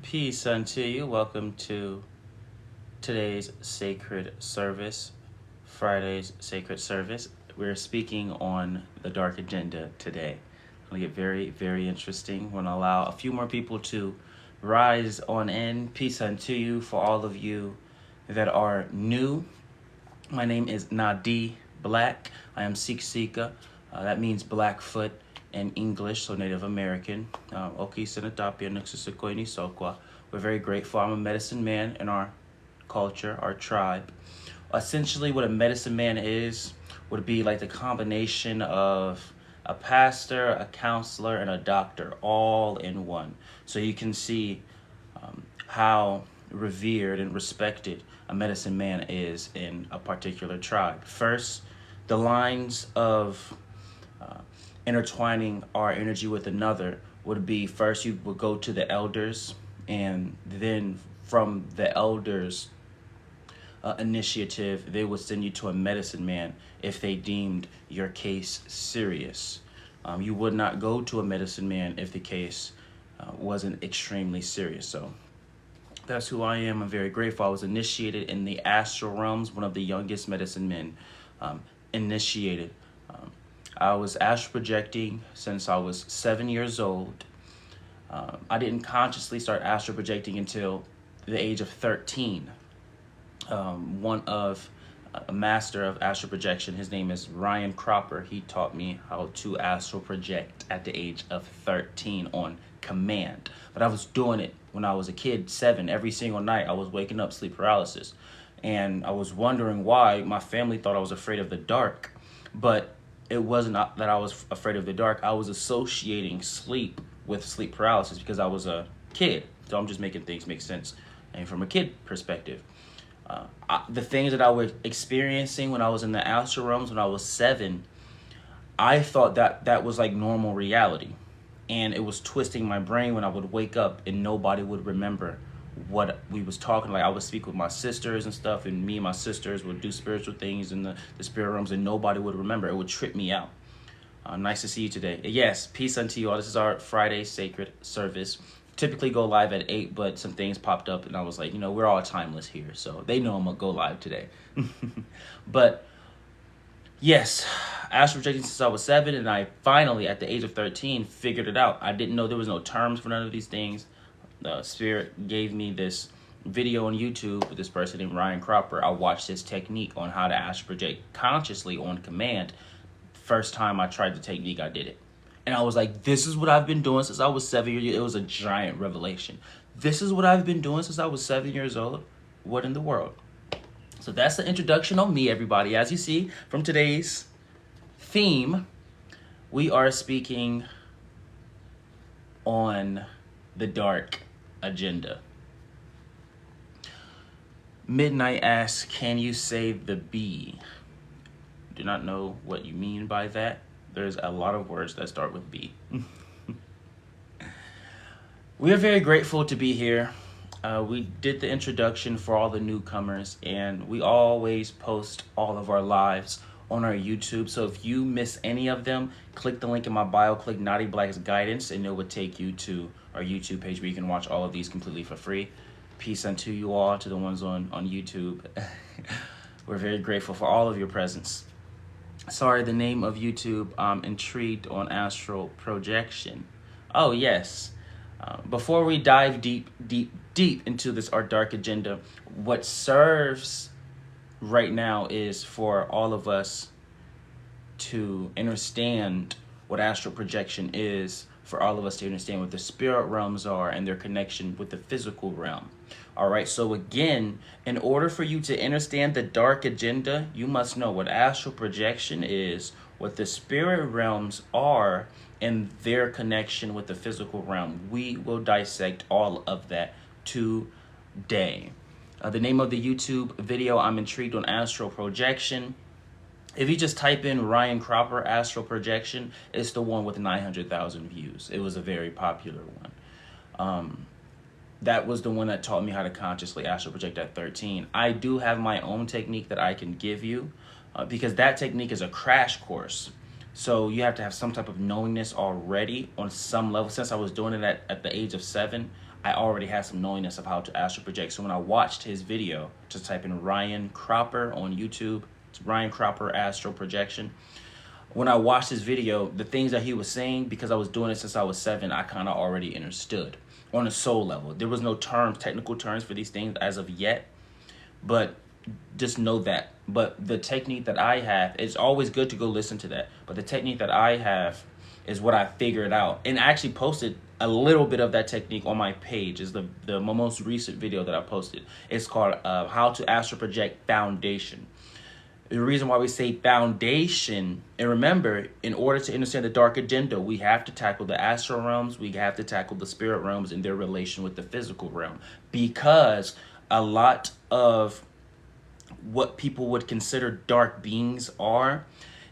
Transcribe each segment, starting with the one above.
Peace unto you. Welcome to today's sacred service, Friday's sacred service. We're speaking on the dark agenda today. It's going to get very, very interesting. We're going to allow a few more people to rise on in. Peace unto you for all of you that are new. My name is Nadiie Black. I am Sikh Sika. That means Blackfoot in English, so Native American. We're very grateful. I'm a medicine man in our culture, our tribe. Essentially, what a medicine man is would be like the combination of a pastor, a counselor, and a doctor all in one. So you can see how revered and respected a medicine man is in a particular tribe. First, the lines of intertwining our energy with another would be first you would go to the elders, and then from the elders initiative, they would send you to a medicine man if they deemed your case serious. You would not go to a medicine man if the case wasn't extremely serious. So that's who I am. I'm very grateful. I was initiated in the astral realms, one of the youngest medicine men initiated. I was astral projecting since I was 7 years old. I didn't consciously start astral projecting until the age of 13. A master of astral projection, his name is Ryan Cropper. He taught me how to astral project at the age of 13 on command. But I was doing it when I was a kid, 7, every single night. I was waking up sleep paralysis. And I was wondering why my family thought I was afraid of the dark. But it wasn't that I was afraid of the dark. I was associating sleep with sleep paralysis because I was a kid. So I'm just making things make sense. And from a kid perspective, the things that I was experiencing when I was in the astral realms when I was 7, I thought that was like normal reality. And it was twisting my brain when I would wake up and nobody would remember what we was talking. Like I would speak with my sisters and stuff, and me and my sisters would do spiritual things in the spirit rooms, and nobody would remember. It would trip me out. Nice to see you today. Yes, peace unto you all. This is our Friday sacred service. Typically go live at 8, but some things popped up, and I was like, we're all timeless here, so they know I'm gonna go live today. But yes, astral projecting since I was 7, and I finally, at the age of 13, figured it out. I didn't know there was no terms for none of these things. The Spirit gave me this video on YouTube with this person named Ryan Cropper. I watched his technique on how to astral project consciously on command. First time I tried the technique, I did it. And I was like, this is what I've been doing since I was 7 years old. It was a giant revelation. This is what I've been doing since I was 7 years old. What in the world? So that's the introduction on me, everybody. As you see from today's theme, we are speaking on the dark agenda. Midnight asks, can you say the B? Do not know what you mean by that. There's a lot of words that start with B. We are very grateful to be here. We did the introduction for all the newcomers, and we always post all of our lives on our YouTube. So if you miss any of them, click the link in my bio, click Nadiie Black's guidance, and it would take you to our YouTube page where you can watch all of these completely for free. Peace unto you all, to the ones on YouTube. We're very grateful for all of your presence. Sorry, the name of YouTube, I'm intrigued on astral projection. Oh, yes. Before we dive deep into this, our dark agenda, what serves right now is for all of us to understand what astral projection is, for all of us to understand what the spirit realms are and their connection with the physical realm. All right, so again, in order for you to understand the dark agenda, you must know what astral projection is, what the spirit realms are, and their connection with the physical realm. We will dissect all of that today. The name of the YouTube video, I'm intrigued on astral projection. If you just type in Ryan Cropper astral projection, it's the one with 900,000 views. It was a very popular one. That was the one that taught me how to consciously astral project at 13. I do have my own technique that I can give you because that technique is a crash course. So you have to have some type of knowingness already on some level. Since I was doing it at the age of 7, I already had some knowingness of how to astral project. So when I watched his video, just type in Ryan Cropper on YouTube. It's Ryan Cropper Astral Projection. When I watched his video, the things that he was saying, because I was doing it since I was 7, I kind of already understood on a soul level. There was no terms, technical terms for these things as of yet, but just know that. But the technique that I have, it's always good to go listen to that. But the technique that I have is what I figured out. And I actually posted a little bit of that technique on my page. Is the most recent video that I posted. It's called How to Astral Project Foundation. The reason why we say foundation, and remember, in order to understand the dark agenda, we have to tackle the astral realms, we have to tackle the spirit realms and their relation with the physical realm. Because a lot of what people would consider dark beings are,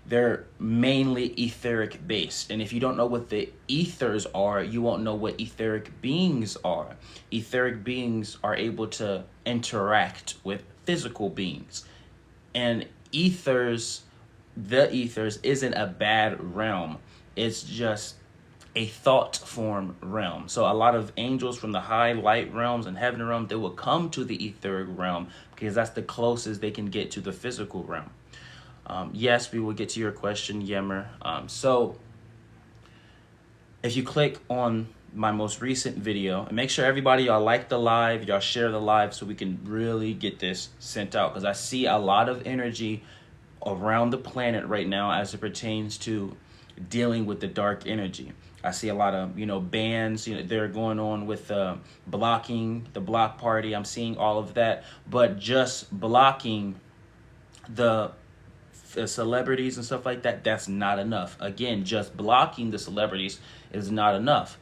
they're mainly etheric based. And if you don't know what the ethers are, you won't know what etheric beings are. Etheric beings are able to interact with physical beings. And the ethers isn't a bad realm. It's just a thought form realm. So a lot of angels from the high light realms and heaven realm, they will come to the etheric realm because that's the closest they can get to the physical realm. Yes, we will get to your question, Yemmer. So if you click on my most recent video, and make sure everybody, y'all like the live, y'all share the live so we can really get this sent out, because I see a lot of energy around the planet right now as it pertains to dealing with the dark energy. I see a lot of, bans, they're going on with blocking the block party. I'm seeing all of that, but just blocking the celebrities and stuff like that, that's not enough. Again, just blocking the celebrities is not enough.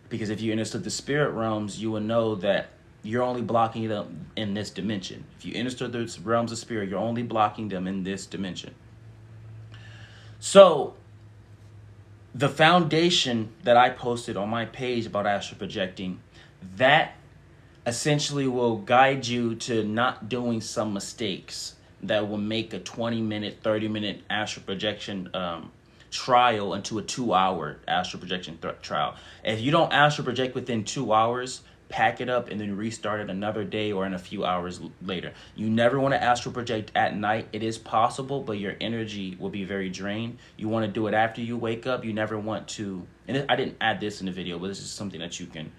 Because if you understood the spirit realms, you will know that you're only blocking them in this dimension. If you understood the realms of spirit, you're only blocking them in this dimension. So, the foundation that I posted on my page about astral projecting, that essentially will guide you to not doing some mistakes that will make a 20-minute, 30-minute astral projection trial into a 2-hour astral projection trial. If you don't astral project within 2 hours, pack it up and then restart it another day or in a few hours later. You never want to astral project at night. It is possible, but your energy will be very drained. You want to do it after you wake up. You never want to, and I didn't add this in the video, but this is something that you can,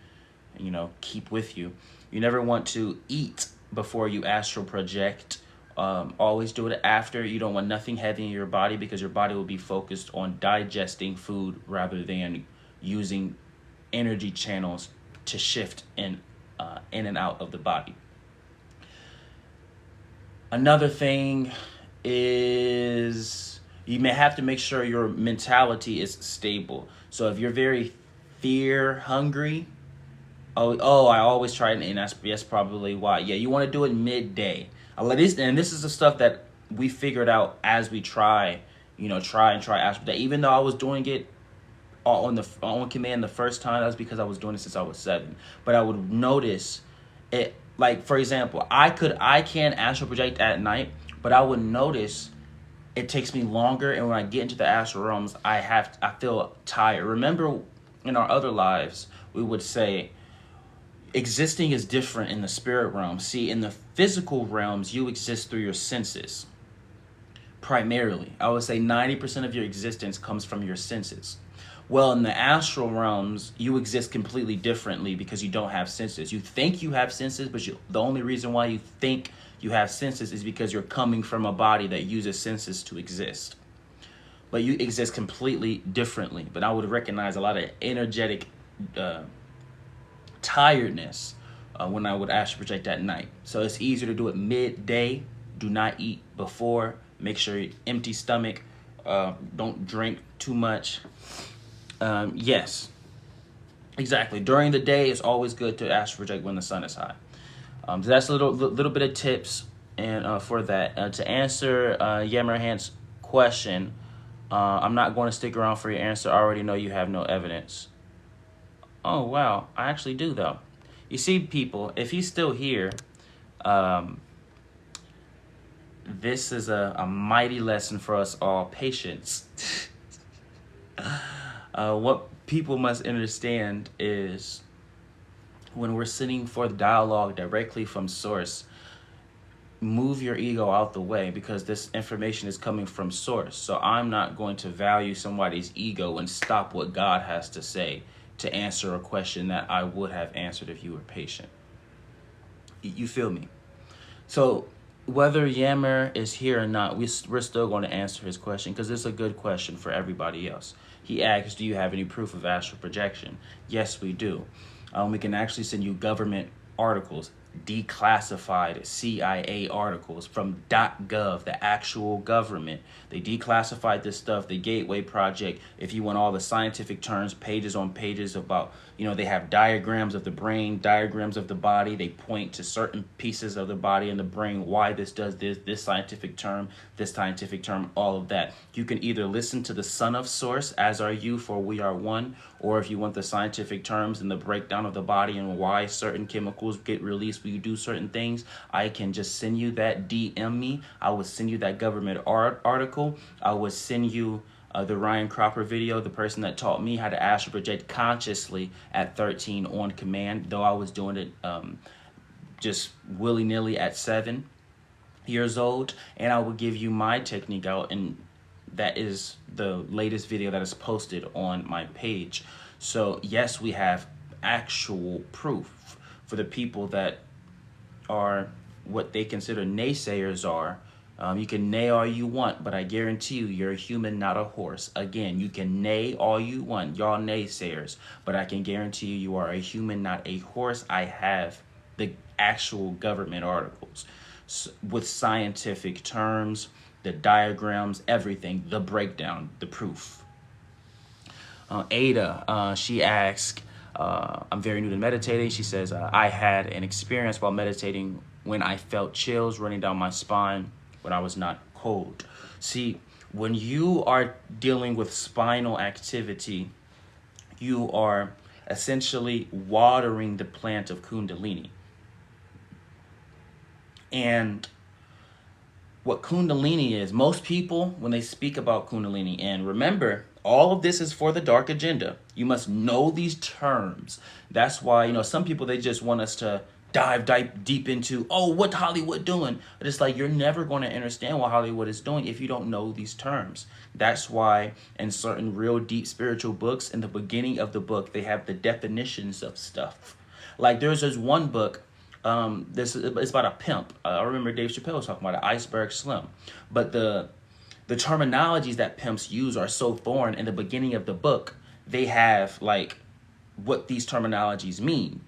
keep with you. You never want to eat before you astral project. Always do it after. You don't want nothing heavy in your body because your body will be focused on digesting food rather than using energy channels to shift in and out of the body. Another thing is you may have to make sure your mentality is stable. So if you're very fear hungry, I always try, and that's probably why. Yeah, you want to do it midday. And this is the stuff that we figured out as we try astral project. Even though I was doing it on command the first time, that's because I was doing it since I was 7. But I would notice it, like for example, I can astral project at night, but I would notice it takes me longer, and when I get into the astral realms, I feel tired. Remember, in our other lives, we would say existing is different in the spirit realm. See, in the physical realms, you exist through your senses. Primarily, I would say 90% of your existence comes from your senses. Well, in the astral realms, you exist completely differently because you don't have senses. You think you have senses, but the only reason why you think you have senses is because you're coming from a body that uses senses to exist. But you exist completely differently. But I would recognize a lot of energetic tiredness when I would astral project at night. So it's easier to do it midday. Do not eat before. Make sure you empty stomach. Don't drink too much. Yes, exactly. During the day, it's always good to astral project when the sun is high. So that's a little bit of tips and for that. To answer Yemmerhant's question, I'm not going to stick around for your answer. I already know you have no evidence. Oh, wow. I actually do, though. You see, people, if he's still here, this is a mighty lesson for us all. Patience. What people must understand is when we're sitting for the dialogue directly from source, move your ego out the way, because this information is coming from source. So I'm not going to value somebody's ego and stop what God has to say to answer a question that I would have answered if you were patient. You feel me? So whether Yammer is here or not, we're still going to answer his question, because it's a good question for everybody else. He asks, do you have any proof of astral projection? Yes, we do. We can actually send you government articles, declassified CIA articles from .gov, the actual government. They declassified this stuff, the Gateway Project. If you want all the scientific terms, pages on pages about, they have diagrams of the brain, diagrams of the body. They point to certain pieces of the body and the brain, why this does this scientific term, all of that. You can either listen to the Son of Source, as are you, for we are one, or if you want the scientific terms and the breakdown of the body and why certain chemicals get released when you do certain things, I can just send you that. DM me. I will send you that government article. I will send you the Ryan Cropper video, the person that taught me how to astral project consciously at 13 on command, though I was doing it just willy-nilly at 7 years old. And I will give you my technique out, and that is the latest video that is posted on my page. So yes, we have actual proof. For the people that are what they consider naysayers are, you can neigh all you want, but I guarantee you, you're a human, not a horse. Again, you can neigh all you want, y'all naysayers, but I can guarantee you, you are a human, not a horse. I have the actual government articles with scientific terms, the diagrams, everything, the breakdown, the proof. Ada, she asked, I'm very new to meditating. She says, I had an experience while meditating when I felt chills running down my spine when I was not cold. See, when you are dealing with spinal activity, you are essentially watering the plant of Kundalini. And what Kundalini is, most people, when they speak about Kundalini, and remember, all of this is for the dark agenda. You must know these terms. That's why, some people, they just want us to dive deep into, what Hollywood doing? But it's like, you're never going to understand what Hollywood is doing if you don't know these terms. That's why in certain real deep spiritual books, in the beginning of the book, they have the definitions of stuff. Like there's this one book, it's about a pimp. I remember Dave Chappelle was talking about it, Iceberg Slim. But the terminologies that pimps use are so foreign. In the beginning of the book, they have like what these terminologies mean.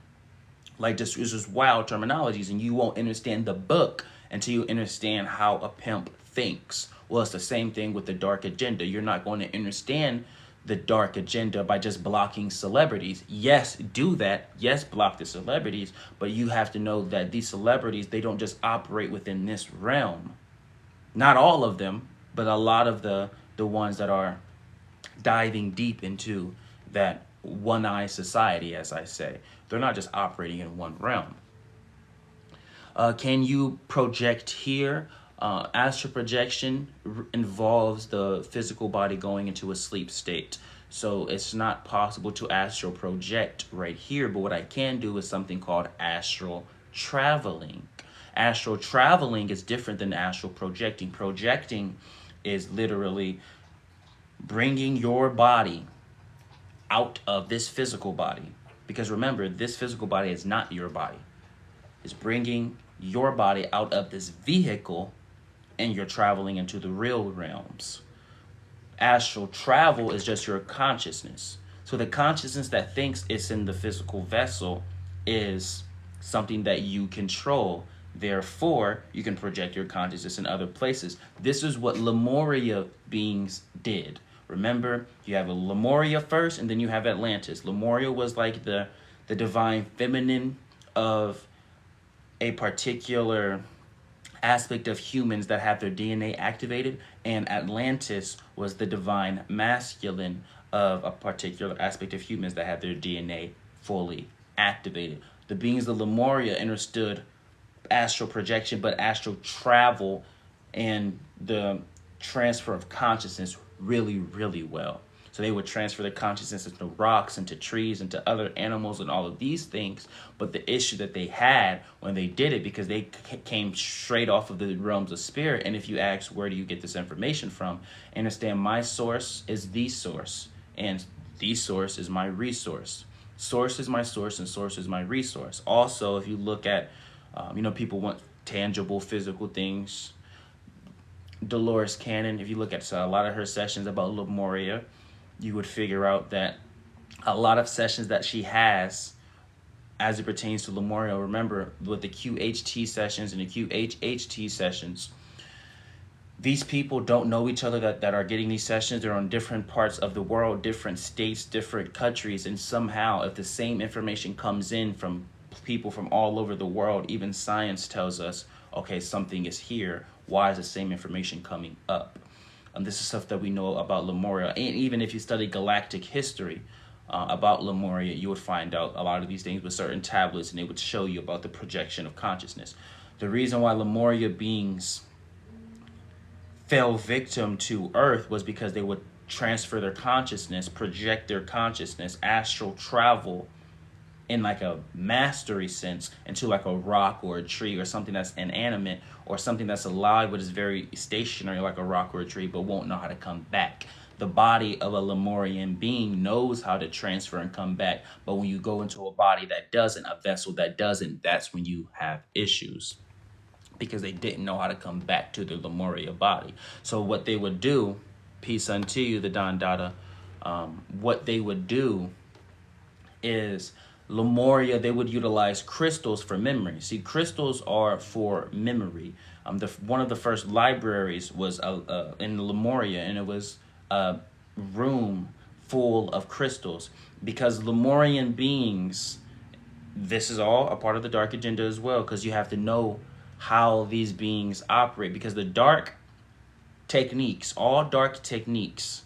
Like it's just wild terminologies, and you won't understand the book until you understand how a pimp thinks. Well, it's the same thing with the dark agenda. You're not going to understand the dark agenda by just blocking celebrities. Yes, do that. Yes, block the celebrities, but you have to know that these celebrities, they don't just operate within this realm. Not all of them, but a lot of the ones that are diving deep into that one-eye society, as I say. They're not just operating in one realm. Can you project here? Astral projection involves the physical body going into a sleep state. So it's not possible to astral project right here, but what I can do is something called astral traveling. Astral traveling is different than astral projecting. Projecting is literally bringing your body out of this physical body. Because remember, this physical body is not your body. It's bringing your body out of this vehicle, and you're traveling into the real realms. Astral travel is just your consciousness. So the consciousness that thinks it's in the physical vessel is something that you control. Therefore, you can project your consciousness in other places. This is what Lemuria beings did. Remember, you have a Lemuria first, and then you have Atlantis. Lemuria was like the divine feminine of a particular aspect of humans that have their DNA activated, and Atlantis was the divine masculine of a particular aspect of humans that have their DNA fully activated. The beings of Lemuria understood astral projection, but astral travel and the transfer of consciousness really, really well. So they would transfer their consciousness into rocks, into trees, into other animals, and all of these things. But the issue that they had when they did it, because they came straight off of the realms of spirit. And if you ask, where do you get this information from? Understand, my source is the source, and the source is my resource. Source is my source, and source is my resource. Also, if you look at, people want tangible, physical things. Dolores Cannon, if you look at a lot of her sessions about Lemuria, you would figure out that a lot of sessions that she has as it pertains to Lemuria, remember with the QHT sessions and the QHHT sessions, these people don't know each other that are getting these sessions. They're on different parts of the world, different states, different countries, and somehow if the same information comes in from people from all over the world, even science tells us, okay, something is here. Why is the same information coming up? This is stuff that we know about Lemuria. And even if you study galactic history about Lemuria, you would find out a lot of these things with certain tablets, and they would show you about the projection of consciousness. The reason why Lemuria beings fell victim to Earth was because they would transfer their consciousness, project their consciousness, astral travel in like a mastery sense into like a rock or a tree or something that's inanimate or something that's alive but is very stationary like a rock or a tree but won't know how to come back. The body of a Lemurian being knows how to transfer and come back, but when you go into a body that doesn't, a vessel that doesn't, that's when you have issues because they didn't know how to come back to the Lemuria body. So what they would do, peace unto you, the Don Dada, what they would do is Lemuria, they would utilize crystals for memory. See, crystals are for memory. One of the first libraries was in Lemuria, and it was a room full of crystals because Lemurian beings, this is all a part of the dark agenda as well, because you have to know how these beings operate, because the dark techniques, all dark techniques,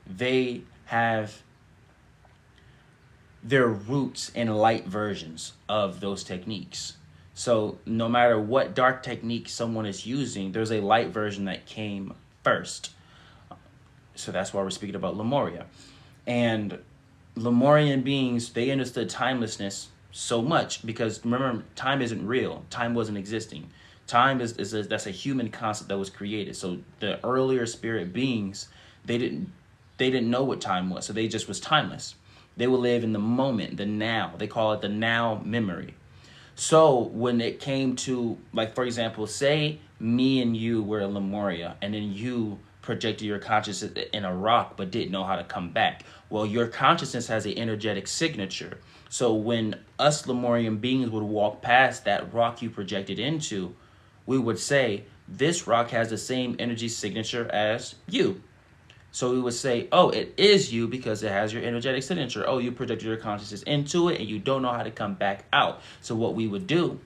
they have their roots in light versions of those techniques. So no matter what dark technique someone is using, there's a light version that came first. So that's why we're speaking about Lemuria. And Lemurian beings, they understood timelessness so much because remember, time isn't real. Time wasn't existing. Time that's a human concept that was created. So the earlier spirit beings, they didn't know what time was. So they just was timeless. They will live in the moment, the now. They call it the now memory. So when it came to, like, for example, say me and you were in Lemuria, and then you projected your consciousness in a rock but didn't know how to come back. Well, your consciousness has an energetic signature. So when us Lemurian beings would walk past that rock you projected into, we would say, this rock has the same energy signature as you. So we would say, oh, it is you because it has your energetic signature. Oh, you projected your consciousness into it and you don't know how to come back out. So what we would do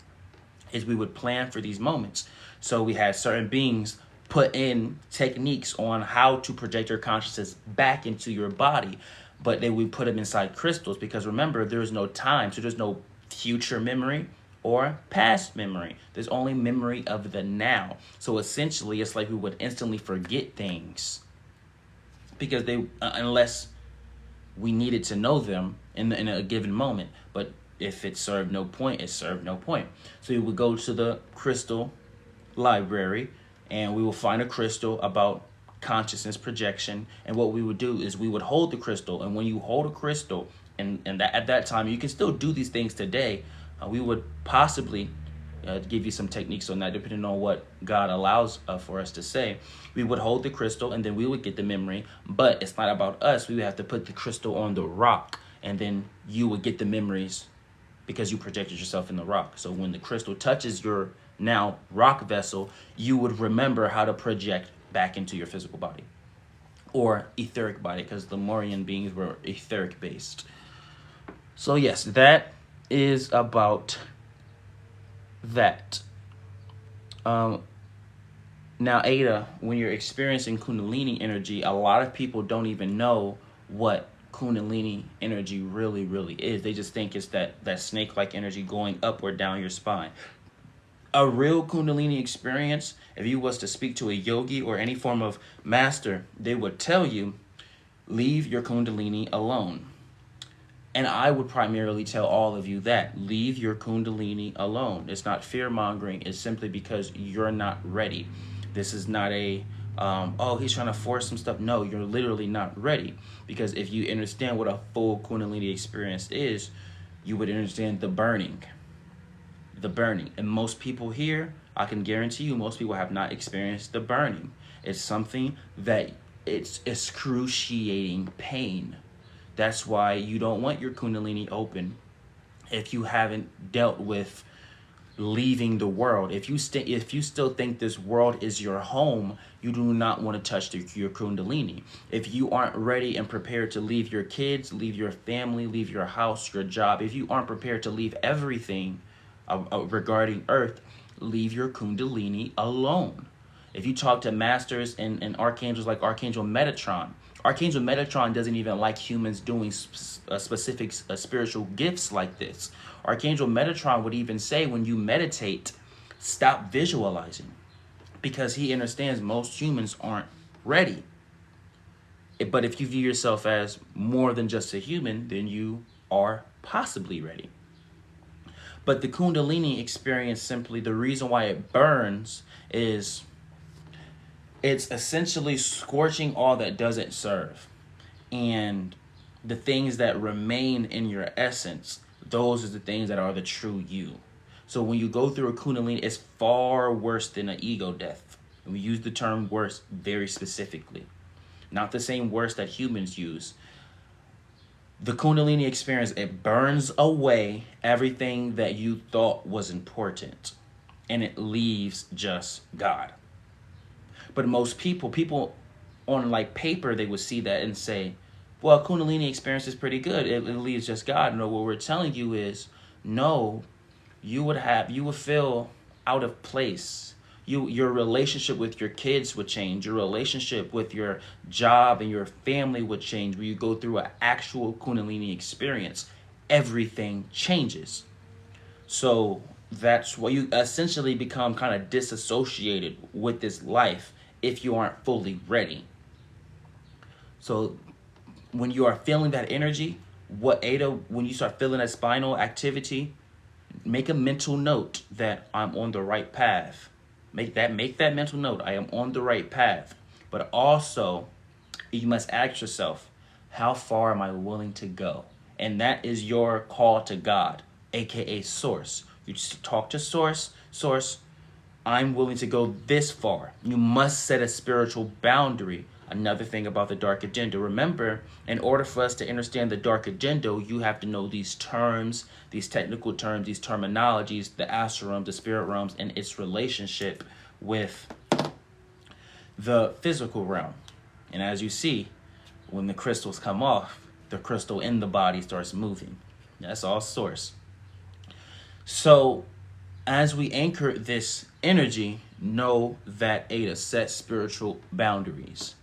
is we would plan for these moments. So we had certain beings put in techniques on how to project your consciousness back into your body, but they would put them inside crystals because remember, there's no time. So there's no future memory or past memory. There's only memory of the now. So essentially, it's like we would instantly forget things because they, unless we needed to know them in a given moment. But if it served no point, it served no point. So we would go to the crystal library and we will find a crystal about consciousness projection. And what we would do is we would hold the crystal. And when you hold a crystal, and that at that time, you can still do these things today. We would possibly give you some techniques on that, depending on what God allows for us to say. We would hold the crystal and then we would get the memory, but it's not about us. We would have to put the crystal on the rock and then you would get the memories because you projected yourself in the rock. So when the crystal touches your now rock vessel, you would remember how to project back into your physical body or etheric body, because the Lemurian beings were etheric based. So yes, that is about that. Now, Ada, when you're experiencing Kundalini energy, a lot of people don't even know what Kundalini energy really, really is. They just think it's that snake-like energy going up or down your spine. A real Kundalini experience, if you was to speak to a yogi or any form of master, they would tell you Leave your Kundalini alone. And I would primarily tell all of you that leave your Kundalini alone. It's not fear mongering. It's simply because you're not ready. This is not a, oh, he's trying to force some stuff. No, you're literally not ready. Because if you understand what a full Kundalini experience is, you would understand the burning. The burning. And most people here, I can guarantee you, most people have not experienced the burning. It's something that it's excruciating pain. That's why you don't want your Kundalini open if you haven't dealt with leaving the world. If you still think this world is your home, you do not want to touch your Kundalini. If you aren't ready and prepared to leave your kids, leave your family, leave your house, your job, if you aren't prepared to leave everything regarding Earth, leave your Kundalini alone. If you talk to masters and archangels like Archangel Metatron, Archangel Metatron doesn't even like humans doing specific spiritual gifts like this. Archangel Metatron would even say when you meditate, stop visualizing, because he understands most humans aren't ready. But if you view yourself as more than just a human, then you are possibly ready. But the Kundalini experience, simply the reason why it burns is it's essentially scorching all that doesn't serve. And the things that remain in your essence, those are the things that are the true you. So when you go through a Kundalini, it's far worse than an ego death. And we use the term worse very specifically. Not the same worse that humans use. The Kundalini experience, it burns away everything that you thought was important. And it leaves just God. But most people on like paper, they would see that and say, well, Kundalini experience is pretty good. It leaves just God. No, what we're telling you is, no, you would feel out of place. Your relationship with your kids would change. Your relationship with your job and your family would change. When you go through an actual Kundalini experience, everything changes. So that's why you essentially become kind of disassociated with this life if you aren't fully ready. So when you are feeling that energy, when you start feeling that spinal activity, make a mental note that I'm on the right path. Make that mental note. I am on the right path. But also, you must ask yourself, how far am I willing to go? And that is your call to God, A.K.A. Source. You just talk to Source. Source, I'm willing to go this far. You must set a spiritual boundary. Another thing about the dark agenda. Remember, in order for us to understand the dark agenda, you have to know these terms, these technical terms, these terminologies, the astral realm, the spirit realms, and its relationship with the physical realm. And as you see, when the crystals come off, the crystal in the body starts moving. That's all Source. So as we anchor this energy, know that Ada set spiritual boundaries.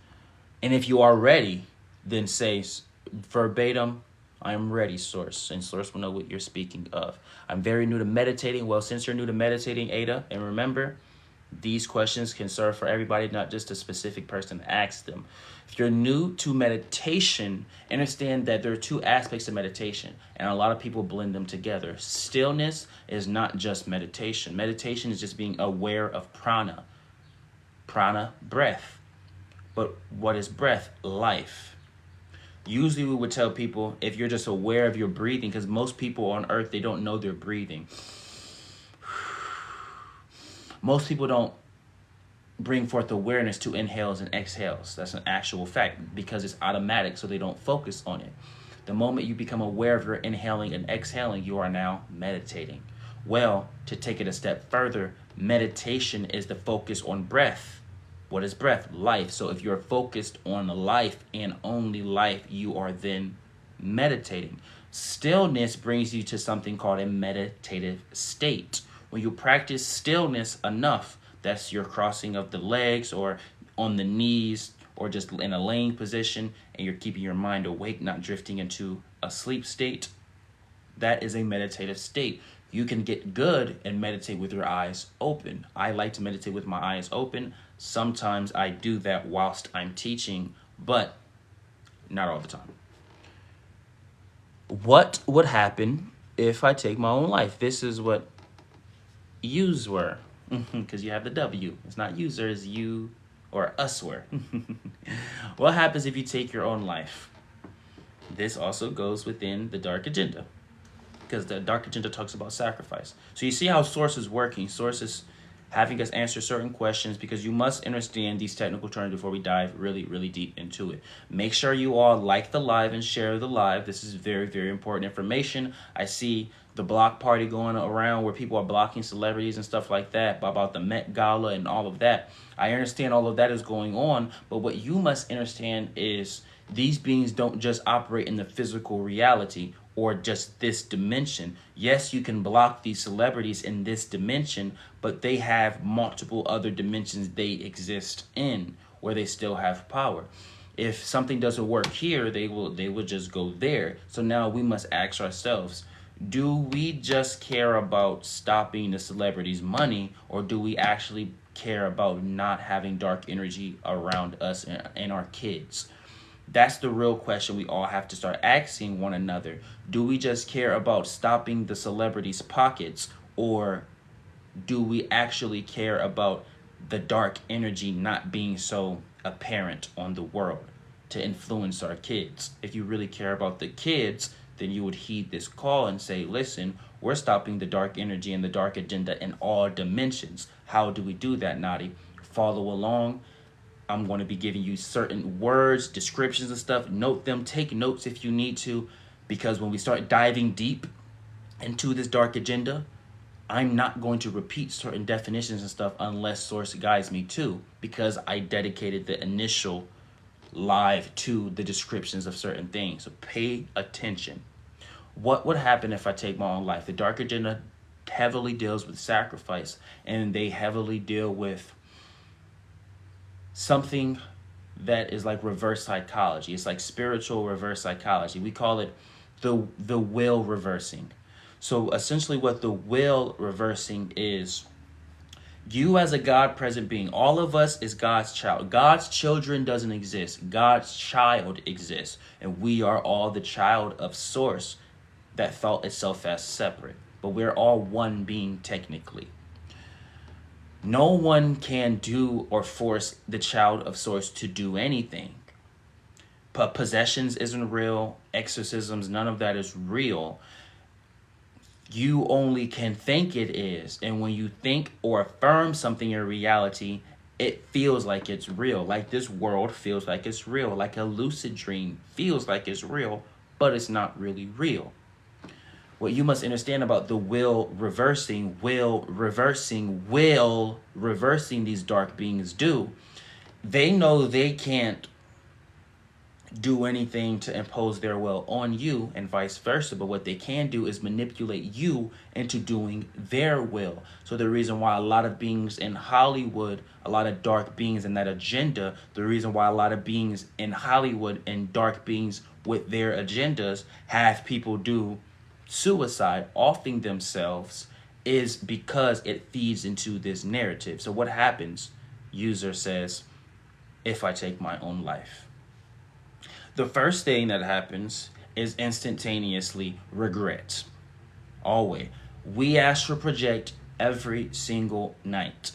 And if you are ready, then say verbatim, I am ready, Source. And Source will know what you're speaking of. I'm very new to meditating. Well, since you're new to meditating, Ada, and remember, these questions can serve for everybody, not just a specific person to ask them. If you're new to meditation, understand that there are two aspects of meditation, and a lot of people blend them together. Stillness is not just meditation. Meditation is just being aware of prana. Prana, breath. But what is breath? Life. Usually we would tell people, if you're just aware of your breathing, because most people on earth, they don't know they're breathing. Most people don't bring forth awareness to inhales and exhales. That's an actual fact, because it's automatic, so they don't focus on it. The moment you become aware of your inhaling and exhaling, you are now meditating. Well, to take it a step further, meditation is the focus on breath. What is breath? Life. So if you're focused on life and only life, you are then meditating. Stillness brings you to something called a meditative state. When you practice stillness enough, that's your crossing of the legs or on the knees or just in a laying position, and you're keeping your mind awake, not drifting into a sleep state, that is a meditative state. You can get good and meditate with your eyes open. I like to meditate with my eyes open. Sometimes I do that whilst I'm teaching, but Not all the time. What would happen if I take my own life? This is what yous were, because you have the W. It's not user, it's you or us were. What happens if you take your own life? This also goes within the dark agenda, because the dark agenda talks about sacrifice. So you see how Source is working. Source is having us answer certain questions, because you must understand these technical terms before we dive really, really deep into it. Make sure you all like the live and share the live. This is very, very important information. I see the block party going around where people are blocking celebrities and stuff like that about the Met Gala and all of that. I understand all of that is going on, but what you must understand is these beings don't just operate in the physical reality or just this dimension. Yes, you can block these celebrities in this dimension, but they have multiple other dimensions they exist in where they still have power. If something doesn't work here, they will just go there. So now we must ask ourselves, do we just care about stopping the celebrities' money, or do we actually care about not having dark energy around us and our kids? That's the real question we all have to start asking one another. Do we just care about stopping the celebrities' pockets, or do we actually care about the dark energy not being so apparent on the world to influence our kids? If you really care about the kids, then you would heed this call and say, listen, we're stopping the dark energy and the dark agenda in all dimensions. How do we do that, Nadiie? Follow along. I'm going to be giving you certain words, descriptions and stuff. Note them. Take notes if you need to, because when we start diving deep into this dark agenda, I'm not going to repeat certain definitions and stuff unless Source guides me to, because I dedicated the initial live to the descriptions of certain things. So pay attention. What would happen if I take my own life? The dark agenda heavily deals with sacrifice, and they heavily deal with something that is like reverse psychology. It's like spiritual reverse psychology. We call it the will reversing. So essentially what the will reversing is, you as a God present being, all of us is God's child. God's children doesn't exist. God's child exists. And we are all the child of Source that felt itself as separate. But we're all one being technically. No one can do or force the child of Source to do anything. Possessions isn't real. Exorcisms, none of that is real. You only can think it is. And when you think or affirm something in reality, it feels like it's real. Like this world feels like it's real. Like a lucid dream feels like it's real, but it's not really real. What you must understand about the will reversing these dark beings do, they know they can't do anything to impose their will on you and vice versa, but what they can do is manipulate you into doing their will. So the reason why a lot of beings in Hollywood, a lot of dark beings in that agenda, the reason why a lot of beings in Hollywood and dark beings with their agendas have people do suicide, offing themselves, is because it feeds into this narrative. So what happens? User says, if I take my own life, the first thing that happens is instantaneously regret. Always. We astral project every single night.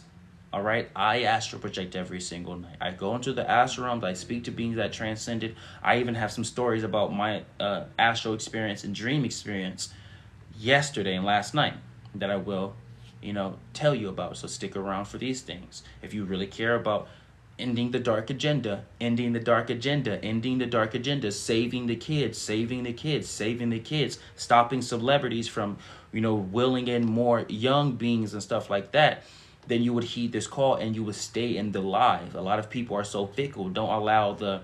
All right? I astral project every single night. I go into the astral realms. I speak to beings that transcended. I even have some stories about my astral experience and dream experience yesterday and last night that I will, tell you about. So stick around for these things. If you really care about ending the dark agenda, saving the kids, stopping celebrities from, willing in more young beings and stuff like that, then you would heed this call and you would stay in the live. A lot of people are so fickle. Don't allow the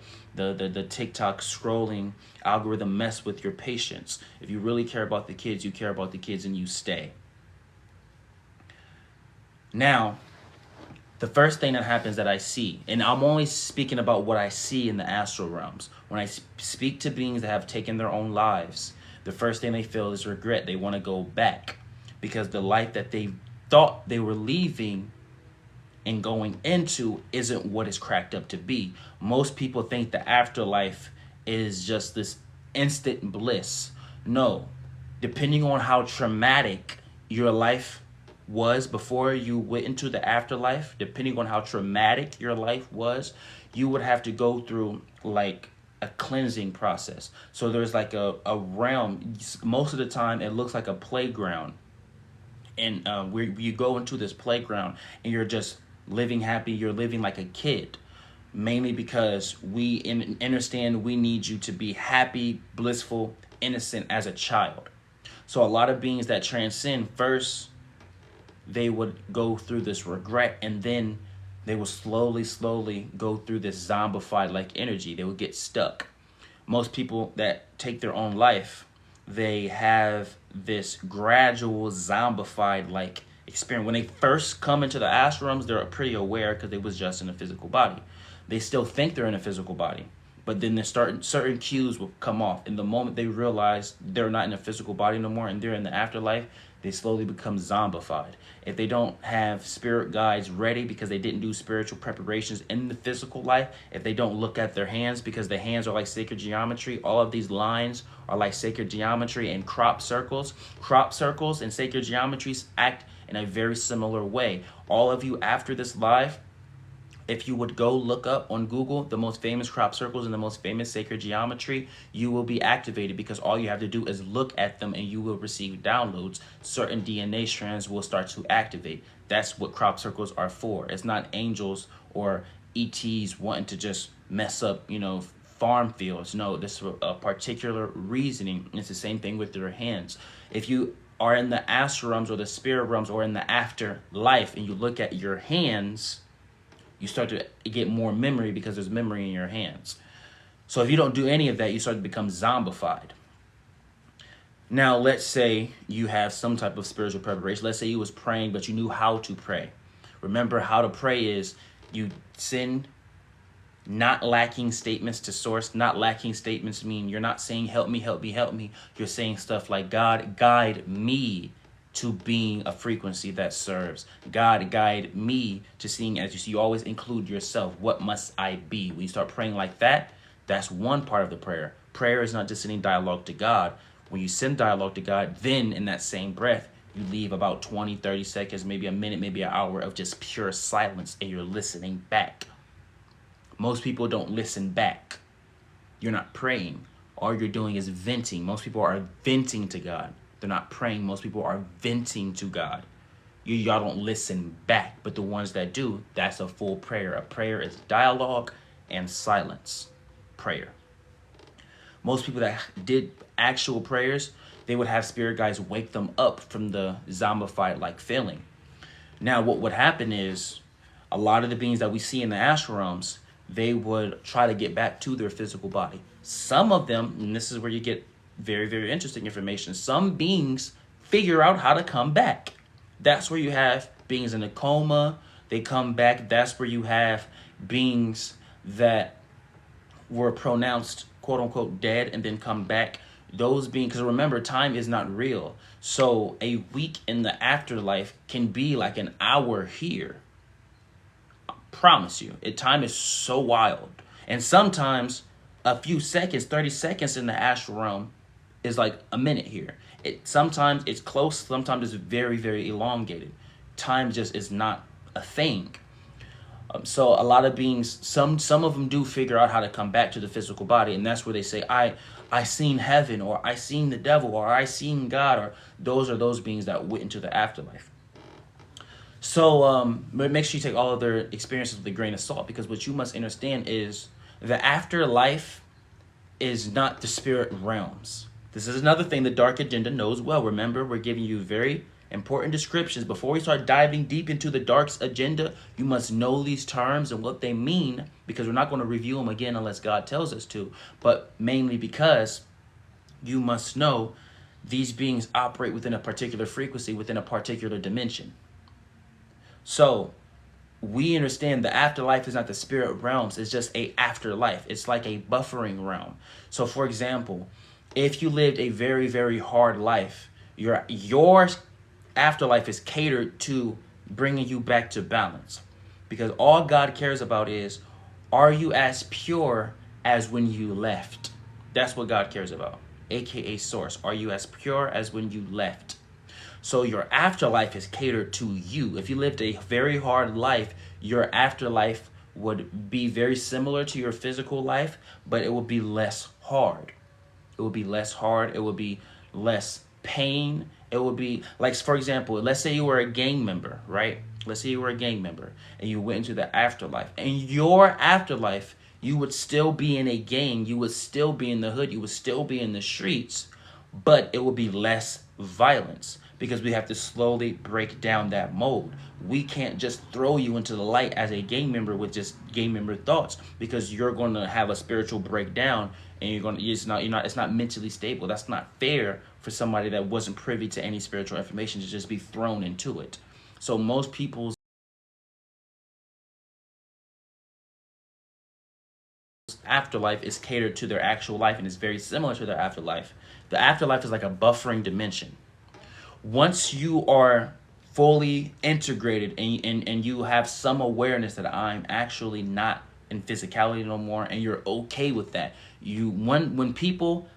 TikTok scrolling algorithm mess with your patience. If you really care about the kids, you care about the kids and you stay. Now, the first thing that happens that I see, and I'm only speaking about what I see in the astral realms. When I speak to beings that have taken their own lives, the first thing they feel is regret. They want to go back because the life that they thought they were leaving and going into isn't what it's cracked up to be. Most people think the afterlife is just this instant bliss. No, depending on how traumatic your life was before you went into the afterlife, depending on how traumatic your life was, you would have to go through like a cleansing process. So there's like a realm. Most of the time, it looks like a playground, and where you go into this playground and you're just living happy. You're living like a kid, mainly because understand we need you to be happy, blissful, innocent as a child. So a lot of beings that transcend first, they would go through this regret, and then they will slowly go through this zombified like energy. They will get stuck. Most people that take their own life, they have this gradual zombified like experience. When they first come into the ashrams, they're pretty aware because they was just in a physical body. They still think they're in a physical body, but then certain cues will come off. And the moment they realize they're not in a physical body no more and they're in the afterlife, they slowly become zombified. If they don't have spirit guides ready because they didn't do spiritual preparations in the physical life, if they don't look at their hands because the hands are like sacred geometry, all of these lines are like sacred geometry and crop circles. Crop circles and sacred geometries act in a very similar way. All of you after this live, if you would go look up on Google the most famous crop circles and the most famous sacred geometry, you will be activated because all you have to do is look at them and you will receive downloads. Certain DNA strands will start to activate. That's what crop circles are for. It's not angels or ETs wanting to just mess up, farm fields. No, this is a particular reasoning. It's the same thing with your hands. If you are in the astral realms or the spirit realms or in the afterlife and you look at your hands, you start to get more memory because there's memory in your hands. So if you don't do any of that, you start to become zombified. Now, let's say you have some type of spiritual preparation. Let's say you was praying, but you knew how to pray. Remember, how to pray is you send not lacking statements to source. Not lacking statements mean you're not saying, help me, help me, help me. You're saying stuff like, God, guide me to being a frequency that serves. God, guide me to seeing as you see. You always include yourself. What must I be? When you start praying like that, that's one part of the prayer. Prayer is not just sending dialogue to God. When you send dialogue to God, then in that same breath, you leave about 20, 30 seconds, maybe a minute, maybe an hour of just pure silence, and you're listening back. Most people don't listen back. You're not praying. All you're doing is venting. Most people are venting to God. They're not praying. Most people are venting to God. Y'all don't listen back, but the ones that do, that's a full prayer. A prayer is dialogue and silence. Prayer. Most people that did actual prayers, they would have spirit guides wake them up from the zombified like feeling. Now, what would happen is a lot of the beings that we see in the astral realms, they would try to get back to their physical body. Some of them, and this is where you get very, very interesting information. Some beings figure out how to come back. That's where you have beings in a coma. They come back. That's where you have beings that were pronounced, quote unquote, dead and then come back. Those beings, because remember, time is not real. So a week in the afterlife can be like an hour here. I promise you. Time is so wild. And sometimes a few seconds, 30 seconds in the astral realm is like a minute here. Sometimes it's close, sometimes it's very, very elongated. Time just is not a thing. So a lot of beings, some of them do figure out how to come back to the physical body, and that's where they say, I seen heaven, or I seen the devil, or I seen God, or those are those beings that went into the afterlife. So make sure you take all of their experiences with a grain of salt, because what you must understand is the afterlife is not the spirit realms. This is another thing the dark agenda knows well. Remember, we're giving you very important descriptions. Before we start diving deep into the dark's agenda, you must know these terms and what they mean, because we're not going to review them again unless God tells us to, but mainly because you must know these beings operate within a particular frequency, within a particular dimension. So we understand the afterlife is not the spirit realms. It's just a afterlife. It's like a buffering realm. So for example, if you lived a very, very hard life, your afterlife is catered to bringing you back to balance. Because all God cares about is, are you as pure as when you left. That's what God cares about. A.K.A. source. Are you as pure as when you left? So your afterlife is catered to you. If you lived a very hard life, your afterlife would be very similar to your physical life, but it will be less hard. It will be less hard. It will be less pain. It will be like, for example, let's say you were a gang member, right? Let's say you were a gang member and you went into the afterlife. In your afterlife, you would still be in a gang. You would still be in the hood. You would still be in the streets, but it will be less violence because we have to slowly break down that mold. We can't just throw you into the light as a gang member with just gang member thoughts, because you're going to have a spiritual breakdown and it's not mentally stable. That's not fair for somebody that wasn't privy to any spiritual information to just be thrown into it. So most people's afterlife is catered to their actual life and is very similar to their afterlife. The afterlife is like a buffering dimension. Once you are fully integrated and you have some awareness that I'm actually not in physicality no more, and you're okay with that, when people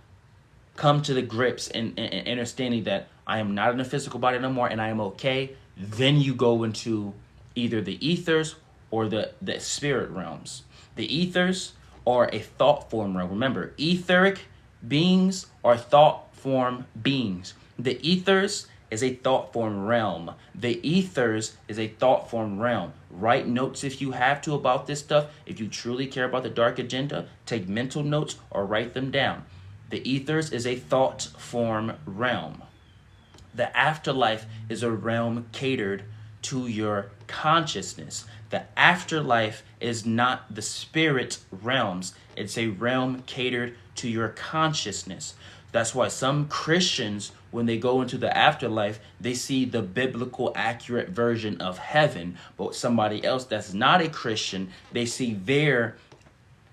come to the grips and understanding that I am not in a physical body no more and I am okay, then you go into either the ethers or the spirit realms. The ethers are a thought form realm. Remember, etheric beings are thought form beings. The ethers is a thought form realm. The ethers is a thought form realm. Write notes if you have to about this stuff. If you truly care about the dark agenda, take mental notes or write them down. The ethers is a thought form realm. The afterlife is a realm catered to your consciousness. The afterlife is not the spirit realms. It's a realm catered to your consciousness. That's why some Christians, when they go into the afterlife, they see the biblical accurate version of heaven. But somebody else that's not a Christian, they see their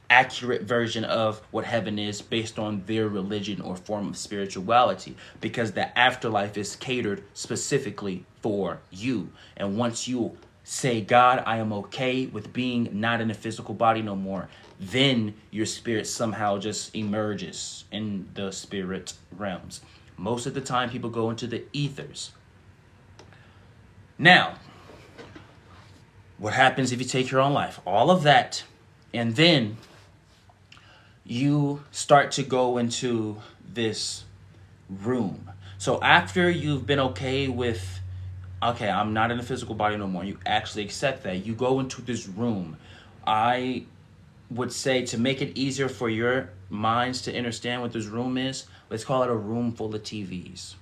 accurate version of what heaven is based on their religion or form of spirituality, because the afterlife is catered specifically for you. And once you say, God, I am okay with being not in a physical body no more, then your spirit somehow just emerges in the spirit realms. Most of the time people go into the ethers. Now, what happens if you take your own life? All of that, and then you start to go into this room. So after you've been okay with, okay, I'm not in a physical body no more, you actually accept that, you go into this room. I would say, to make it easier for your minds to understand what this room is, let's call it a room full of TVs.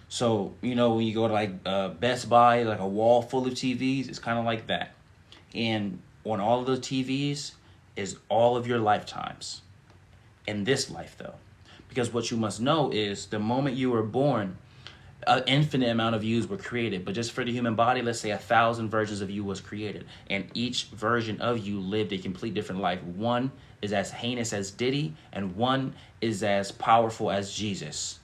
So, when you go to like Best Buy, like a wall full of TVs, it's kind of like that. And on all of the TVs is all of your lifetimes. In this life, though, because what you must know is the moment you were born, an infinite amount of yous were created. But just for the human body, let's say 1,000 versions of you was created, and each version of you lived a complete different life. One is as heinous as Diddy, and one is as powerful as Jesus.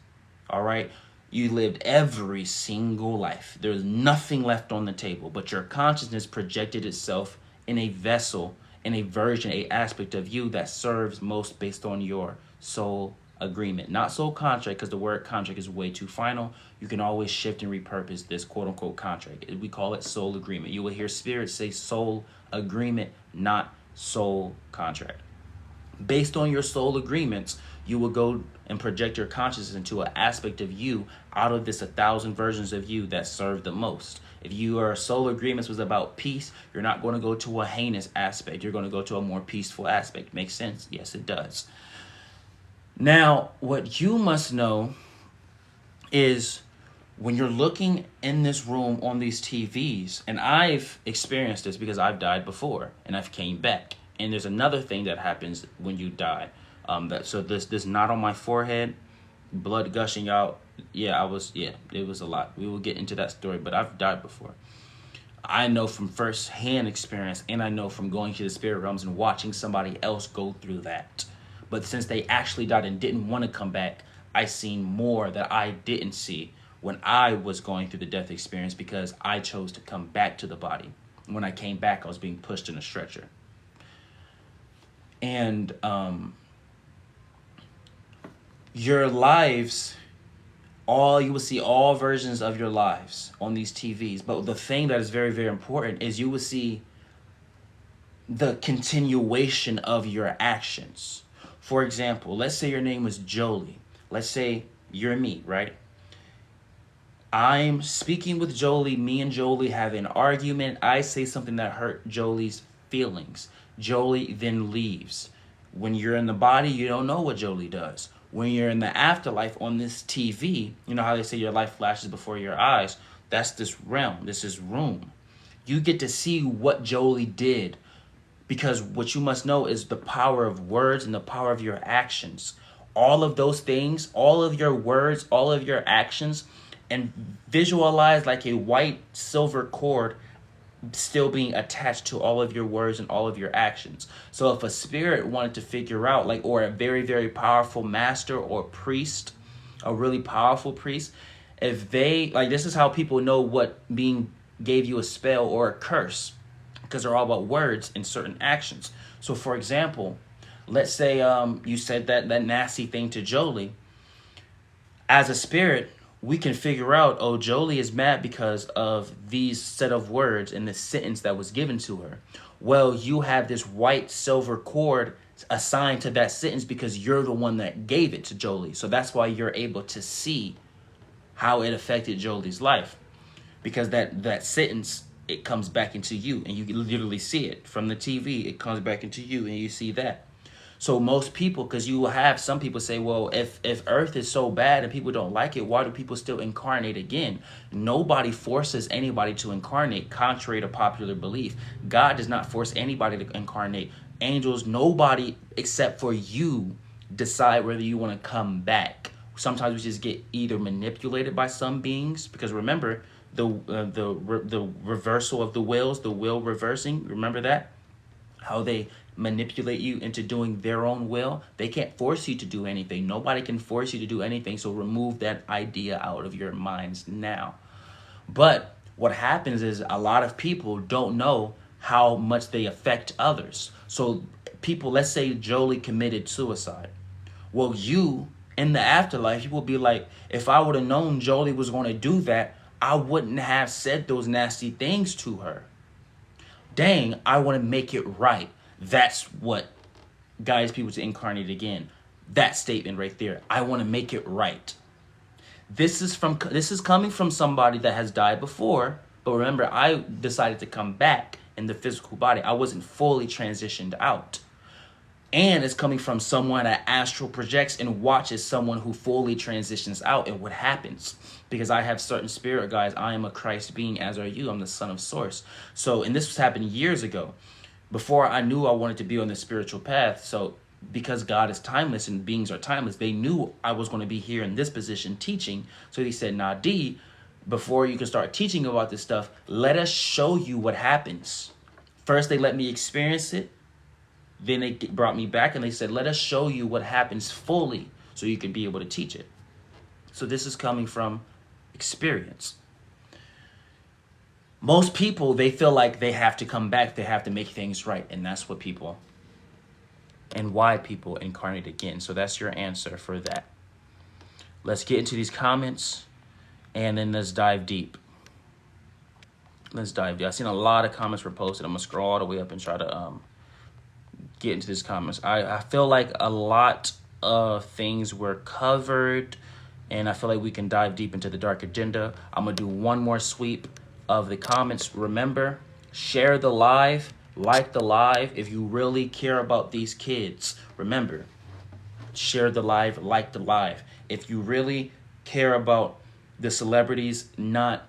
All right, you lived every single life. There's nothing left on the table, but your consciousness projected itself in a vessel, in a version, a aspect of you that serves most based on your soul agreement. Not soul contract, because the word contract is way too final. You can always shift and repurpose this quote unquote contract. We call it soul agreement. You will hear spirits say soul agreement, not soul contract. Based on your soul agreements, you will go and project your consciousness into an aspect of you out of this 1,000 versions of you that serve the most. If your soul agreements was about peace, you're not going to go to a heinous aspect. You're going to go to a more peaceful aspect. Makes sense? Yes, it does. Now, what you must know is when you're looking in this room on these TVs, and I've experienced this because I've died before and I've came back. And there's another thing that happens when you die. This knot on my forehead, blood gushing out. It was a lot. We will get into that story, but I've died before. I know from first-hand experience, and I know from going to the spirit realms and watching somebody else go through that. But since they actually died and didn't want to come back, I seen more that I didn't see when I was going through the death experience, because I chose to come back to the body. When I came back, I was being pushed in a stretcher. And your lives, all you will see all versions of your lives on these TVs. But the thing that is very, very important is you will see the continuation of your actions. For example, let's say your name was Jolie. Let's say you're me, right? I'm speaking with Jolie. Me and Jolie have an argument. I say something that hurt Jolie's feelings. Jolie then leaves. When you're in the body, you don't know what Jolie does. When you're in the afterlife on this TV, you know how they say your life flashes before your eyes? That's this realm. This is room. You get to see what Jolie did, because what you must know is the power of words and the power of your actions. All of those things, all of your words, all of your actions, and visualize like a white silver cord still being attached to all of your words and all of your actions. So if a spirit wanted to figure out, like, or a very, very powerful master or priest, a really powerful priest, if they, like, this is how people know what being gave you a spell or a curse, because they're all about words and certain actions. So for example, let's say you said that nasty thing to Jolie. As a spirit, we can figure out, oh, Jolie is mad because of these set of words in the sentence that was given to her. Well, you have this white silver cord assigned to that sentence because you're the one that gave it to Jolie. So that's why you're able to see how it affected Jolie's life, because that sentence, it comes back into you, and you literally see it from the TV. It comes back into you, and you see that. So most people, because you will have some people say, well, if Earth is so bad and people don't like it, why do people still incarnate again? Nobody forces anybody to incarnate, contrary to popular belief. God does not force anybody to incarnate. Angels, nobody except for you decide whether you want to come back. Sometimes we just get either manipulated by some beings, because remember the reversal of the wills, the will reversing. Remember that? How they manipulate you into doing their own will. They can't force you to do anything. Nobody can force you to do anything. So remove that idea out of your minds now. But what happens is a lot of people don't know how much they affect others. So people, let's say Jolie committed suicide. Well, you in the afterlife, you will be like, if I would have known Jolie was going to do that, I wouldn't have said those nasty things to her. Dang, I want to make it right. That's what guides people to incarnate again. That statement right there. I want to make it right. This is coming from somebody that has died before, but remember, I decided to come back in the physical body. I wasn't fully transitioned out. And it's coming from someone that astral projects and watches someone who fully transitions out, and what happens. Because I have certain spirit guides. I am a Christ being, as are you. I'm the son of source. So, and this was happening years ago, before I knew I wanted to be on the spiritual path. So because God is timeless and beings are timeless, they knew I was going to be here in this position teaching. So he said, Nadiie, before you can start teaching about this stuff, let us show you what happens. First, they let me experience it. Then they brought me back and they said, let us show you what happens fully so you can be able to teach it. So this is coming from experience. Most people, they feel like they have to come back. They have to make things right. And that's what people and why people incarnate again. So that's your answer for that. Let's get into these comments and then let's dive deep. Let's dive deep. I've seen a lot of comments were posted. I'm going to scroll all the way up and try to get into these comments. I feel like a lot of things were covered, and I feel like we can dive deep into the dark agenda. I'm going to do one more sweep of the comments. Remember, share the live, like the live if you really care about these kids. Remember, share the live, like the live. If you really care about the celebrities not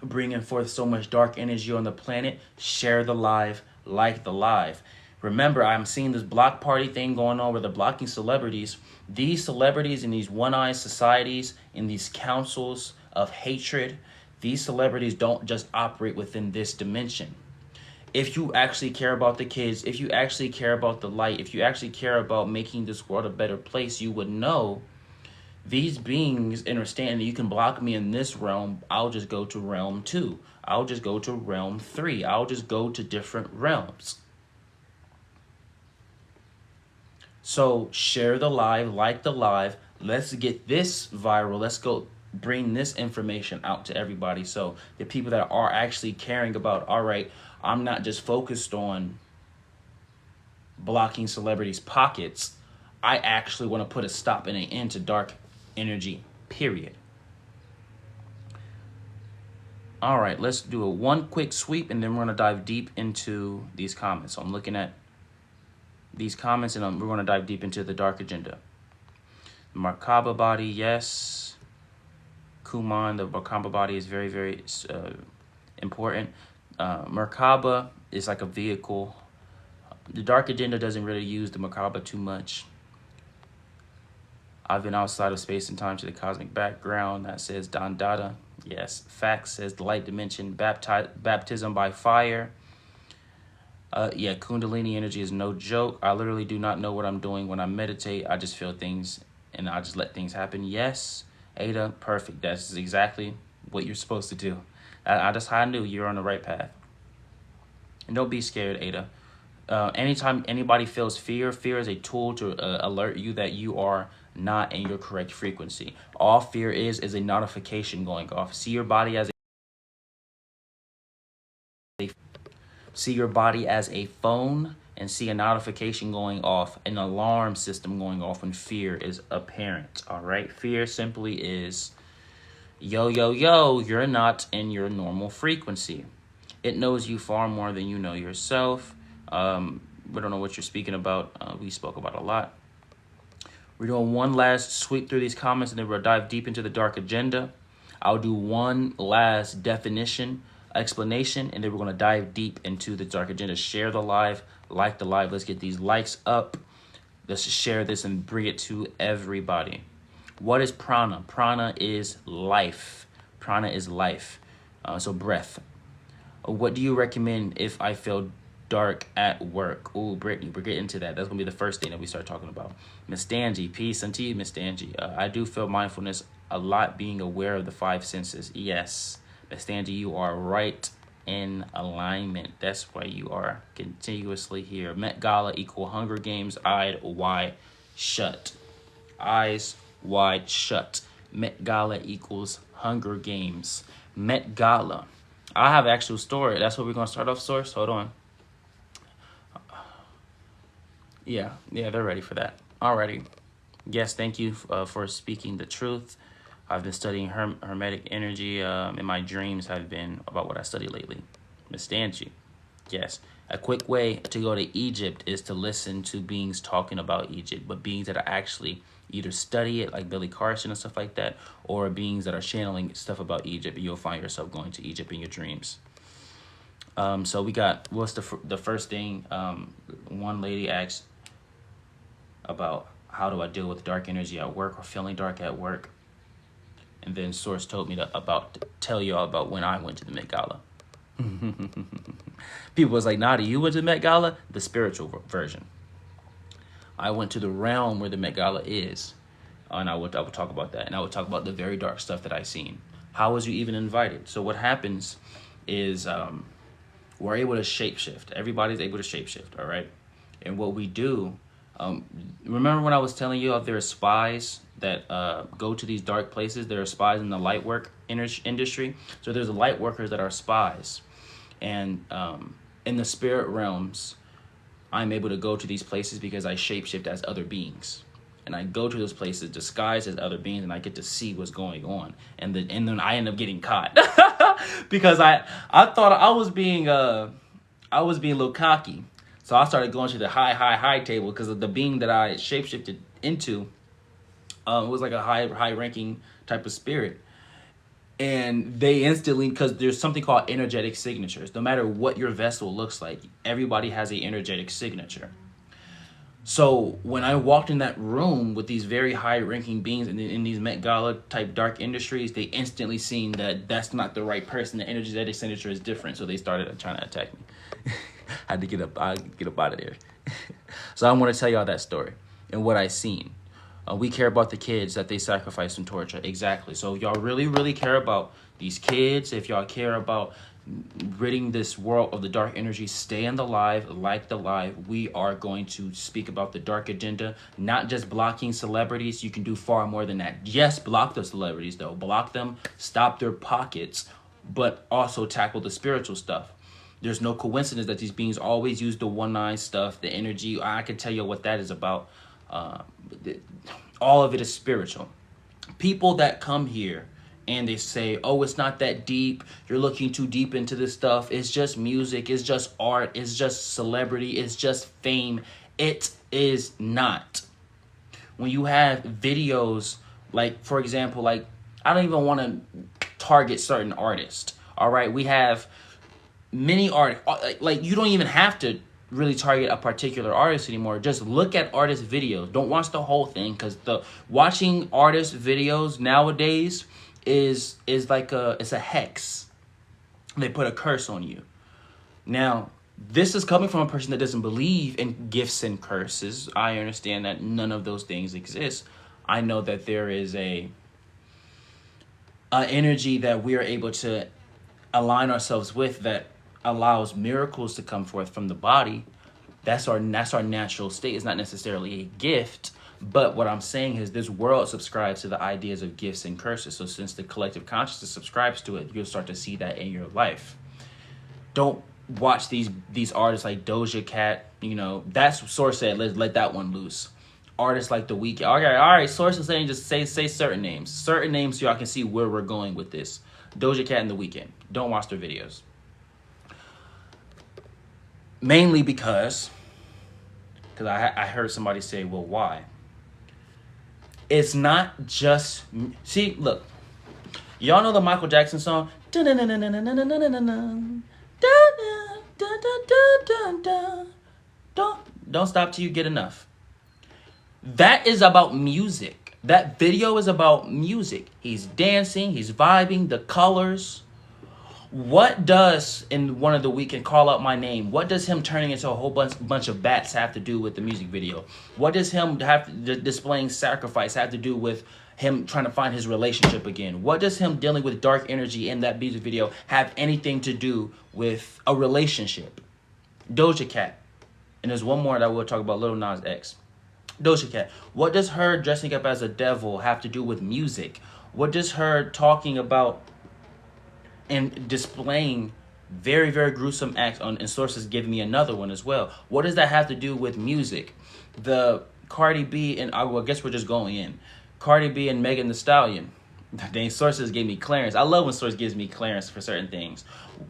bringing forth so much dark energy on the planet, share the live, like the live. Remember, I'm seeing this block party thing going on where they're blocking celebrities. These celebrities in these one-eyed societies, in these councils of hatred, these celebrities don't just operate within this dimension. If you actually care about the kids, if you actually care about the light, if you actually care about making this world a better place, you would know these beings understand that you can block me in this realm. I'll just go to realm 2. I'll just go to realm 3. I'll just go to different realms. So share the live, like the live. Let's get this viral. Let's go bring this information out to everybody. So the people that are actually caring about, all right, I'm not just focused on blocking celebrities' pockets. I actually want to put a stop and an end to dark energy, period. All right, let's do a one quick sweep and then we're going to dive deep into these comments. So I'm looking at these comments and we're going to dive deep into the dark agenda. Merkaba body, yes. Kuman, the Merkaba body is very, very important. Merkaba is like a vehicle. The dark agenda doesn't really use the Merkaba too much. I've been outside of space and time to the cosmic background. That says Don Dada. Yes. Facts says the light dimension, baptism by fire. Yeah, Kundalini energy is no joke. I literally do not know what I'm doing when I meditate. I just feel things and I just let things happen. Yes, Ada, perfect. That's exactly what you're supposed to do. That's how I knew you're on the right path. And don't be scared, Ada. Anytime anybody feels fear, fear is a tool to alert you that you are not in your correct frequency. All fear is a notification going off. See your body as a phone and see a notification going off, an alarm system going off when fear is apparent. All right, fear simply is yo, you're not in your normal frequency. It knows you far more than you know yourself. We don't know what you're speaking about. We spoke about a lot. We're doing one last sweep through these comments and then we'll dive deep into the dark agenda. I'll do one last definition, explanation, and then we're going to dive deep into the dark agenda. Share the live, like the live. Let's get these likes up. Let's share this and bring it to everybody. What is prana? Prana is life. Prana is life. So breath. What do you recommend if I feel dark at work? Ooh, Brittany, we're getting to that. That's going to be the first thing that we start talking about. Miss Stangy, peace unto you, Miss Stangy. I do feel mindfulness a lot, being aware of the five senses. Yes, Miss Stangy, you are right in alignment. That's why you are continuously here. Met Gala equal Hunger Games, eyed wide shut. Eyes wide shut. Met Gala equals Hunger Games. Met Gala. I have an actual story. That's what we're going to start off, Source. Hold on. Yeah, they're ready for that. Alrighty. Yes, thank you for speaking the truth. I've been studying Hermetic energy, and my dreams have been about what I study lately. Miss Stanchi. Yes. A quick way to go to Egypt is to listen to beings talking about Egypt, but beings that are actually either study it, like Billy Carson and stuff like that, or beings that are channeling stuff about Egypt, and you'll find yourself going to Egypt in your dreams. So we got, what's the first thing? One lady asked about how do I deal with dark energy at work or feeling dark at work. And then Source told me to tell you all about when I went to the Met Gala. People was like, Nadiie, you went to the Met Gala? The spiritual version. I went to the realm where the Met Gala is. And I would talk about that. And I would talk about the very dark stuff that I seen. How was you even invited? So what happens is we're able to shapeshift. Everybody's able to shapeshift, all right? And what we do, remember when I was telling you there are spies that go to these dark places? There are spies in the light work industry. So there's light workers that are spies. And in the spirit realms, I'm able to go to these places because I shapeshift as other beings. And I go to those places disguised as other beings, and I get to see what's going on. And then I end up getting caught because I thought I was being a little cocky. So I started going to the high table because of the being that I shapeshifted into was like a high ranking type of spirit. And they instantly, because there's something called energetic signatures. No matter what your vessel looks like, everybody has an energetic signature. So when I walked in that room with these very high-ranking beings in these Met Gala type dark industries, they instantly seen that that's not the right person. The energetic signature is different, so they started trying to attack me. I had to get up out of there. So I want to tell y'all that story and what I seen. We care about the kids that they sacrifice and torture. Exactly. So if y'all really, really care about these kids, if y'all care about ridding this world of the dark energy, stay in the live, like the live. We are going to speak about the dark agenda, not just blocking celebrities. You can do far more than that. Yes, block the celebrities though. Block them, stop their pockets, but also tackle the spiritual stuff. There's no coincidence that these beings always use the 1-9 stuff, the energy. I can tell you what that is about. All of it is spiritual. People that come here and they say, oh, it's not that deep, you're looking too deep into this stuff, it's just music, it's just art, it's just celebrity, it's just fame. It is not. When you have videos, like, for example, like, I don't even want to target certain artists. All right, we have many art, like, you don't even have to really target a particular artist anymore. Just look at artist videos. Don't watch the whole thing, because the watching artist videos nowadays is like it's a hex. They put a curse on you. Now, this is coming from a person that doesn't believe in gifts and curses. I understand that none of those things exist. I know that there is a energy that we are able to align ourselves with that allows miracles to come forth from the body. That's our natural state. It's not necessarily a gift, but what I'm saying is this world subscribes to the ideas of gifts and curses. So since the collective consciousness subscribes to it, you'll start to see that in your life. Don't watch these artists like Doja Cat. You know, that's Source said, let that one loose. Artists like The Weeknd. All right, Source is saying just say certain names. Certain names so y'all can see where we're going with this. Doja Cat and The Weeknd. Don't watch their videos. Mainly because I heard somebody say, well, why? It's not just... See, look. Y'all know the Michael Jackson song? Don't stop till you get enough. That is about music. That video is about music. He's dancing, he's vibing, the colors. What does, in one of the Weeknd, Call Out My Name, what does him turning into a whole bunch of bats have to do with the music video? What does him displaying sacrifice have to do with him trying to find his relationship again? What does him dealing with dark energy in that music video have anything to do with a relationship? Doja Cat. And there's one more that we'll talk about, Lil Nas X. Doja Cat. What does her dressing up as a devil have to do with music? What does her talking about and displaying very, very gruesome acts on, and sources giving me another one as well? What does that have to do with music? The Cardi B and I guess we're just going in. Cardi B and Megan Thee Stallion. Dang, sources gave me clearance. I love when source gives me clearance for certain things.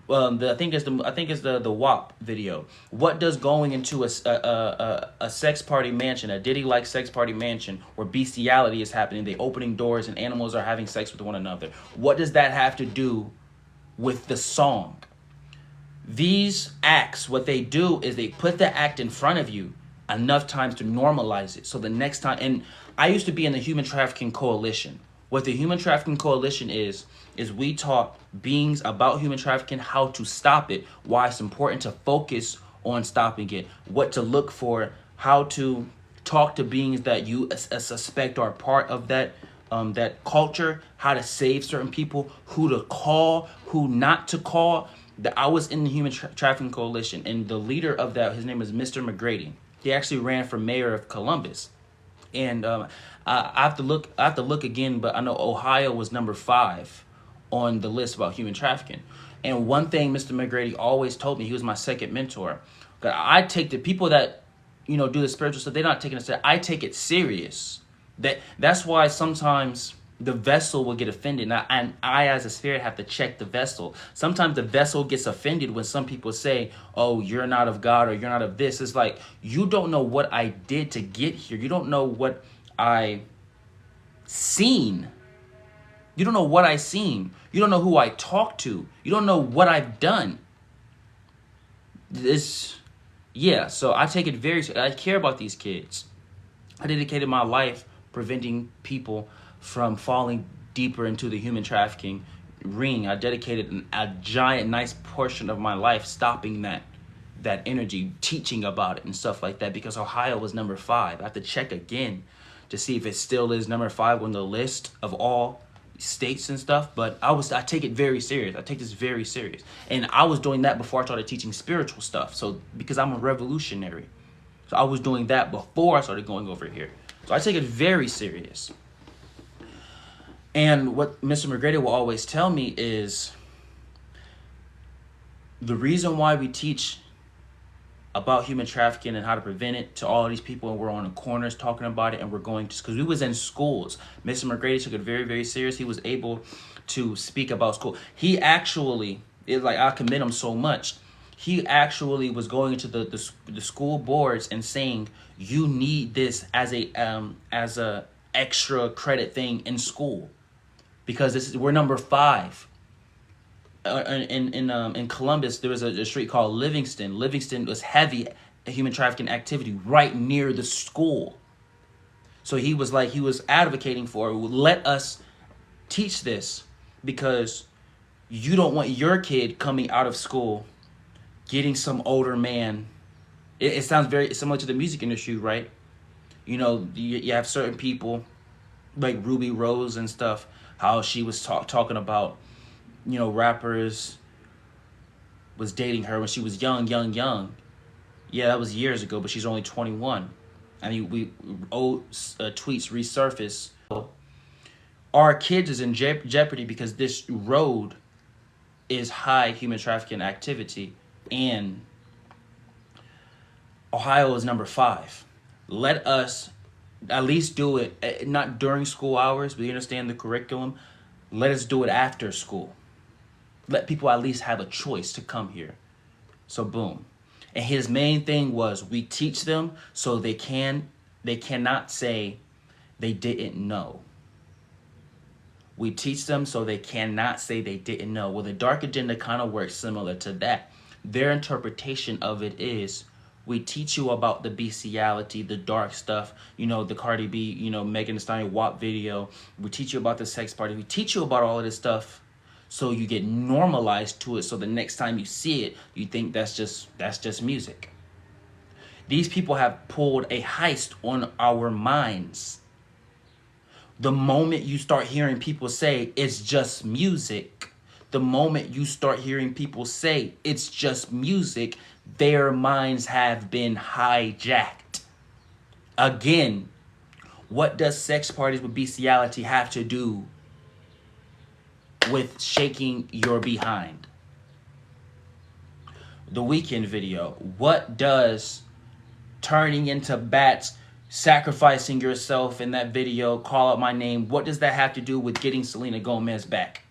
I think it's the WAP video. What does going into a sex party mansion, a Diddy-like sex party mansion where bestiality is happening, they opening doors and animals are having sex with one another? What does that have to do with the song? These acts, what they do is they put the act in front of you enough times to normalize it. So the next time, and I used to be in the Human Trafficking Coalition. What the Human Trafficking Coalition is we taught beings about human trafficking, how to stop it, why it's important to focus on stopping it, what to look for, how to talk to beings that you suspect are part of that culture, how to save certain people, who to call, who not to call. I was in the Human Trafficking Coalition, and the leader of that, his name is Mr. McGrady. He actually ran for mayor of Columbus. And I have to look again, but I know Ohio was number 5 on the list about human trafficking. And one thing Mr. McGrady always told me, he was my second mentor, that I take the people that, do the spiritual stuff, they're not taking it serious. I take it serious. That's why sometimes the vessel will get offended. And I, as a spirit, have to check the vessel. Sometimes the vessel gets offended when some people say, oh, you're not of God or you're not of this. It's like, you don't know what I did to get here. You don't know what I seen. You don't know what I seen. You don't know who I talked to. You don't know what I've done. So I take it very seriously. I care about these kids. I dedicated my life preventing people from falling deeper into the human trafficking ring. I dedicated a giant, nice portion of my life stopping that energy, teaching about it and stuff like that, because Ohio was number 5. I have to check again to see if it still is number 5 on the list of all states and stuff. But I take it very serious. I take this very serious. And I was doing that before I started teaching spiritual stuff. So because I'm a revolutionary. So I was doing that before I started going over here. So I take it very serious. And what Mr. McGrady will always tell me is the reason why we teach about human trafficking and how to prevent it to all of these people, and we're on the corners talking about it, and we're going to, because we was in schools. Mr. McGrady took it very, very serious. He was able to speak about school. He actually, I commend him so much. He actually was going into the school boards and saying, you need this as a extra credit thing in school, because we're number 5. In Columbus, there was a street called Livingston. Livingston was heavy human trafficking activity right near the school. So he was advocating for, let us teach this, because you don't want your kid coming out of school getting some older man. It sounds very similar to the music industry, right? You know, you have certain people like Ruby Rose and stuff, how she was talking about, you know, rappers was dating her when she was young. Yeah, that was years ago, but she's only 21. I mean, old tweets resurface. Our kids is in jeopardy because this road is high human trafficking activity, and Ohio is number 5. Let us at least do it, not during school hours, but you understand the curriculum. Let us do it after school. Let people at least have a choice to come here. So boom. And his main thing was, we teach them so they cannot say they didn't know. We teach them so they cannot say they didn't know. Well, the dark agenda kind of works similar to that. Their interpretation of it is, we teach you about the bestiality, the dark stuff, you know, the Cardi B, you know, Megan Thee Stallion WAP video. We teach you about the sex party. We teach you about all of this stuff, so you get normalized to it, so the next time you see it, you think that's just music. These people have pulled a heist on our minds. The moment you start hearing people say it's just music, the moment you start hearing people say it's just music, their minds have been hijacked. Again, what does sex parties with bestiality have to do with shaking your behind? The Weeknd video. What does turning into bats, sacrificing yourself in that video, Call Out My Name, what does that have to do with getting Selena Gomez back?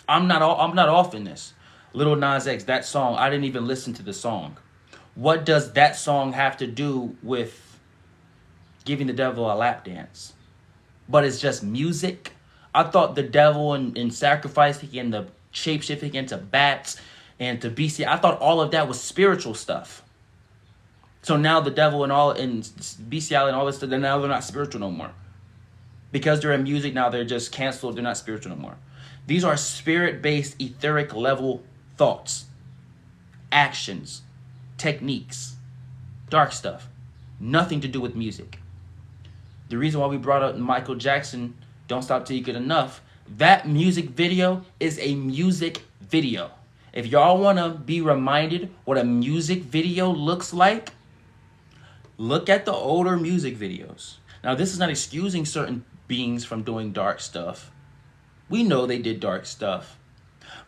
I'm not off in this. Lil Nas X, that song, I didn't even listen to the song. What does that song have to do with giving the devil a lap dance? But it's just music. I thought the devil and sacrificing and the shape-shifting into bats and to BC, I thought all of that was spiritual stuff. So now the devil and bestiality and all this stuff, now they're not spiritual no more. Because they're in music now, they're just canceled. They're not spiritual no more. These are spirit-based, etheric level thoughts, actions, techniques, dark stuff. Nothing to do with music. The reason why we brought up Michael Jackson, Don't Stop Till You Get Enough, that music video is a music video. If y'all want to be reminded what a music video looks like, look at the older music videos. Now, this is not excusing certain beings from doing dark stuff. We know they did dark stuff.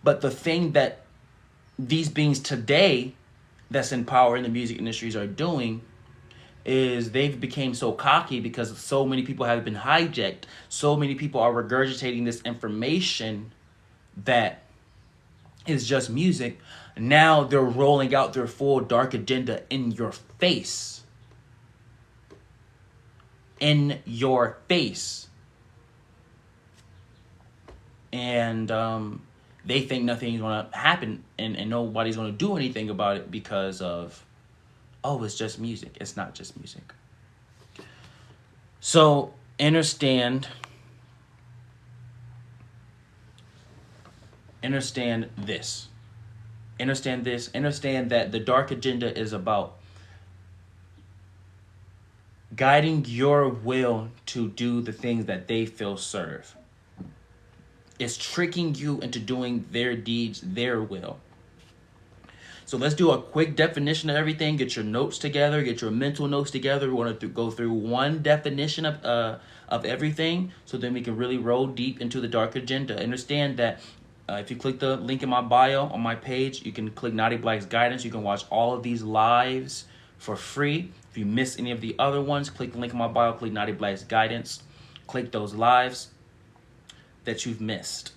But the thing that these beings today that's in power in the music industries are doing is they've become so cocky because so many people have been hijacked. So many people are regurgitating this information that is just music. Now they're rolling out their full dark agenda in your face. In your face. And they think nothing's going to happen and nobody's going to do anything about it because of, oh, it's just music. It's not just music. So understand this. Understand this. Understand that the dark agenda is about guiding your will to do the things that they feel serve. It's tricking you into doing their deeds, their will. So let's do a quick definition of everything. Get your notes together. Get your mental notes together. We want to go through one definition of everything, so then we can really roll deep into the dark agenda. Understand that if you click the link in my bio on my page, you can click Nadiie Black's guidance. You can watch all of these lives for free. If you miss any of the other ones, click the link in my bio. Click Nadiie Black's guidance. Click those lives that you've missed.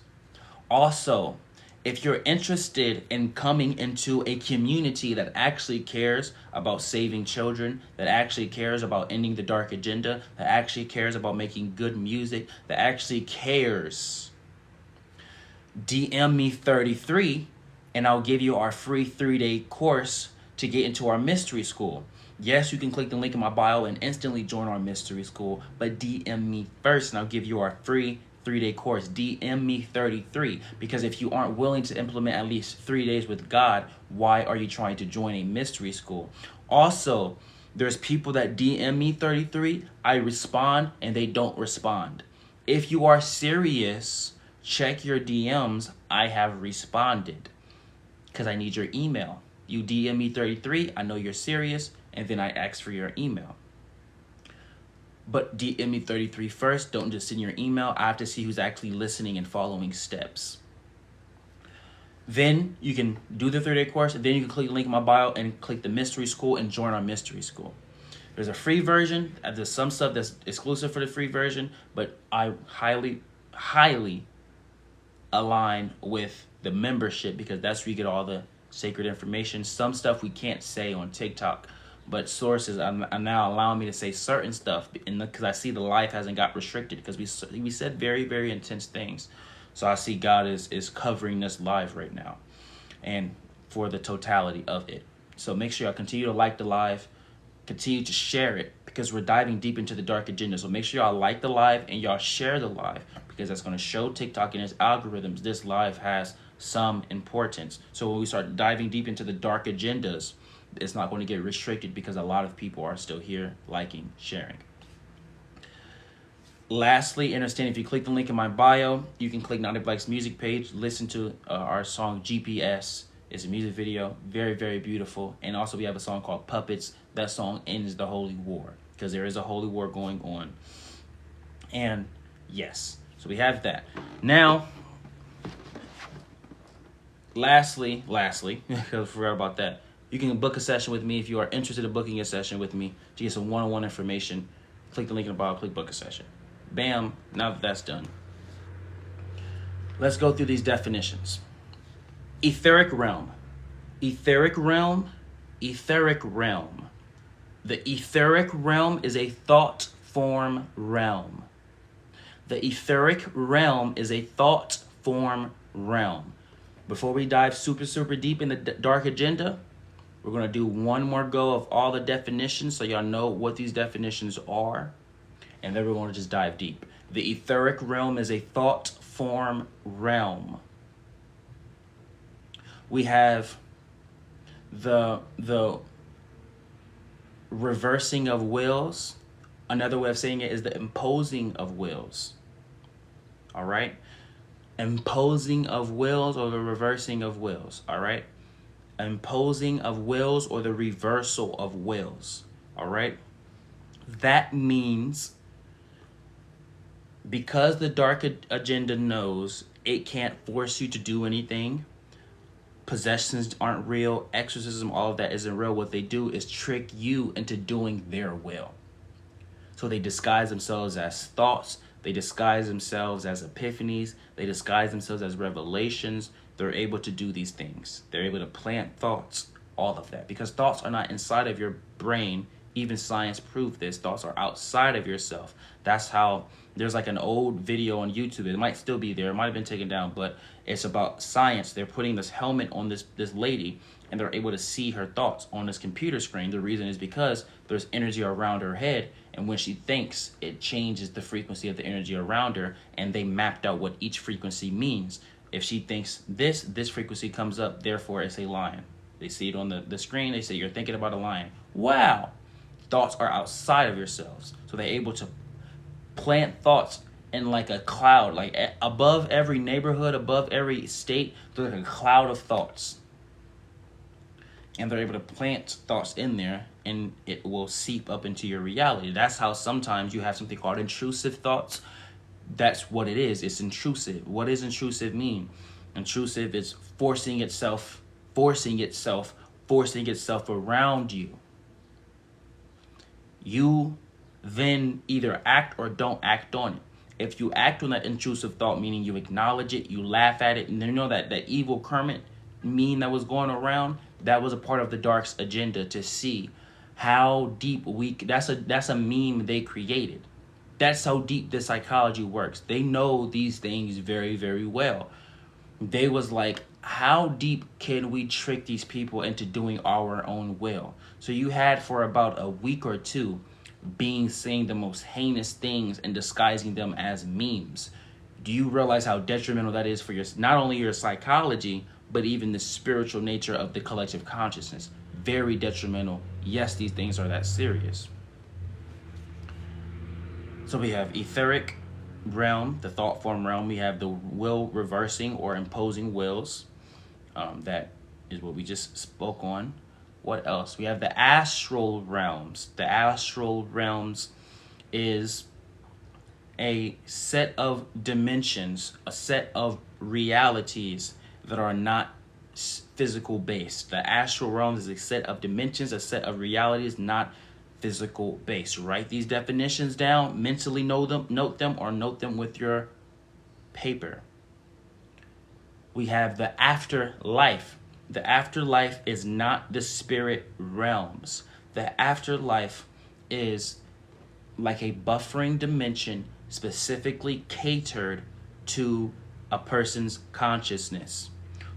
Also, if you're interested in coming into a community that actually cares about saving children, that actually cares about ending the dark agenda, that actually cares about making good music, that actually cares, DM me 33 and I'll give you our free 3-day course to get into our mystery school. Yes, you can click the link in my bio and instantly join our mystery school, but DM me first and I'll give you our free 3-day course. DM me 33, because if you aren't willing to implement at least 3 days with God, why are you trying to join a mystery school? Also, there's people that DM me 33, I respond and they don't respond. If you are serious, check your DMs. I have responded because I need your email. You DM me 33, I know you're serious, and then I ask for your email. But DM me 33 first. Don't just send your email. I have to see who's actually listening and following steps. Then you can do the 3-day course. Then you can click the link in my bio and click the mystery school and join our mystery school. There's a free version. There's some stuff that's exclusive for the free version, but I highly, highly align with the membership, because that's where you get all the sacred information. Some stuff we can't say on TikTok, but sources are now allowing me to say certain stuff because I see the life hasn't got restricted, because we said very, very intense things. So I see God is covering this live right now and for the totality of it. So make sure y'all continue to like the live, continue to share it, because we're diving deep into the dark agenda. So make sure y'all like the live and y'all share the live, because that's going to show TikTok and its algorithms this live has some importance. So when we start diving deep into the dark agendas, it's not going to get restricted, because a lot of people are still here liking, sharing. Lastly, understand, if you click the link in my bio, you can click Nadiie Black's music page, listen to our song GPS. It's a music video, very, very beautiful. And also we have a song called Puppets. That song ends the holy war, because there is a holy war going on. And yes, so we have that. Now, lastly, because I forgot about that, you can book a session with me if you are interested in booking a session with me to get some one-on-one information. Click the link in the bio, click book a session. Bam, now that that's done, let's go through these definitions. Etheric realm. Etheric realm. Etheric realm. The etheric realm is a thought form realm. The etheric realm is a thought form realm. Before we dive super deep in the dark agenda, we're going to do one more go of all the definitions so y'all know what these definitions are. And then we're going to just dive deep. The etheric realm is a thought form realm. We have the reversing of wills. Another way of saying it is the imposing of wills. All right? Imposing of wills or the reversing of wills. All right? Imposing of wills or the reversal of wills. All right? That means, because the dark agenda knows it can't force you to do anything, possessions aren't real, exorcism, all of that isn't real. What they do is trick you into doing their will. So they disguise themselves as thoughts. They disguise themselves as epiphanies. They disguise themselves as revelations. They're able to do these things. They're able to plant thoughts, all of that. Because thoughts are not inside of your brain. Even science proved this. Thoughts are outside of yourself. That's how, there's like an old video on YouTube. It might still be there. It might have been taken down, but it's about science. They're putting this helmet on this lady, and they're able to see her thoughts on this computer screen. The reason is because there's energy around her head, and when she thinks, it changes the frequency of the energy around her, and they mapped out what each frequency means. If she thinks this frequency comes up, therefore it's a lion. They see it on the screen. They say, you're thinking about a lion. Wow. thoughts are outside of yourselves. So they're able to plant thoughts in like a cloud, like above every neighborhood, above every state, there's like a cloud of thoughts. And they're able to plant thoughts in there, and it will seep up into your reality. That's how sometimes you have something called intrusive thoughts. That's what it is. It's intrusive. What does intrusive mean? Intrusive is forcing itself around you. You then either act or don't act on it. If you act on that intrusive thought, meaning you acknowledge it, you laugh at it, and you know that evil Kermit meme that was going around, that was a part of the Dark's agenda to see how deep that's a meme they created. That's how deep the psychology works. They know these things very, very well. They was like, how deep can we trick these people into doing our own will? So you had for about a week or two being saying the most heinous things and disguising them as memes. Do you realize how detrimental that is for your, not only your psychology, but even the spiritual nature of the collective consciousness? Very detrimental. Yes, these things are that serious. So we have etheric realm, the thought form realm. We have the will reversing or imposing wills. That is what we just spoke on. What else? We have the astral realms. The astral realms is a set of dimensions, a set of realities that are not physical based. The astral realms is a set of dimensions, a set of realities not physical based. Write these definitions down, mentally note them, or note them with your paper. We have the afterlife. The afterlife is not the spirit realms. The afterlife is like a buffering dimension specifically catered to a person's consciousness.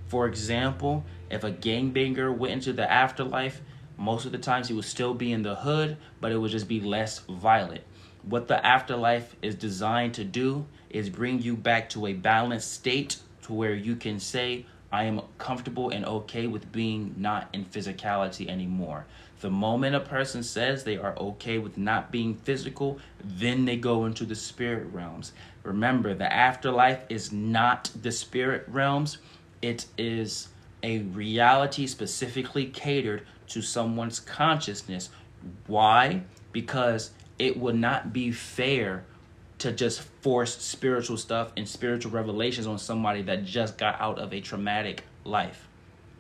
For example, if a gangbanger went into the afterlife, most of the times he would still be in the hood, but it would just be less violent. What the afterlife is designed to do is bring you back to a balanced state to where you can say, I am comfortable and okay with being not in physicality anymore. The moment a person says they are okay with not being physical, then they go into the spirit realms. Remember, the afterlife is not the spirit realms. It is a reality specifically catered to someone's consciousness. Why? Because it would not be fair to just force spiritual stuff and spiritual revelations on somebody that just got out of a traumatic life,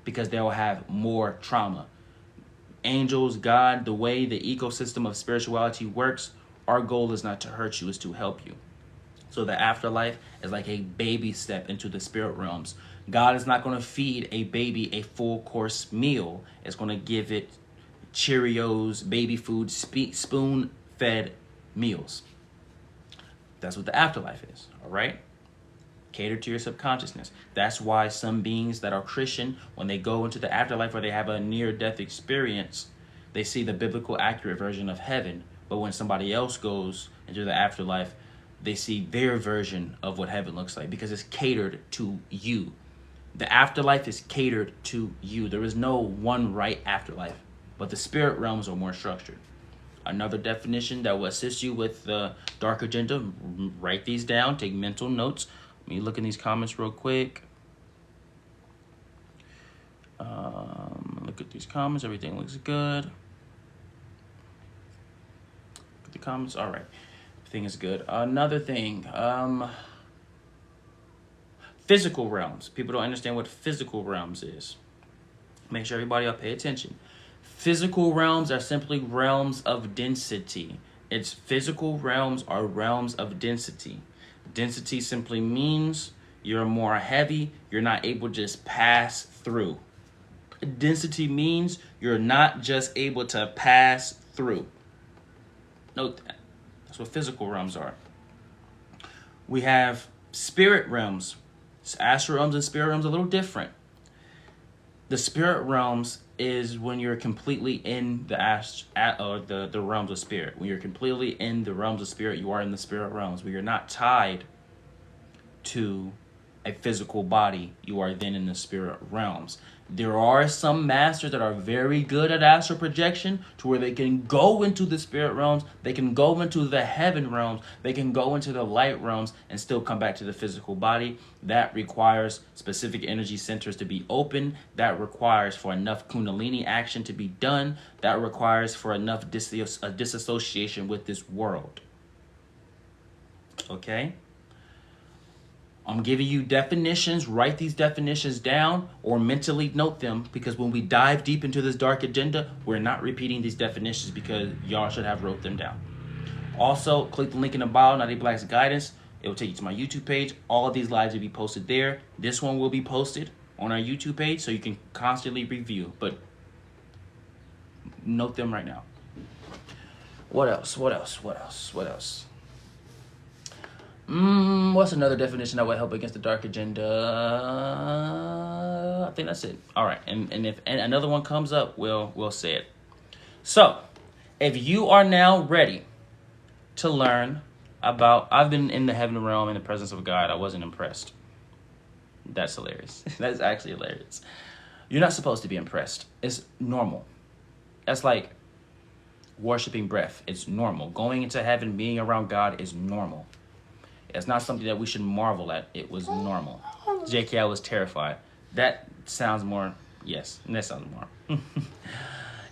because they'll have more trauma. Angels, God, the way the ecosystem of spirituality works, our goal is not to hurt you, it's to help you. So the afterlife is like a baby step into the spirit realms. God is not going to feed a baby a full course meal. It's going to give it Cheerios, baby food, spoon-fed meals. That's what the afterlife is, all right? Cater to your subconsciousness. That's why some beings that are Christian, when they go into the afterlife or they have a near-death experience, they see the biblical accurate version of heaven. But when somebody else goes into the afterlife, they see their version of what heaven looks like, because it's catered to you. The afterlife is catered to you. There is no one right afterlife, but the spirit realms are more structured. Another definition that will assist you with the dark agenda, write these down, take mental notes. Let me look in these comments real quick. Look at these comments. Everything looks good. Look at the comments. All right. Everything is good. Another thing. Physical realms. People don't understand what physical realms is. Make sure everybody will pay attention. Physical realms are simply realms of density. Its physical realms are realms of density. Density simply means you're more heavy, you're not able to just pass through. Density means you're not just able to pass through. Note that. That's what physical realms are. We have spirit realms. Astral realms and spirit realms are a little different. The spirit realms is when you're completely in the realms of spirit. When you're completely in the realms of spirit, you are in the spirit realms. Where you're not tied to a physical body, you are then in the spirit realms. There are some masters that are very good at astral projection to where they can go into the spirit realms, they can go into the heaven realms, they can go into the light realms and still come back to the physical body. That requires specific energy centers to be open. That requires for enough kundalini action to be done. That requires for enough disassociation with this world. Okay? I'm giving you definitions. Write these definitions down or mentally note them, because when we dive deep into this dark agenda, we're not repeating these definitions because y'all should have wrote them down. Also, click the link in the bio, Nadiie Black's Guidance. It will take you to my YouTube page. All of these lives will be posted there. This one will be posted on our YouTube page so you can constantly review. But note them right now. What else? What's another definition that would help against the dark agenda? I think that's it. All right, and if another one comes up, we'll say it. So, if you are now ready to learn about, I've been in the heaven realm in the presence of God. I wasn't impressed. That's hilarious. That's actually hilarious. You're not supposed to be impressed. It's normal. That's like worshiping breath. It's normal. Going into heaven, being around God is normal. It's not something that we should marvel at. It was normal. A.K.A. was terrified. That sounds more, yes, that sounds more.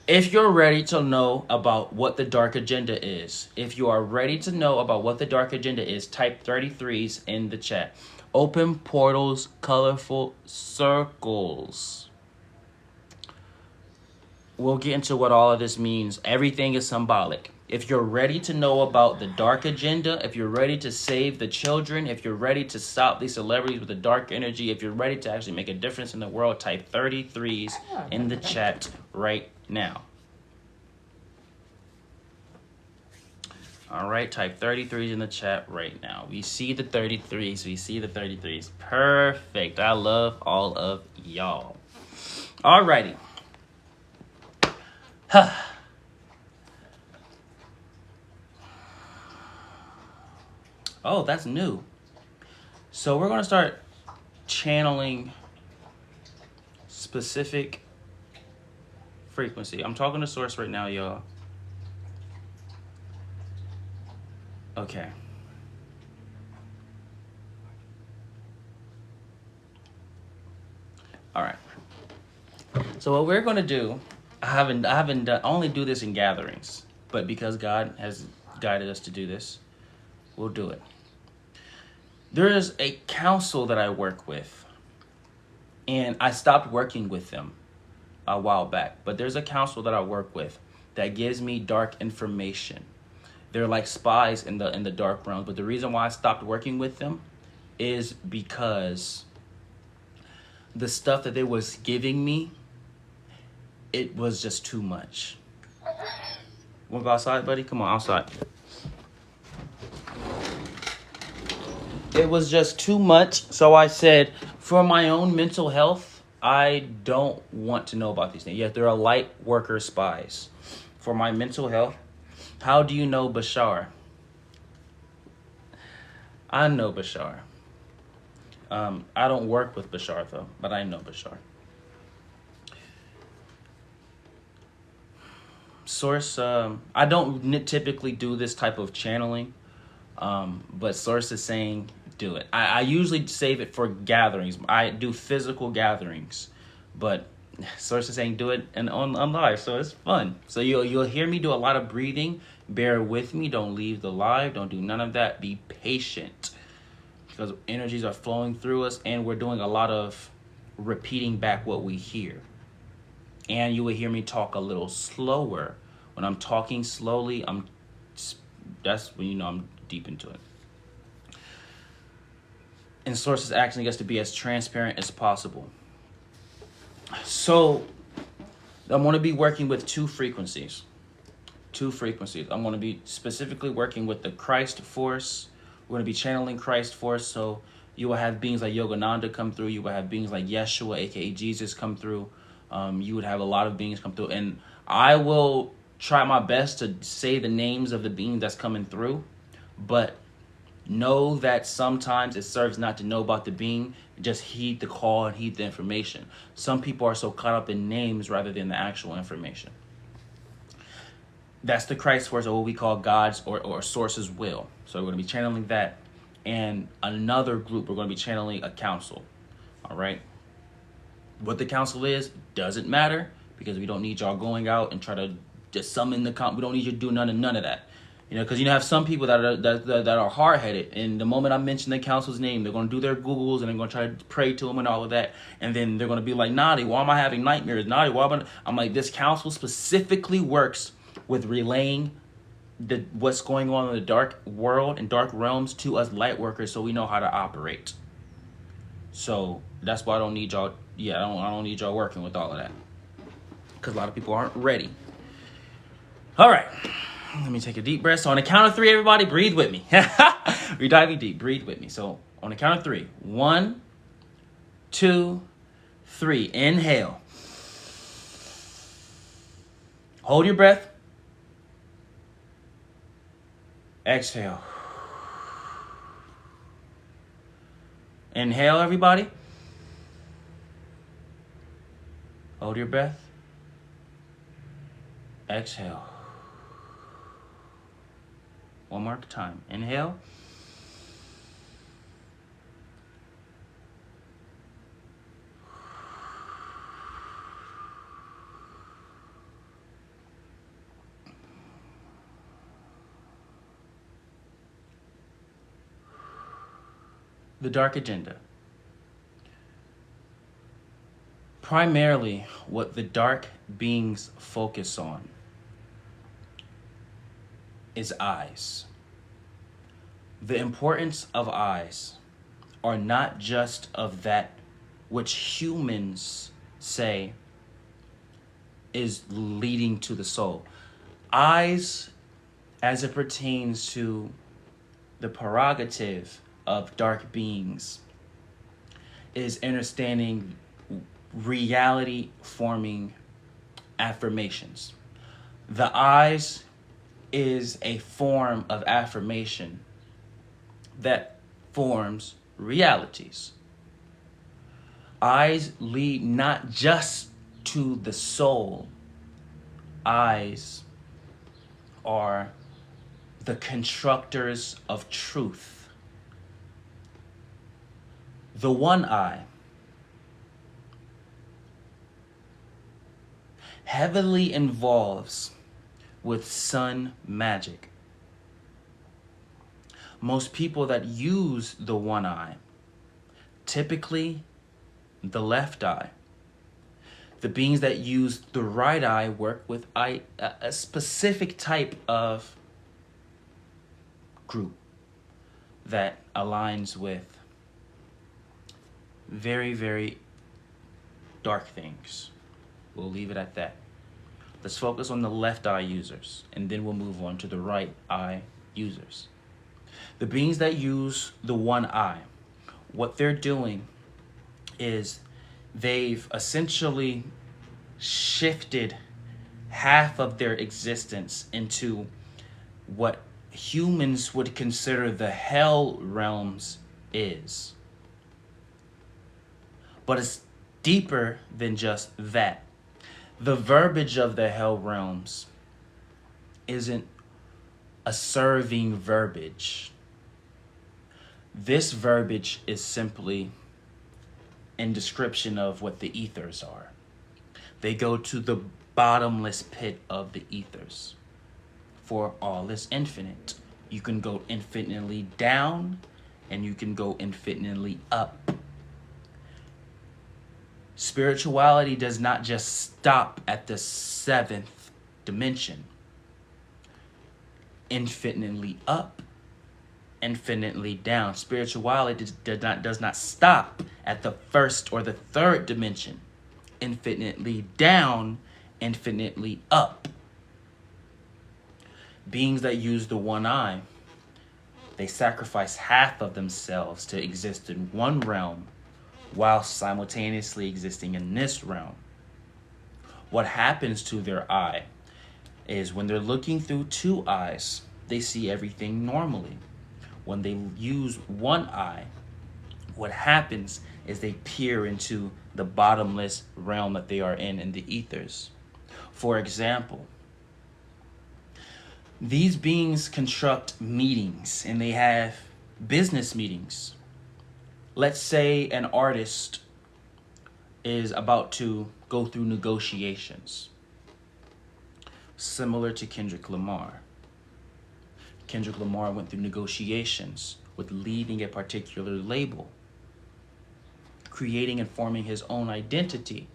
If you're ready to know about what the dark agenda is, if you are ready to know about what the dark agenda is, type 33s in the chat. Open portals, colorful circles. We'll get into what all of this means. Everything is symbolic. If you're ready to know about the dark agenda, if you're ready to save the children, if you're ready to stop these celebrities with the dark energy, if you're ready to actually make a difference in the world, type 33s in the chat right now. All right, type 33s in the chat right now. We see the 33s. We see the 33s. Perfect. I love all of y'all. All righty. Oh, that's new. So we're going to start channeling specific frequency. I'm talking to source right now, y'all. Okay. All right. So what we're going to do, I haven't done, I only do this in gatherings, but because God has guided us to do this, we'll do it. There is a council that I work with, and I stopped working with them a while back, but there's a council that I work with that gives me dark information. They're like spies in the dark realms, but the reason why I stopped working with them is because the stuff that they was giving me, it was just too much. Wanna go outside, buddy? Come on, outside. It was just too much, so I said, for my own mental health, I don't want to know about these things. Yet there are light worker spies. For my mental health, how do you know Bashar? I know Bashar. I don't work with Bashar, though, but I know Bashar. Source, I don't typically do this type of channeling, but Source is saying do it. I usually save it for gatherings. I do physical gatherings, but Source is saying do it and on live, so it's fun. So you'll hear me do a lot of breathing. Bear with me. Don't leave the live. Don't do none of that. Be patient, because energies are flowing through us, and we're doing a lot of repeating back what we hear. And you will hear me talk a little slower. When I'm talking slowly, that's when you know I'm deep into it. And Source is asking us to be as transparent as possible. So I'm going to be working with two frequencies. I'm going to be specifically working with the Christ force. We're going to be channeling Christ force. So you will have beings like Yogananda come through. You will have beings like Yeshua, A.K.A. Jesus, come through. You would have a lot of beings come through. And I will try my best to say the names of the being that's coming through. But Know that sometimes it serves not to know about the being, just heed the call and heed the information. Some people are so caught up in names rather than the actual information. That's the Christ Force, or what we call God's or Source's will. So we're going to be channeling that. And another group, we're going to be channeling a council. All right. What the council is doesn't matter, because we don't need y'all going out and try to just summon the council. We don't need you to do none of that. Because have some people that are hard headed, and the moment I mention the council's name, they're going to do their Googles and they're going to try to pray to them and all of that, and then they're going to be like, Nadiie, why am I having nightmares? Nadiie, why am I? I'm like, this council specifically works with relaying what's going on in the dark world and dark realms to us light workers, so we know how to operate. So that's why I don't need y'all. Yeah, I don't need y'all working with all of that, because a lot of people aren't ready. All right, let me take a deep breath. So on the count of 3, everybody, breathe with me. We're diving deep. Breathe with me. So on the count of 3, 1, 2, 3. Inhale. Hold your breath. Exhale. Inhale, everybody. Hold your breath. Exhale. One more time. Inhale. The dark agenda. Primarily, what the dark beings focus on is eyes. The importance of eyes are not just of that which humans say is leading to the soul. Eyes, as it pertains to the prerogative of dark beings, is understanding reality forming affirmations. The eyes is a form of affirmation that forms realities. Eyes lead not just to the soul. Eyes are the constructors of truth. The one eye heavily involves with sun magic. Most people that use the one eye, typically the left eye. The beings that use the right eye work with a specific type of group that aligns with very, very dark things. We'll leave it at that. Let's focus on the left eye users, and then we'll move on to the right eye users. The beings that use the one eye, what they're doing is they've essentially shifted half of their existence into what humans would consider the hell realms is. But it's deeper than just that. The verbiage of the hell realms isn't a serving verbiage. This verbiage is simply in description of what the ethers are. They go to the bottomless pit of the ethers, for all is infinite. You can go infinitely down and you can go infinitely up. Spirituality does not just stop at the 7th dimension. Infinitely up, infinitely down. Spirituality does not stop at the 1st or the 3rd dimension. Infinitely down, infinitely up. Beings that use the one eye, they sacrifice half of themselves to exist in one realm while simultaneously existing in this realm. What happens to their eye is when they're looking through two eyes, they see everything normally. When they use one eye, what happens is they peer into the bottomless realm that they are in the ethers. For example, these beings construct meetings and they have business meetings. Let's say an artist is about to go through negotiations, similar to Kendrick Lamar. Kendrick Lamar went through negotiations with leaving a particular label, creating and forming his own identity.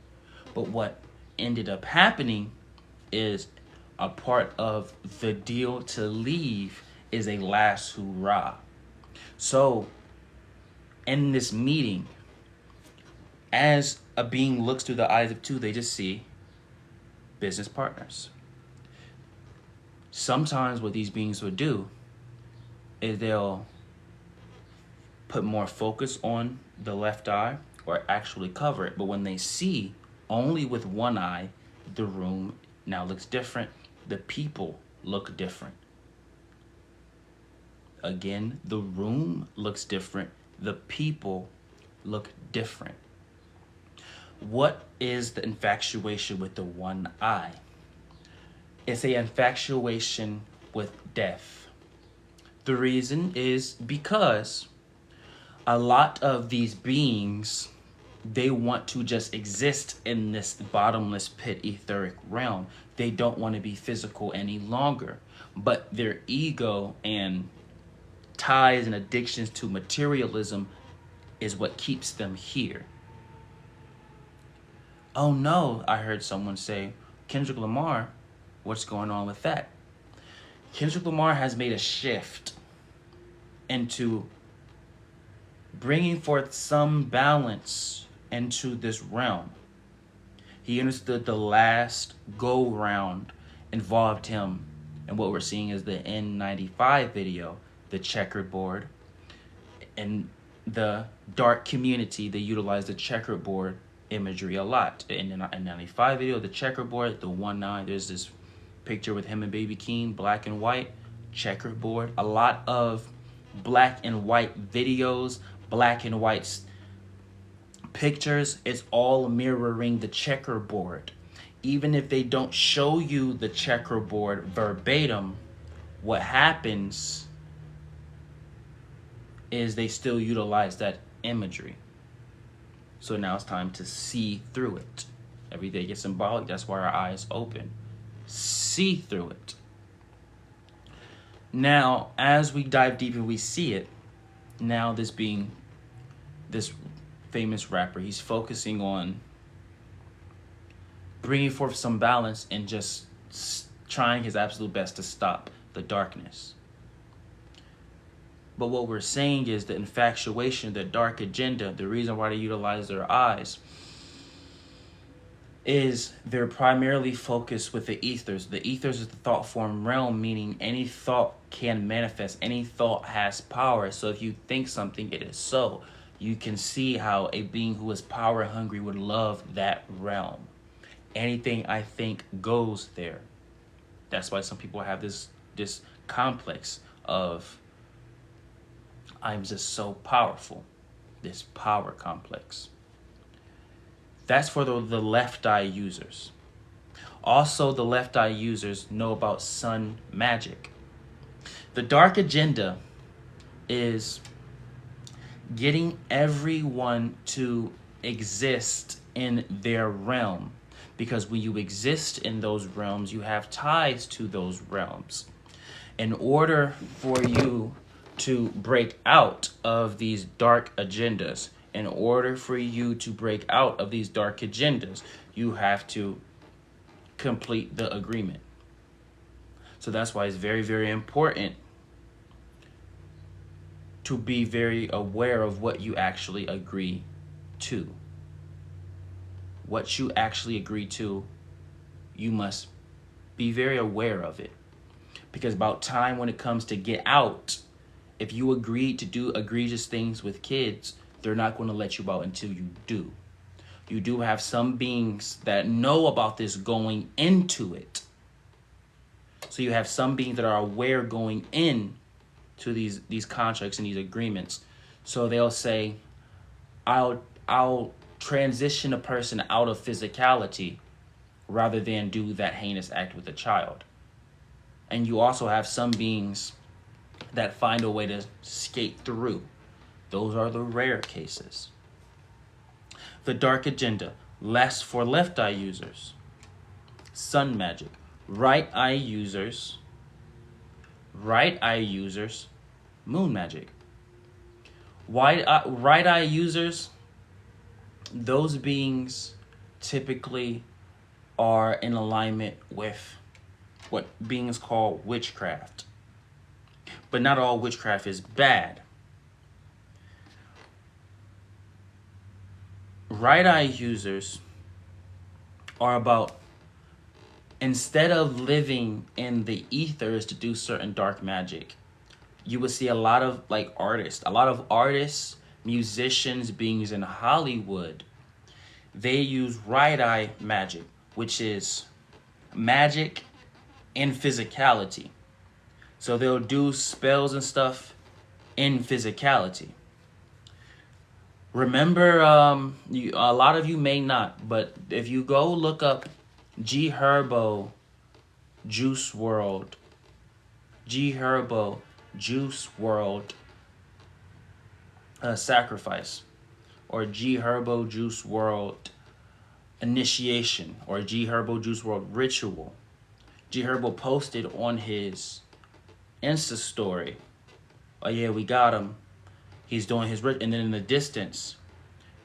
But what ended up happening is a part of the deal to leave is a last hurrah. So in this meeting, as a being looks through the eyes of two, they just see business partners. Sometimes what these beings will do is they'll put more focus on the left eye or actually cover it. But when they see only with one eye, the room now looks different. The people look different. Again, the room looks different. The people look different. What is the infatuation with the one eye? It's an infatuation with death. The reason is because a lot of these beings, they want to just exist in this bottomless pit etheric realm. They don't want to be physical any longer. But their ego and ties and addictions to materialism is what keeps them here. Oh no, I heard someone say, Kendrick Lamar, what's going on with that? Kendrick Lamar has made a shift into bringing forth some balance into this realm. He understood the last go round involved him, and what we're seeing is the N95 video, the checkerboard, and the dark community, they utilize the checkerboard imagery a lot. In the N95 video, the checkerboard, the 1-9, there's this picture with him and Baby Keem, black and white, checkerboard. A lot of black and white videos, black and white pictures, it's all mirroring the checkerboard. Even if they don't show you the checkerboard verbatim, what happens is they still utilize that imagery. So now it's time to see through it. Every day gets symbolic. That's why our eyes open. See through it. Now, as we dive deeper, we see it. Now this famous rapper, he's focusing on bringing forth some balance and just trying his absolute best to stop the darkness. But what we're saying is the infatuation, the dark agenda, the reason why they utilize their eyes is they're primarily focused with the ethers. The ethers is the thought form realm, meaning any thought can manifest. Any thought has power. So if you think something, it is so. You can see how a being who is power hungry would love that realm. Anything I think goes there. That's why some people have this complex of I'm just so powerful. This power complex. That's for the left eye users. Also, the left eye users know about sun magic. The dark agenda is getting everyone to exist in their realm. Because when you exist in those realms, you have ties to those realms. In order for you to break out of these dark agendas, in order for you to break out of these dark agendas, you have to complete the agreement. So that's why it's very, very important to be very aware of what you actually agree to. What you actually agree to, you must be very aware of it. Because about time when it comes to get out, if you agree to do egregious things with kids, they're not going to let you out until you do. You do have some beings that know about this going into it. So you have some beings that are aware going in to these contracts and these agreements. So they'll say, I'll transition a person out of physicality rather than do that heinous act with a child. And you also have some beings that find a way to skate through. Those are the rare cases. The dark agenda, less for left eye users. Sun magic, right eye users. Right eye users, moon magic. Right eye users, those beings typically are in alignment with what beings call witchcraft. But not all witchcraft is bad. Right eye users are about, instead of living in the ethers to do certain dark magic, you would see a lot of artists, musicians, beings in Hollywood. They use right eye magic, which is magic in physicality. So they'll do spells and stuff in physicality. Remember, a lot of you may not, but if you go look up G Herbo Juice WRLD, sacrifice, or G Herbo Juice WRLD initiation, or G Herbo Juice WRLD ritual, G Herbo posted on his Insta story, oh yeah, we got him. He's doing his ritual, and then in the distance,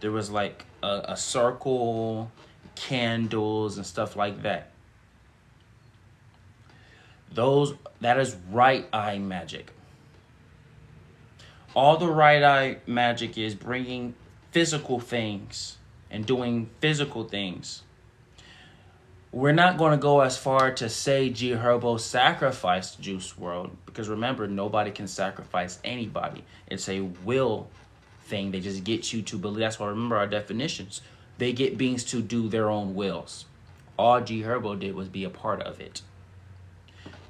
there was like a circle, candles, and stuff like that. That is right eye magic. All the right eye magic is bringing physical things and doing physical things. We're not going to go as far to say G Herbo sacrificed Juice WRLD, because remember, nobody can sacrifice anybody. It's a will thing. They just get you to believe. That's why, remember our definitions. They get beings to do their own wills. All G Herbo did was be a part of it.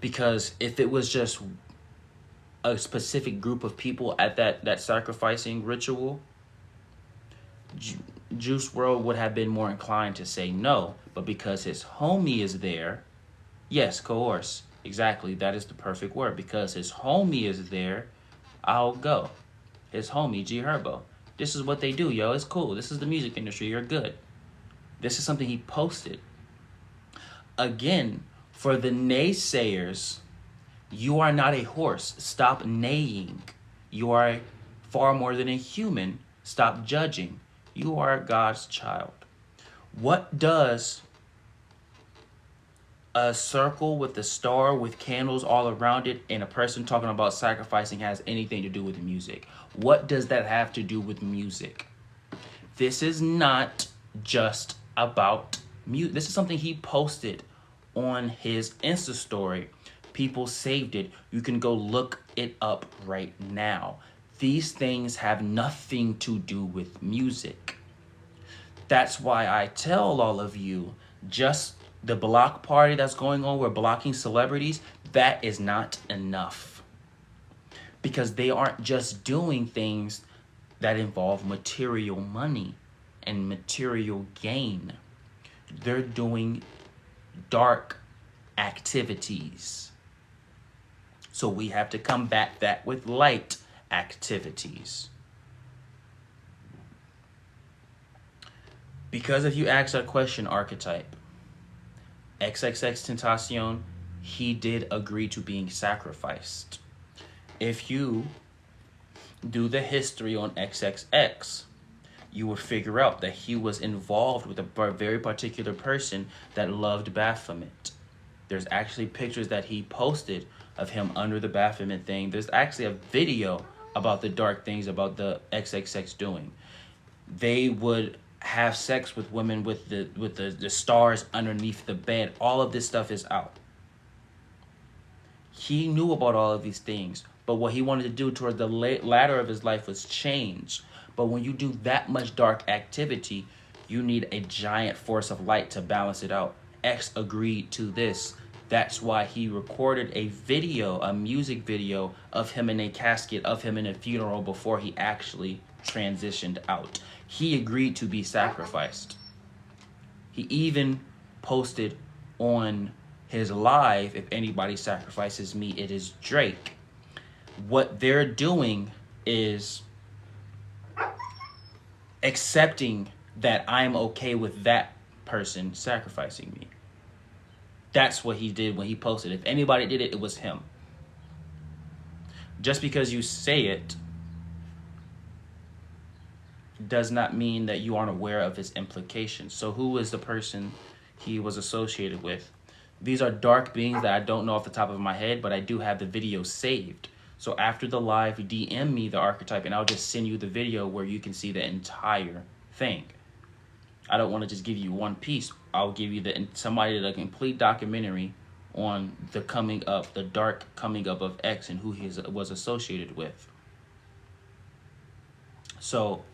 Because if it was just a specific group of people at that sacrificing ritual, Juice WRLD would have been more inclined to say no. But because his homie is there, yes, coerce. Exactly, that is the perfect word. Because his homie is there, I'll go. His homie, G Herbo. This is what they do, yo. It's cool. This is the music industry. You're good. This is something he posted. Again, for the naysayers, you are not a horse. Stop neighing. You are far more than a human. Stop judging. You are God's child. What does a circle with a star with candles all around it and a person talking about sacrificing has anything to do with music? What does that have to do with music? This is not just about music. This is something he posted on his Insta story. People saved it. You can go look it up right now. These things have nothing to do with music. That's why I tell all of you, just the block party that's going on, we're blocking celebrities, that is not enough. Because they aren't just doing things that involve material money and material gain. They're doing dark activities. So we have to combat that with light activities. Because if you ask that question, archetype, XXXTentacion, he did agree to being sacrificed. If you do the history on XXX, you would figure out that he was involved with a very particular person that loved Baphomet. There's actually pictures that he posted of him under the Baphomet thing. There's actually a video about the dark things about the XXX doing. They would have sex with women with the stars underneath the bed. All of this stuff is out. He knew about all of these things, but what he wanted to do toward the latter of his life was change. But when you do that much dark activity, you need a giant force of light to balance it out. X agreed to this. That's why he recorded a video, a music video of him in a casket, of him in a funeral before he actually transitioned out. He agreed to be sacrificed. He even posted on his live, if anybody sacrifices me, it is Drake. What they're doing is accepting that I'm okay with that person sacrificing me. That's what he did when he posted. If anybody did it, it was him. Just because you say it does not mean that you aren't aware of its implications. So who is the person he was associated with? These are dark beings that I don't know off the top of my head, but I do have the video saved. So after the live, DM me the archetype and I'll just send you the video where you can see the entire thing. I don't want to just give you one piece. I'll give you the complete documentary on the coming up, the dark coming up of X and who he was associated with. So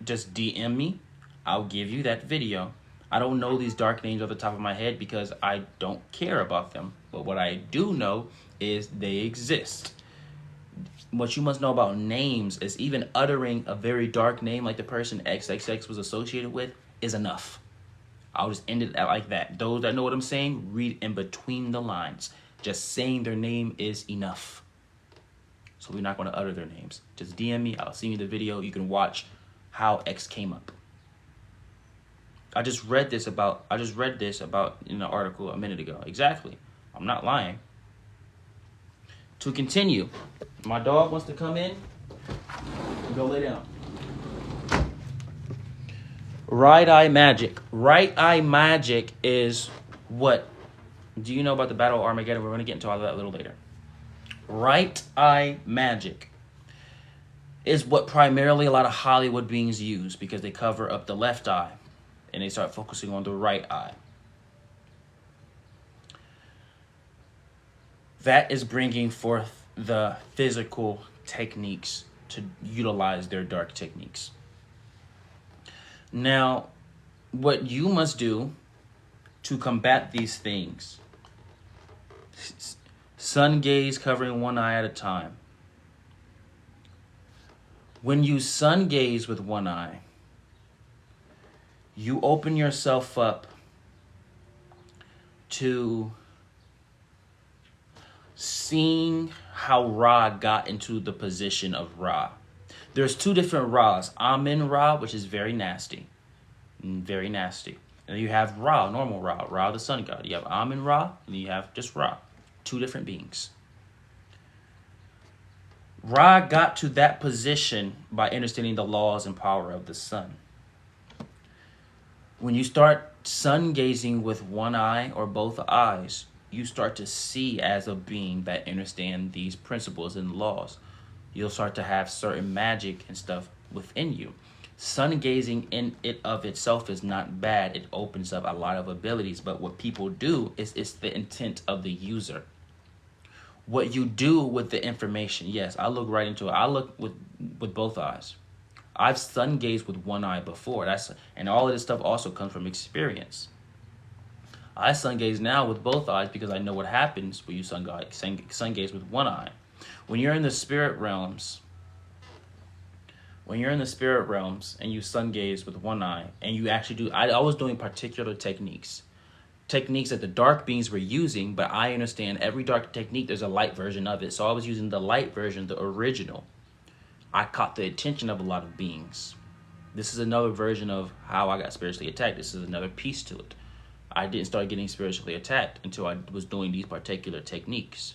just DM me. I'll give you that video. I don't know these dark names off the top of my head because I don't care about them. But what I do know is they exist. What you must know about names is even uttering a very dark name like the person XXX was associated with is enough. I'll just end it like that. Those that know what I'm saying, read in between the lines. Just saying their name is enough. So we're not going to utter their names. Just DM me. I'll send you the video. You can watch how X came up. I just read this about in an article a minute ago. Exactly. I'm not lying. To continue, my dog wants to come in. Go lay down. Right eye magic. Right eye magic is what? Do you know about the Battle of Armageddon? We're going to get into all of that a little later. Right eye magic is what primarily a lot of Hollywood beings use because they cover up the left eye and they start focusing on the right eye. That is bringing forth the physical techniques to utilize their dark techniques. Now, what you must do to combat these things: sun gaze, covering one eye at a time. When you sun gaze with one eye, you open yourself up to seeing how Ra got into the position of Ra. There's two different Ra's. Amen Ra, which is very nasty. Very nasty. And you have Ra, normal Ra, Ra the sun god. You have Amen Ra, and you have just Ra. Two different beings. Ra got to that position by understanding the laws and power of the sun. When you start sun gazing with one eye or both eyes, you start to see as a being that understand these principles and laws. You'll start to have certain magic and stuff within you. Sun gazing in it of itself is not bad. It opens up a lot of abilities, but what people do is it's the intent of the user. What you do with the information, yes, I look right into it. I look with both eyes. I've sun gazed with one eye before. And all of this stuff also comes from experience. I sun gaze now with both eyes because I know what happens when you sun gaze with one eye. When you're in the spirit realms, and you sun gaze with one eye, and you actually do, I was doing particular techniques that the dark beings were using, but I understand every dark technique, there's a light version of it. So I was using the light version, the original. I caught the attention of a lot of beings. This is another version of how I got spiritually attacked. This is another piece to it. I didn't start getting spiritually attacked until I was doing these particular techniques.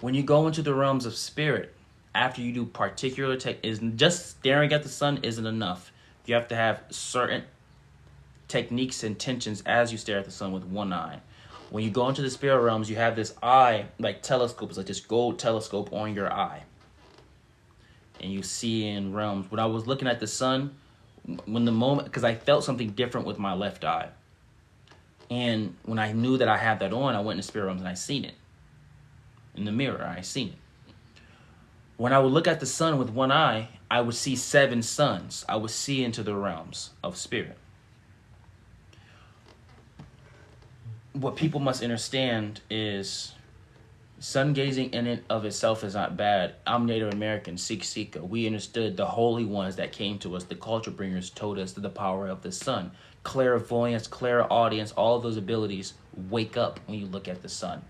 When you go into the realms of spirit, after you do particular just staring at the sun isn't enough. You have to have certain techniques and tensions as you stare at the sun with one eye. When you go into the spirit realms, you have this eye, like telescope. It's like this gold telescope on your eye. And you see in realms. When I was looking at the sun, because I felt something different with my left eye. And when I knew that I had that on, I went in the spirit realms and I seen it. In the mirror, I seen it. When I would look at the sun with one eye, I would see 7 suns. I would see into the realms of spirit. what people must understand is sun gazing in and of itself is not bad. I'm Native American, Sikh Sika. We understood the holy ones that came to us, the culture bringers told us the power of the sun. Clairvoyance, clairaudience, all of those abilities wake up when you look at the sun.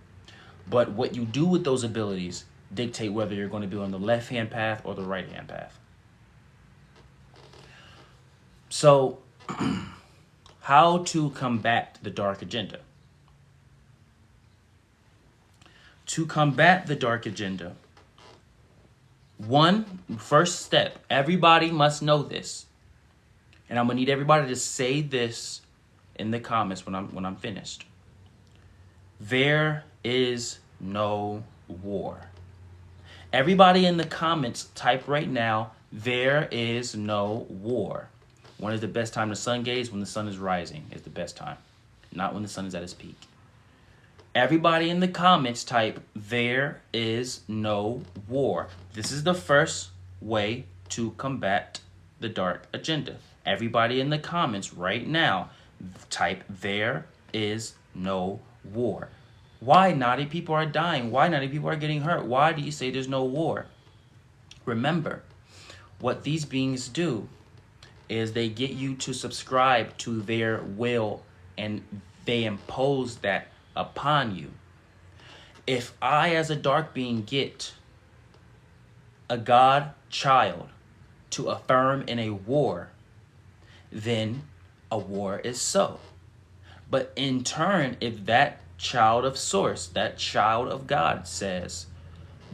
But what you do with those abilities dictate whether you're going to be on the left-hand path or the right-hand path. So, how to combat the dark agenda? To combat the dark agenda, first step, everybody must know this. And I'm going to need everybody to say this in the comments when I'm finished. There is no war. Everybody in the comments type right now, there is no war. When is the best time to sun gaze? When the sun is rising is the best time, not when the sun is at its peak. Everybody in the comments type, there is no war. This is the first way to combat the dark agenda. Everybody in the comments right now type, there is no war. Why, Nadiie? People are dying. Why, Nadiie? People are getting hurt. Why do you say there's no war? Remember, what these beings do is they get you to subscribe to their will, and they impose that upon you. If I, as a dark being, get a God child to affirm in a war, then a war is so. But in turn, if that child of source, that child of God says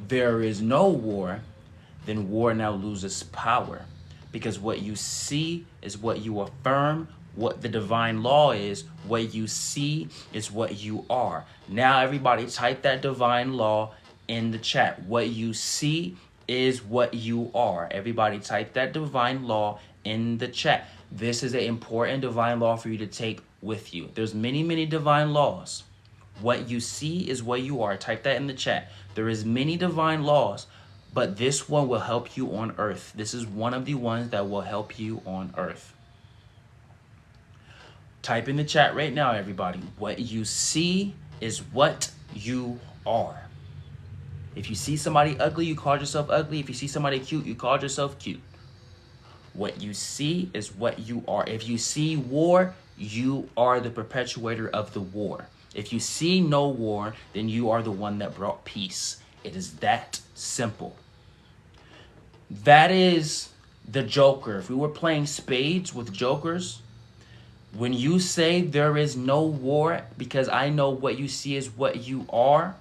there is no war, then war now loses power. Because what you see is what you affirm. What the divine law is, what you see is what you are. Now everybody type that divine law in the chat. What you see is what you are. Everybody type that divine law in the chat. This is an important divine law for you to take with you. There's many, many divine laws. What you see is what you are. Type that in the chat. There is many divine laws, but this one will help you on earth. This is one of the ones that will help you on earth. Type in the chat right now, everybody. What you see is what you are. If you see somebody ugly, you call yourself ugly. If you see somebody cute, you call yourself cute. What you see is what you are. If you see war, you are the perpetuator of the war. If you see no war, then you are the one that brought peace. It is that simple. That is the Joker. If we were playing spades with jokers, when you say there is no war because I know what you see is what you are,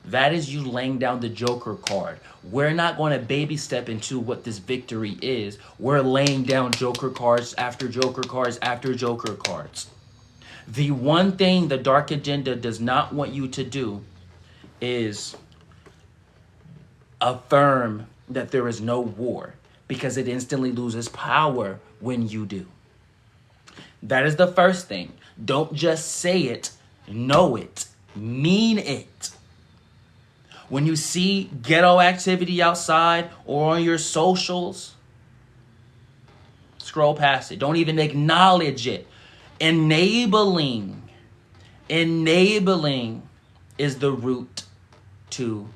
that is you laying down the Joker card. We're not going to baby step into what this victory is. We're laying down Joker cards after Joker cards after Joker cards. The one thing the dark agenda does not want you to do is affirm that there is no war, because it instantly loses power when you do. That is the first thing. Don't just say it, know it, mean it. When you see ghetto activity outside or on your socials, scroll past it. Don't even acknowledge it. Enabling is the root to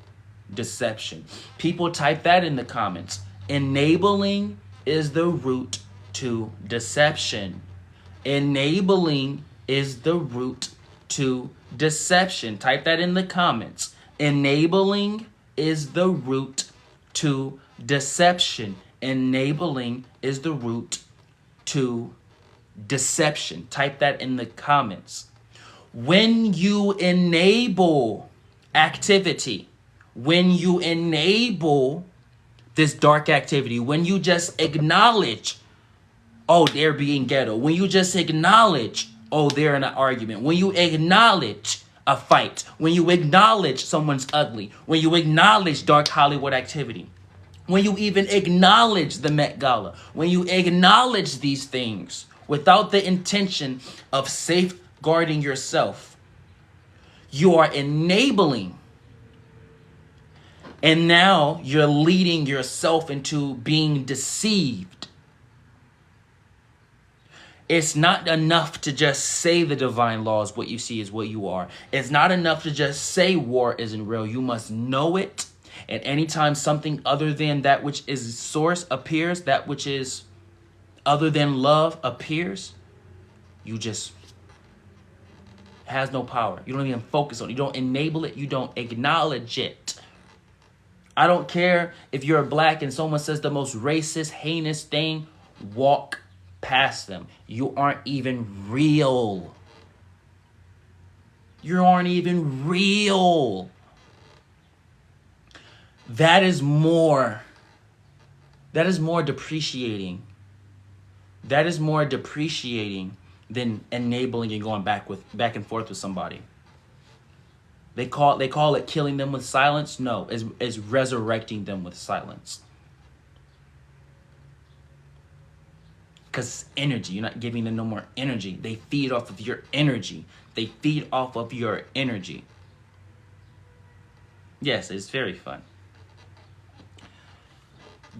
deception. People type that in the comments. Enabling is the root to deception. Enabling is the root to deception. Type that in the comments. Enabling is the root to deception. Enabling is the root to deception. Type that in the comments. When you enable activity, when you enable this dark activity, when you just acknowledge, oh, they're being ghetto, when you just acknowledge, oh, they're in an argument, when you acknowledge a fight, when you acknowledge someone's ugly, when you acknowledge dark Hollywood activity, when you even acknowledge the Met Gala, when you acknowledge these things without the intention of safeguarding yourself, you are enabling. And now you're leading yourself into being deceived. It's not enough to just say the divine laws, what you see is what you are. It's not enough to just say war isn't real. You must know it. And anytime something other than that which is source appears, that which is other than love appears, you just has no power. You don't even focus on it. You don't enable it. You don't acknowledge it. I don't care if you're black and someone says the most racist, heinous thing, walk past them. You aren't even real. You aren't even real. That is more depreciating. That is more depreciating than enabling and going back and forth with somebody. They call it killing them with silence. No, it's resurrecting them with silence. Because energy, you're not giving them no more energy. They feed off of your energy. They feed off of your energy. Yes, it's very fun.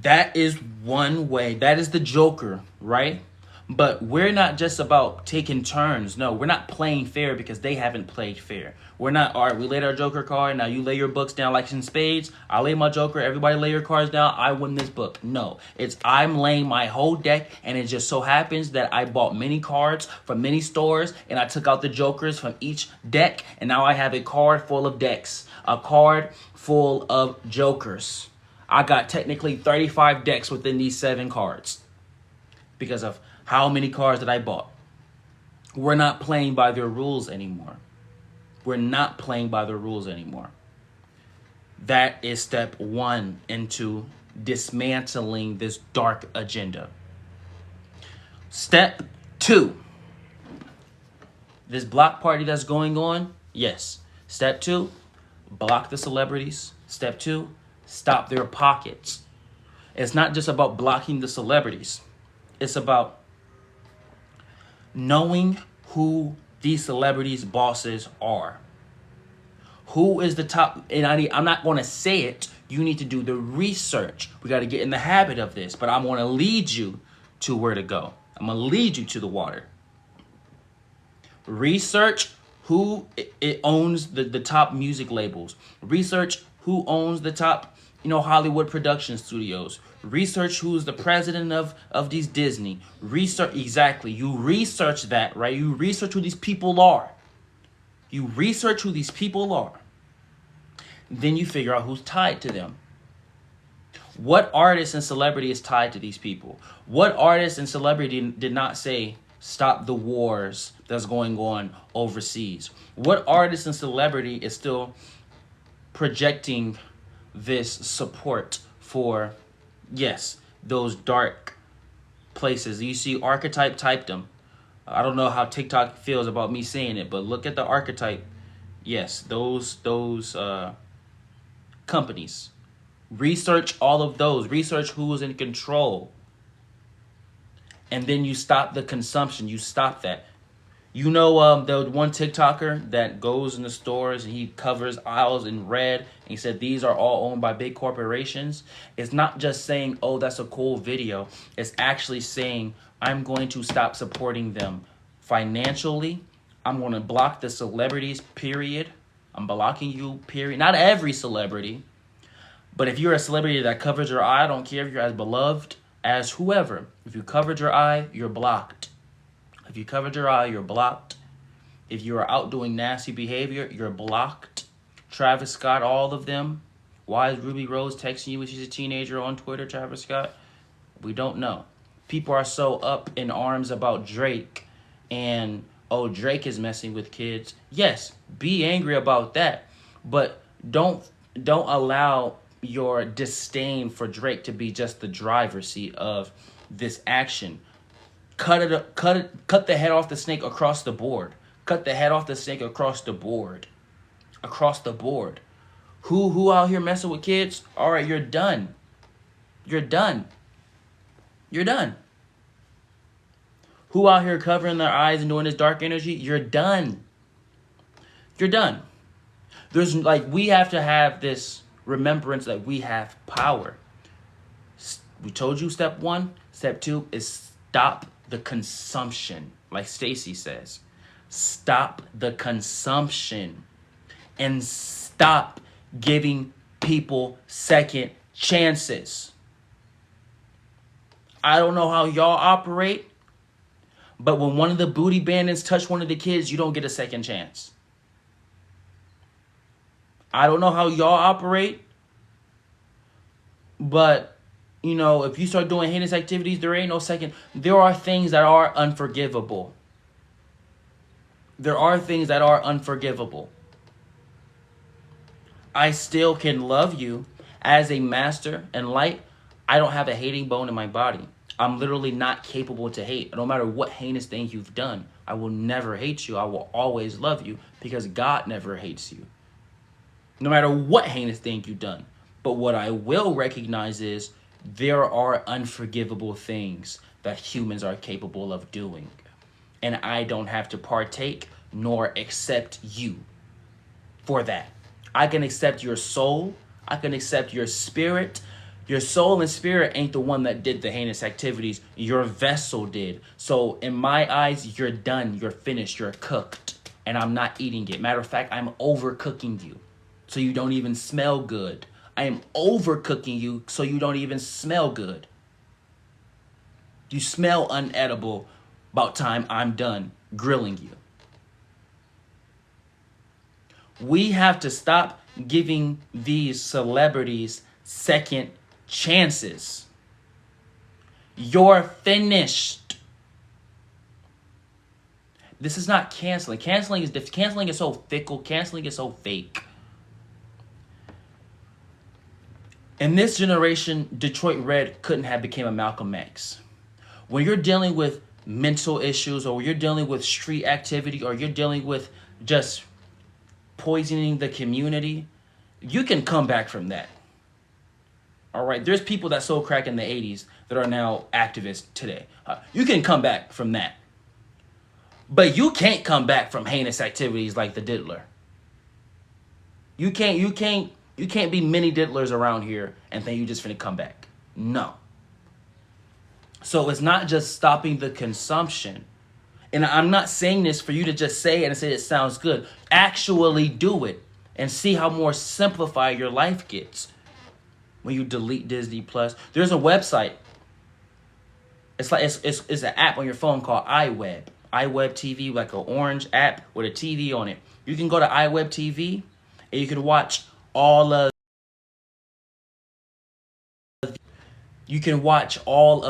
That is one way. That is the Joker, right? But we're not just about taking turns. No, we're not playing fair because they haven't played fair. We're not, all right, we laid our Joker card. Now you lay your books down like in spades. I lay my Joker. Everybody lay your cards down. I win this book. No, it's I'm laying my whole deck. And it just so happens that I bought many cards from many stores. And I took out the Jokers from each deck. And now I have a card full of decks. A card full of Jokers. I got technically 35 decks within these 7 cards. Because of how many cards that I bought. We're not playing by their rules anymore. We're not playing by the rules anymore. That is step 1 into dismantling this dark agenda. Step 2. This block party that's going on, yes. Step 2, block the celebrities. Step 2, stop their pockets. It's not just about blocking the celebrities. It's about knowing who these celebrities' bosses are. Who is the top? And I'm not going to say it. You need to do the research. We got to get in the habit of this. But I'm going to lead you to where to go. I'm going to lead you to the water. Research who it owns the top music labels. Research who owns the top, Hollywood production studios. Research who's the president of these Disney. Research, exactly. You research that, right? You research who these people are. You research who these people are. Then you figure out who's tied to them. What artist and celebrity is tied to these people? What artist and celebrity did not say, stop the wars that's going on overseas? What artist and celebrity is still projecting this support for, yes, those dark places? You see Archetype typed them. I don't know how TikTok feels about me saying it, but look at the Archetype. Yes, those companies. Research all of those. Research who is in control. And then you stop the consumption. You stop that. The one TikToker that goes in the stores and he covers aisles in red and he said these are all owned by big corporations. It's not just saying, oh, that's a cool video. It's actually saying, I'm going to stop supporting them financially. I'm going to block the celebrities, period. I'm blocking you, period. Not every celebrity. But if you're a celebrity that covers your eye, I don't care if you're as beloved as whoever. If you covered your eye, you're blocked. If you covered your eye, you're blocked. If you are out doing nasty behavior, you're blocked. Travis Scott, all of them. Why is Ruby Rose texting you when she's a teenager on Twitter, Travis Scott? We don't know. People are so up in arms about Drake and, oh, Drake is messing with kids. Yes, be angry about that. But don't allow your disdain for Drake to be just the driver's seat of this action. Cut the head off the snake across the board. Cut the head off the snake across the board. Across the board. Who out here messing with kids? All right, you're done. You're done. You're done. Who out here covering their eyes and doing this dark energy? You're done. You're done. We have to have this remembrance that we have power. We told you step 1. Step 2 is stop the consumption, like Stacy says. Stop the consumption and stop giving people second chances. I don't know how y'all operate, but when one of the booty bandits touch one of the kids, you don't get a second chance. I don't know how y'all operate, but, you know, if you start doing heinous activities, there ain't no second. There are things that are unforgivable. There are things that are unforgivable. I still can love you as a master and light. I don't have a hating bone in my body. I'm literally not capable to hate. No matter what heinous thing you've done, I will never hate you. I will always love you because God never hates you. No matter what heinous thing you've done. But what I will recognize is there are unforgivable things that humans are capable of doing. And I don't have to partake nor accept you for that. I can accept your soul. I can accept your spirit. Your soul and spirit ain't the one that did the heinous activities. Your vessel did. So in my eyes, you're done. You're finished. You're cooked. And I'm not eating it. Matter of fact, I'm overcooking you so you don't even smell good. I am overcooking you so you don't even smell good. You smell unedible. About time I'm done grilling you. We have to stop giving these celebrities second chances. You're finished. This is not canceling. Canceling is so fickle. Canceling is so fake. In this generation, Detroit Red couldn't have become a Malcolm X. When you're dealing with mental issues, or you're dealing with street activity, or you're dealing with just poisoning the community, you can come back from that. All right, there's people that sold crack in the 80s that are now activists today. You can come back from that. But you can't come back from heinous activities like the diddler. You can't be many diddlers around here and think you just finna come back. No. So it's not just stopping the consumption. And I'm not saying this for you to just say it and say it sounds good. Actually do it and see how more simplified your life gets when you delete Disney Plus. There's a website. It's like it's an app on your phone called iWeb. iWeb TV, like an orange app with a TV on it. You can go to iWeb TV and you can watch all of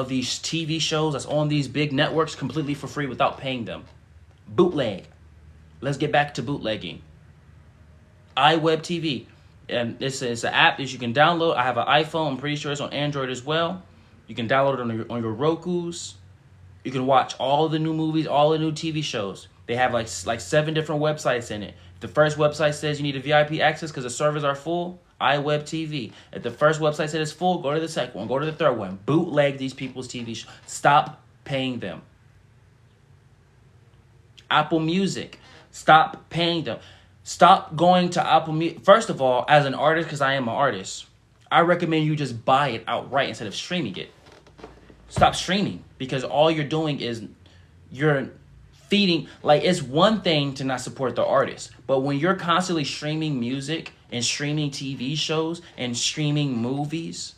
these TV shows that's on these big networks completely for free without paying them. Bootleg. Let's get back to bootlegging. iWeb TV. And it's an app that you can download. I have an iPhone. I'm pretty sure it's on Android as well. You can download it on your Rokus. You can watch all the new movies, all the new TV shows. They have like 7 different websites in it. The first website says you need a VIP access because the servers are full. iWeb TV. If the first website says it's full, go to the second one. Go to the third one. Bootleg these people's TV shows. Stop paying them. Apple Music. Stop paying them. Stop going to Apple Music. First of all, as an artist, because I am an artist, I recommend you just buy it outright instead of streaming it. Stop streaming, because all you're doing is you're feeding. Like, it's one thing to not support the artist, but when you're constantly streaming music and streaming TV shows and streaming movies.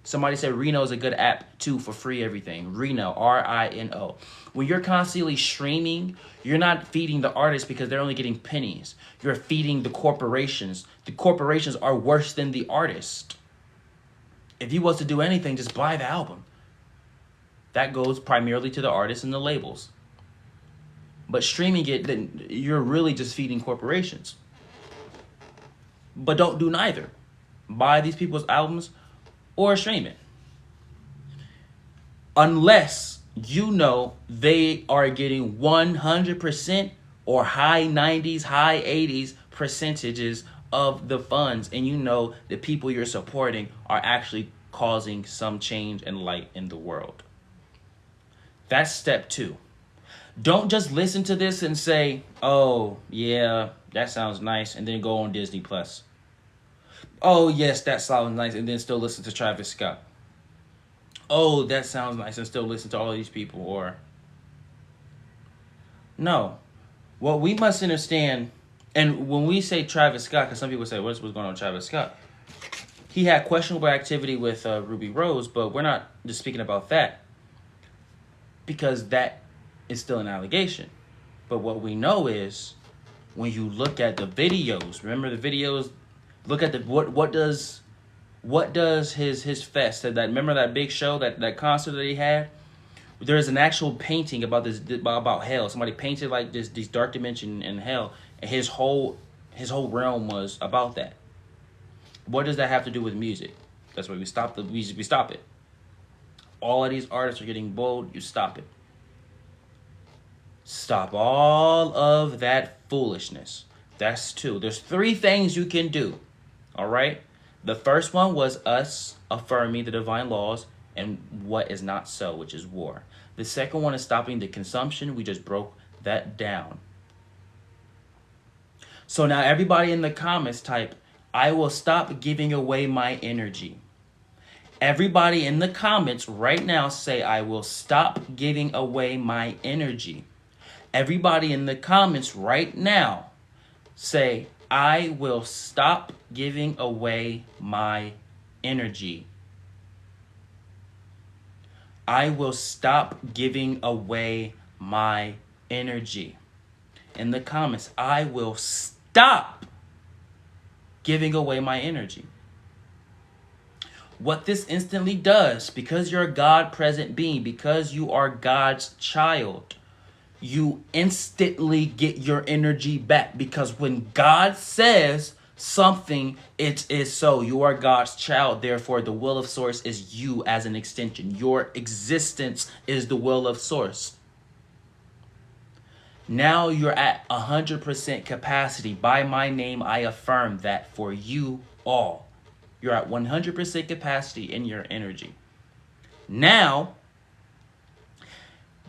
Somebody said Reno is a good app too for free everything. Reno, Rino. When you're constantly streaming, you're not feeding the artists because they're only getting pennies. You're feeding the corporations. The corporations are worse than the artist. If you was to do anything, just buy the album. That goes primarily to the artists and the labels. But streaming it, then you're really just feeding corporations. But don't do neither. Buy these people's albums or stream it. Unless you know they are getting 100% or high 90s, high 80s percentages of the funds, and you know the people you're supporting are actually causing some change and light in the world. That's step 2. Don't just listen to this and say, oh, yeah, that sounds nice, and then go on Disney Plus. Oh, yes, that sounds nice, and then still listen to Travis Scott. oh, that sounds nice, and still listen to all these people. Or no, what we must understand, and when we say Travis Scott, because some people say, what's going on with Travis Scott? He had questionable activity with Ruby Rose, but we're not just speaking about that, because that is still an allegation. But what we know is, when you look at the videos, remember the videos, look at the what does his fest, that remember that big show, that concert that he had? There is an actual painting about about hell. Somebody painted like this dark dimension in hell, and his whole realm was about that. What does that have to do with music? That's why we stop it. All of these artists are getting bold. You stop it. Stop all of that foolishness. That's two. There's three things you can do. All right? The first one was us affirming the divine laws and what is not so, which is war. The second one is stopping the consumption. We just broke that down. So now everybody in the comments type, I will stop giving away my energy. Everybody in the comments right now say, I will stop giving away my energy. Everybody in the comments right now say, I will stop giving away my energy. I will stop giving away my energy. In the comments, I will stop giving away my energy. What this instantly does, because you're a God-present being, because you are God's child, you instantly get your energy back. Because when God says something, it is so. You are God's child. Therefore, the will of Source is you as an extension. Your existence is the will of Source. Now you're at 100% capacity. By my name, I affirm that for you all. You're at 100% capacity in your energy. Now,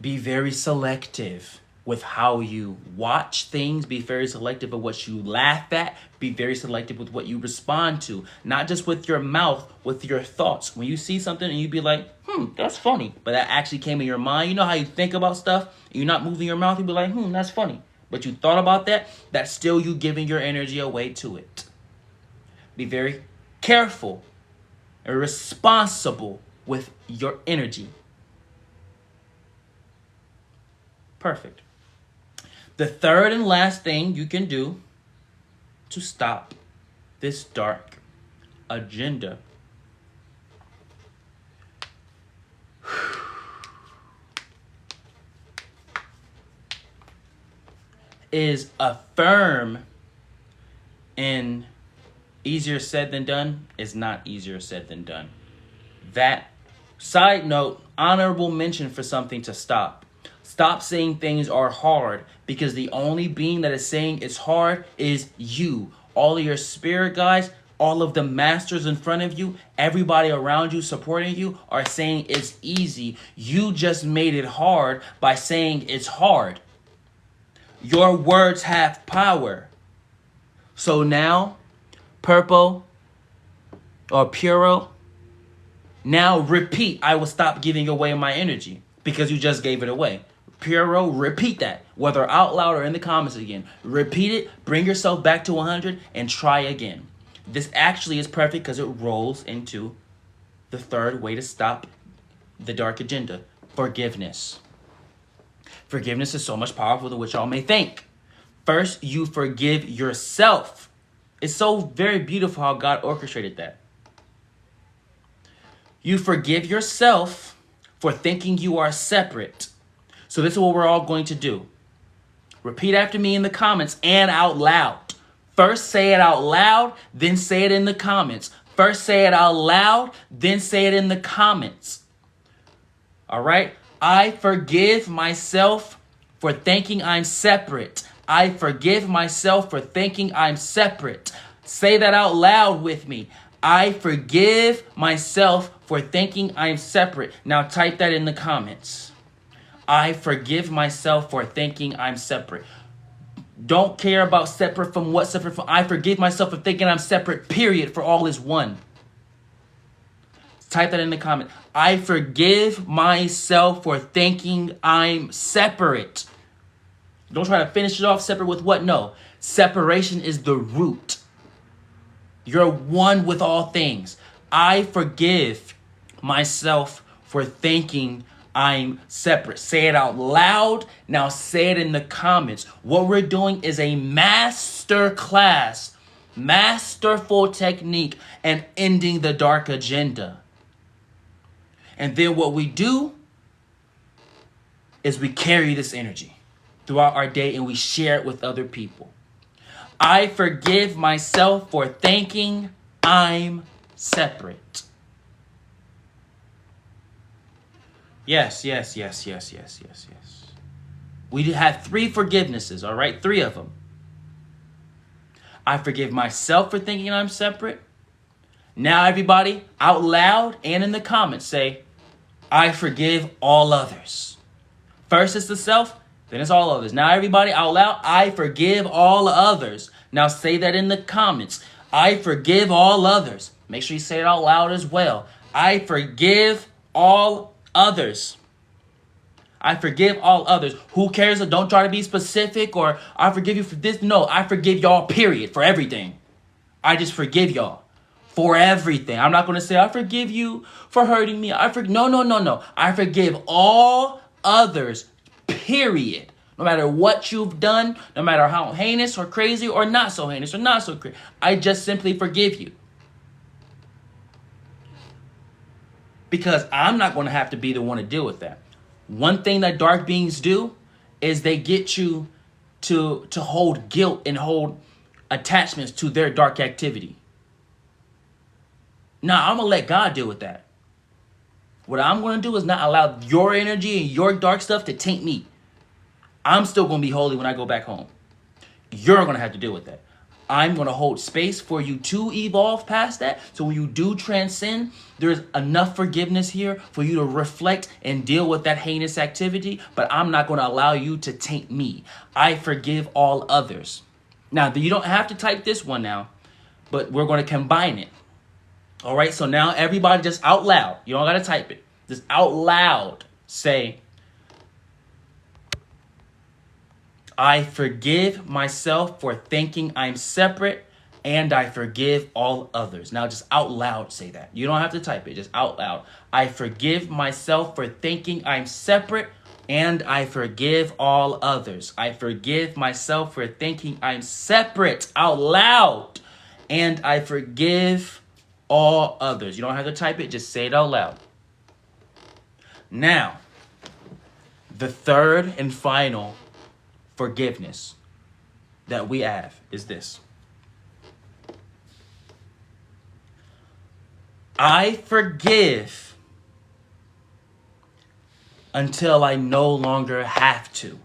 be very selective with how you watch things. Be very selective of what you laugh at. Be very selective with what you respond to. Not just with your mouth, with your thoughts. When you see something and you be like, that's funny. But that actually came in your mind. You know how you think about stuff? And you're not moving your mouth. You be like, that's funny. But you thought about that. That's still you giving your energy away to it. Be very careful and responsible with your energy. Perfect. The third and last thing you can do to stop this dark agenda is affirm. And easier said than done is not easier said than done. That, side note, honorable mention for something to stop. Stop saying things are hard, because the only being that is saying it's hard is you. All of your spirit guides, all of the masters in front of you, everybody around you supporting you are saying it's easy. You just made it hard by saying it's hard. Your words have power. So now, Purple or Puro, now repeat, I will stop giving away my energy, because you just gave it away. Puro, repeat that, whether out loud or in the comments again. Repeat it, bring yourself back to 100, and try again. This actually is perfect because it rolls into the third way to stop the dark agenda: forgiveness. Forgiveness is so much powerful than what y'all may think. First, you forgive yourself. It's so very beautiful how God orchestrated that. You forgive yourself for thinking you are separate. So this is what we're all going to do. Repeat after me in the comments and out loud. First say it out loud, then say it in the comments. First say it out loud, then say it in the comments. All right? I forgive myself for thinking I'm separate. I forgive myself for thinking I'm separate. Say that out loud with me. I forgive myself for thinking I'm separate. Now type that in the comments. I forgive myself for thinking I'm separate. Don't care about separate from what, separate from. I forgive myself for thinking I'm separate, period, for all is one. Type that in the comment. I forgive myself for thinking I'm separate. Don't try to finish it off separate with what? No. Separation is the root. You're one with all things. I forgive myself for thinking I'm separate. Say it out loud. Now say it in the comments. What we're doing is a master class, masterful technique, and ending the dark agenda. And then what we do is we carry this energy throughout our day and we share it with other people. I forgive myself for thinking I'm separate. Yes. We have 3 forgivenesses, all right? 3 of them. I forgive myself for thinking I'm separate. Now everybody, out loud and in the comments, say, I forgive all others. First it's the self, then it's all others. Now everybody, out loud, I forgive all others. Now say that in the comments. I forgive all others. Make sure you say it out loud as well. I forgive all others. I forgive all others. Who cares? Don't try to be specific or I forgive you for this. No, I forgive y'all, period, for everything. I just forgive y'all for everything. I'm not going to say I forgive you for hurting me. No. I forgive all others, period. No matter what you've done, no matter how heinous or crazy or not so heinous or not so crazy, I just simply forgive you. Because I'm not going to have to be the one to deal with that. One thing that dark beings do is they get you to hold guilt and hold attachments to their dark activity. Now, I'm going to let God deal with that. What I'm going to do is not allow your energy and your dark stuff to taint me. I'm still going to be holy when I go back home. You're going to have to deal with that. I'm going to hold space for you to evolve past that. So when you do transcend, there's enough forgiveness here for you to reflect and deal with that heinous activity. But I'm not going to allow you to taint me. I forgive all others. Now, you don't have to type this one now, but we're going to combine it. All right, so now everybody just out loud. You don't got to type it. Just out loud say, I forgive myself for thinking I'm separate, and I forgive all others. Now just out loud say that. You don't have to type it, just out loud. I forgive myself for thinking I'm separate, and I forgive all others. I forgive myself for thinking I'm separate, out loud, and I forgive all others. You don't have to type it, just say it out loud. Now, the third and final forgiveness that we have is this. I forgive until I no longer have to.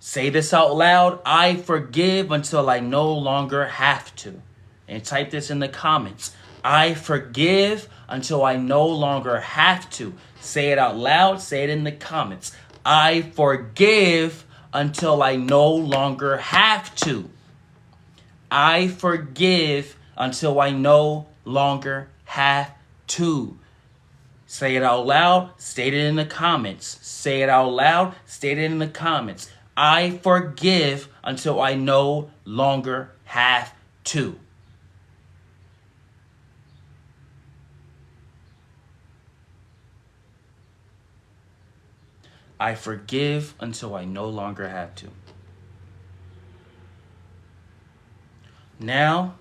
Say this out loud. I forgive until I no longer have to. And type this in the comments. I forgive until I no longer have to. Say it out loud. Say it in the comments. I forgive until I no longer have to. I forgive until I no longer have to. Say it out loud. State it in the comments. Say it out loud. State it in the comments. I forgive until I no longer have to. I forgive until I no longer have to. Now,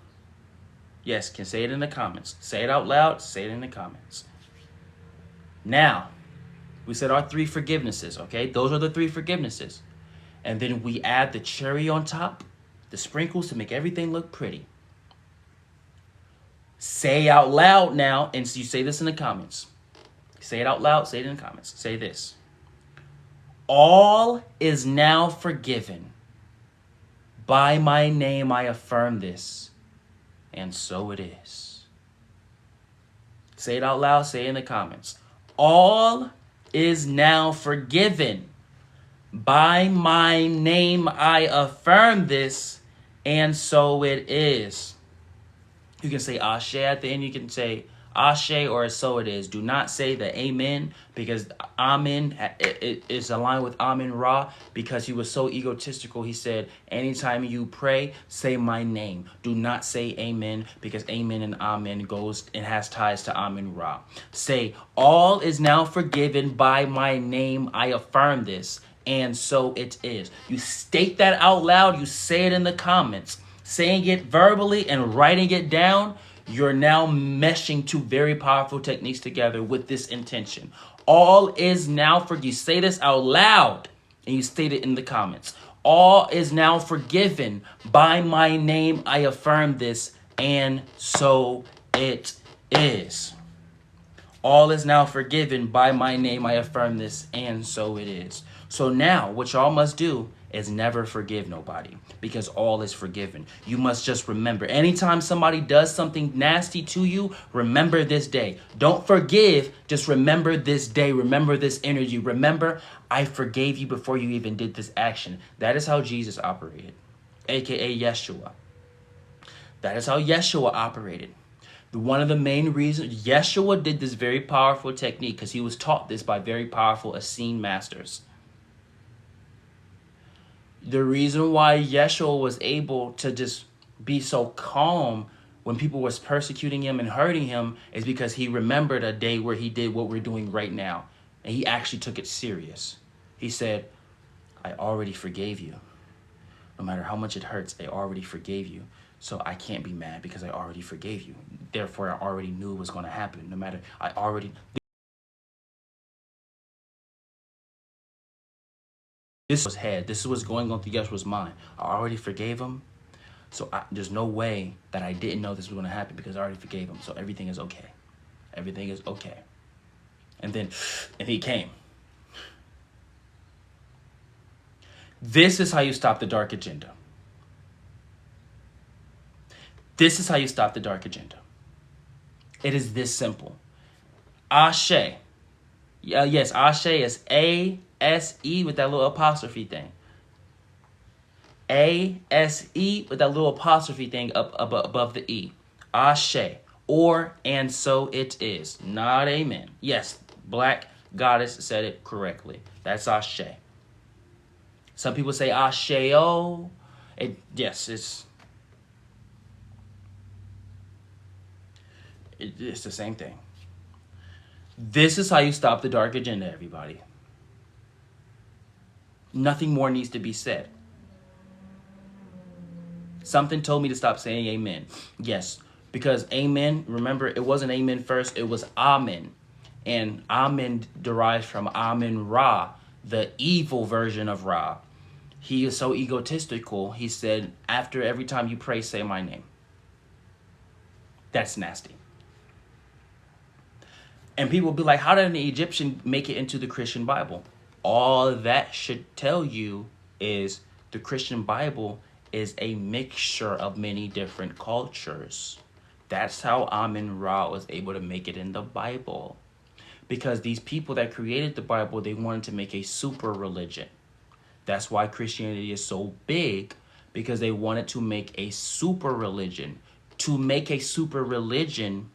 yes, can say it in the comments. Say it out loud. Say it in the comments. Now, we said our 3 forgivenesses, okay? Those are the 3 forgivenesses. And then we add the cherry on top, the sprinkles to make everything look pretty. Say out loud now, and you say this in the comments. Say it out loud. Say it in the comments. Say this. All is now forgiven. By my name I affirm this, and so it is. Say it out loud, say it in the comments. All is now forgiven. By my name I affirm this, and so it is. You can say Ashe at the end. You can say Ashe or so it is. Do not say the amen, because Amen it is aligned with Amen Ra, because he was so egotistical. He said, anytime you pray, say my name. Do not say amen, because amen and amen goes and has ties to Amen Ra. Say, all is now forgiven by my name. I affirm this. And so it is. You state that out loud. You say it in the comments. Saying it verbally and writing it down, you're now meshing two very powerful techniques together with this intention. All is now you say this out loud and you state it in the comments. All is now forgiven by my name. I affirm this, and so it is. All is now forgiven by my name. I affirm this, and so it is. So now what y'all must do is never forgive nobody, because all is forgiven. You must just remember, anytime somebody does something nasty to you, remember this day. Don't forgive, just remember this day. Remember this energy. Remember, I forgave you before you even did this action. That is how Jesus operated, A.K.A. Yeshua. That is how Yeshua operated. One of the main reasons Yeshua did this very powerful technique, because he was taught this by very powerful Essene masters. The reason why Yeshua was able to just be so calm when people was persecuting him and hurting him is because he remembered a day where he did what we're doing right now. And he actually took it serious. He said, I already forgave you. No matter how much it hurts, I already forgave you. So I can't be mad because I already forgave you. Therefore, I already knew it was going to happen. No matter, I already... This was head. This is what's going on through Yeshua's mind. I already forgave him. So there's no way that I didn't know this was going to happen, because I already forgave him. So everything is okay. Everything is okay. And he came. This is how you stop the dark agenda. This is how you stop the dark agenda. It is this simple. Ashe. Yes, Ashe is A-S-E with that little apostrophe thing. A-S-E with that little apostrophe thing up above the E. Ashe. Or, and so it is. Not amen. Yes, Black Goddess said it correctly. That's Ashe. Some people say Asheo. Yes, it's the same thing. This is how you stop the dark agenda, everybody. Nothing more needs to be said. Something told me to stop saying amen. Yes, because amen, remember, it wasn't amen first, it was amen. And amen derives from Amen Ra, the evil version of Ra. He is so egotistical, he said, after every time you pray, say my name. That's nasty. And people will be like, how did an Egyptian make it into the Christian Bible? All that should tell you is the Christian Bible is a mixture of many different cultures. That's how Amen Ra was able to make it in the Bible. Because these people that created the Bible, they wanted to make a super religion. That's why Christianity is so big, because they wanted to make a super religion. To make a super religion,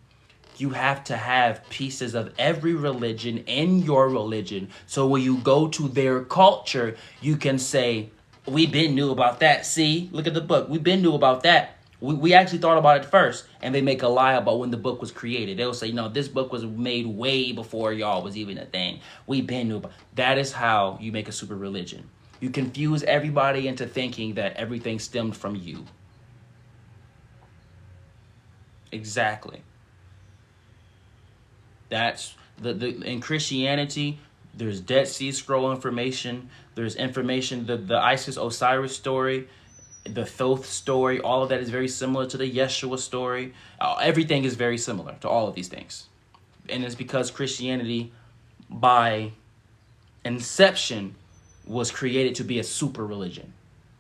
you have to have pieces of every religion in your religion. So when you go to their culture, you can say, we been knew about that. See, look at the book. We been knew about that. We actually thought about it first. And they make a lie about when the book was created. They'll say, no, this book was made way before y'all was even a thing. We been knew about. That is how you make a super religion. You confuse everybody into thinking that everything stemmed from you. Exactly. That's in Christianity, there's Dead Sea Scroll information. There's information, the Isis Osiris story, the Thoth story. All of that is very similar to the Yeshua story. Everything is very similar to all of these things. And it's because Christianity, by inception, was created to be a super religion.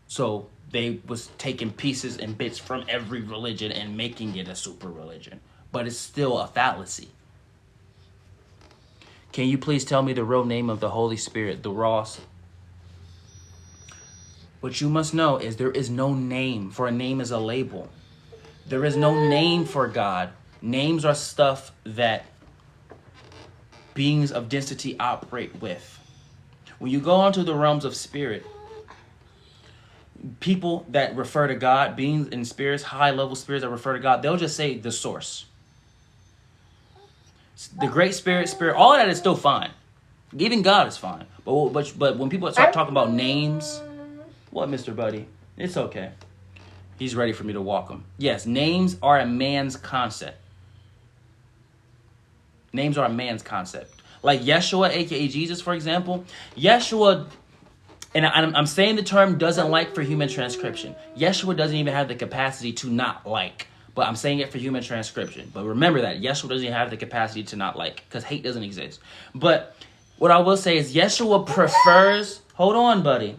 So they was taking pieces and bits from every religion and making it a super religion. But it's still a fallacy. Can you please tell me the real name of the Holy Spirit, the Ross? What you must know is there is no name, for a name is a label. There is no name for God. Names are stuff that beings of density operate with. When you go into the realms of spirit, people that refer to God, beings and spirits, high level spirits that refer to God, they'll just say the source. The great spirit, all of that is still fine. Even God is fine. But when people start talking about names, what, Mr. Buddy? It's okay. He's ready for me to walk him. Yes, names are a man's concept. Names are a man's concept. Like Yeshua, A.K.A. Jesus, for example. Yeshua, and I'm saying the term doesn't like for human transcription. Yeshua doesn't even have the capacity to not like. But I'm saying it for human transcription. But remember that. Yeshua doesn't even have the capacity to not like. Because hate doesn't exist. But what I will say is Yeshua prefers... Hold on, buddy.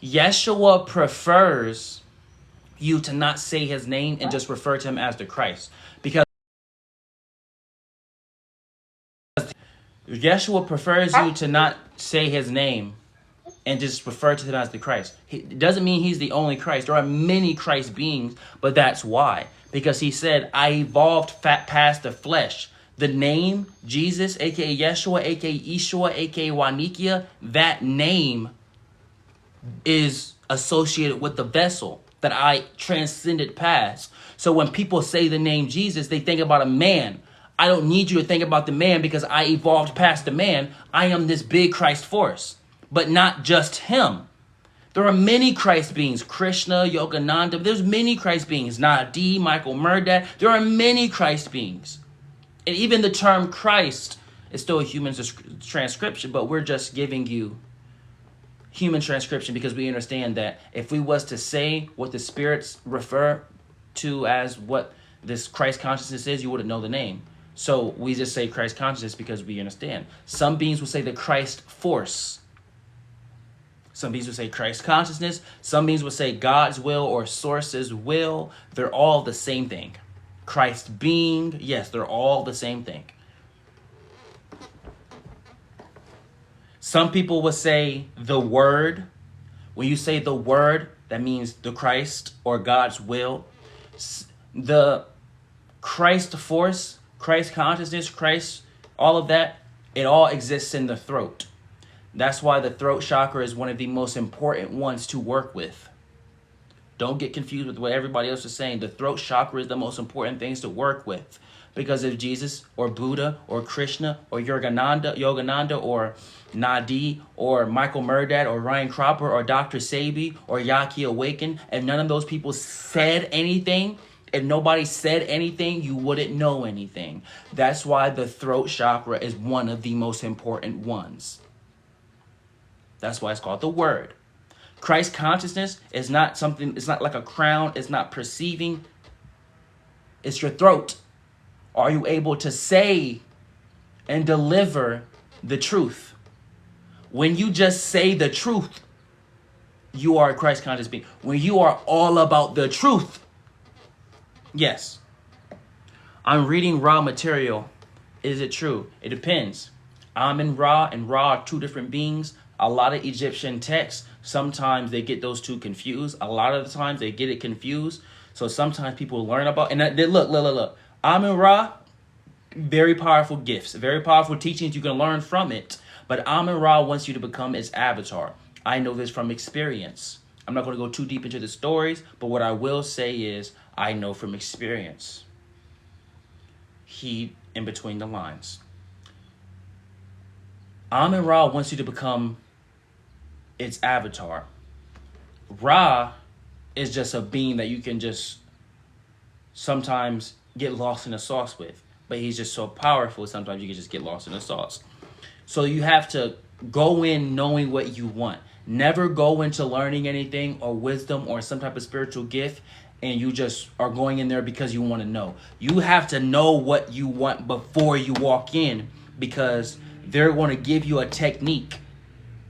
Yeshua prefers you to not say his name and just refer to him as the Christ. Because Yeshua prefers you to not say his name and just refer to him as the Christ. It doesn't mean he's the only Christ. There are many Christ beings, but that's why. Because he said, I evolved past the flesh. The name, Jesus, A.K.A. Yeshua, A.K.A. Yeshua, A.K.A. Wanikia, that name is associated with the vessel that I transcended past. So when people say the name Jesus, they think about a man. I don't need you to think about the man because I evolved past the man. I am this big Christ force, but not just him. There are many Christ beings. Krishna, Yogananda. There's many Christ beings. Nadiie, Michael Murdat. There are many Christ beings. And even the term Christ is still a human transcription, but we're just giving you human transcription because we understand that if we was to say what the spirits refer to as what this Christ consciousness is, you wouldn't know the name. So we just say Christ consciousness because we understand. Some beings will say the Christ force. Some beings will say Christ consciousness. Some beings will say God's will or source's will. They're all the same thing. Christ being, yes, they're all the same thing. Some people will say the word. When you say the word, that means the Christ or God's will. The Christ force, Christ consciousness, Christ, all of that, it all exists in the throat. That's why the throat chakra is one of the most important ones to work with. Don't get confused with what everybody else is saying. The throat chakra is the most important things to work with. Because if Jesus or Buddha or Krishna or Yogananda or Nadiie or Michael Murdat or Ryan Cropper or Dr. Sabi or Yaki Awaken, and none of those people said anything, if nobody said anything, you wouldn't know anything. That's why the throat chakra is one of the most important ones. That's why it's called the word. Christ consciousness is not something, it's not like a crown, it's not perceiving. It's your throat. Are you able to say and deliver the truth? When you just say the truth, you are a Christ conscious being. When you are all about the truth, yes. I'm reading Ra material. Is it true? It depends. Amun Ra and Ra are two different beings. A lot of Egyptian texts, sometimes they get those two confused. A lot of the times they get it confused. So sometimes people learn about, and look. Amun Ra, very powerful gifts, very powerful teachings. You can learn from it. But Amun Ra wants you to become its avatar. I know this from experience. I'm not going to go too deep into the stories, but what I will say is I know from experience. Heed in between the lines. Amun Ra wants you to become its avatar. Ra is just a being that you can just sometimes get lost in the sauce with. But he's just so powerful, sometimes you can just get lost in the sauce. So you have to go in knowing what you want. Never go into learning anything or wisdom or some type of spiritual gift and you just are going in there because you want to know. You have to know what you want before you walk in, because they're going to give you a technique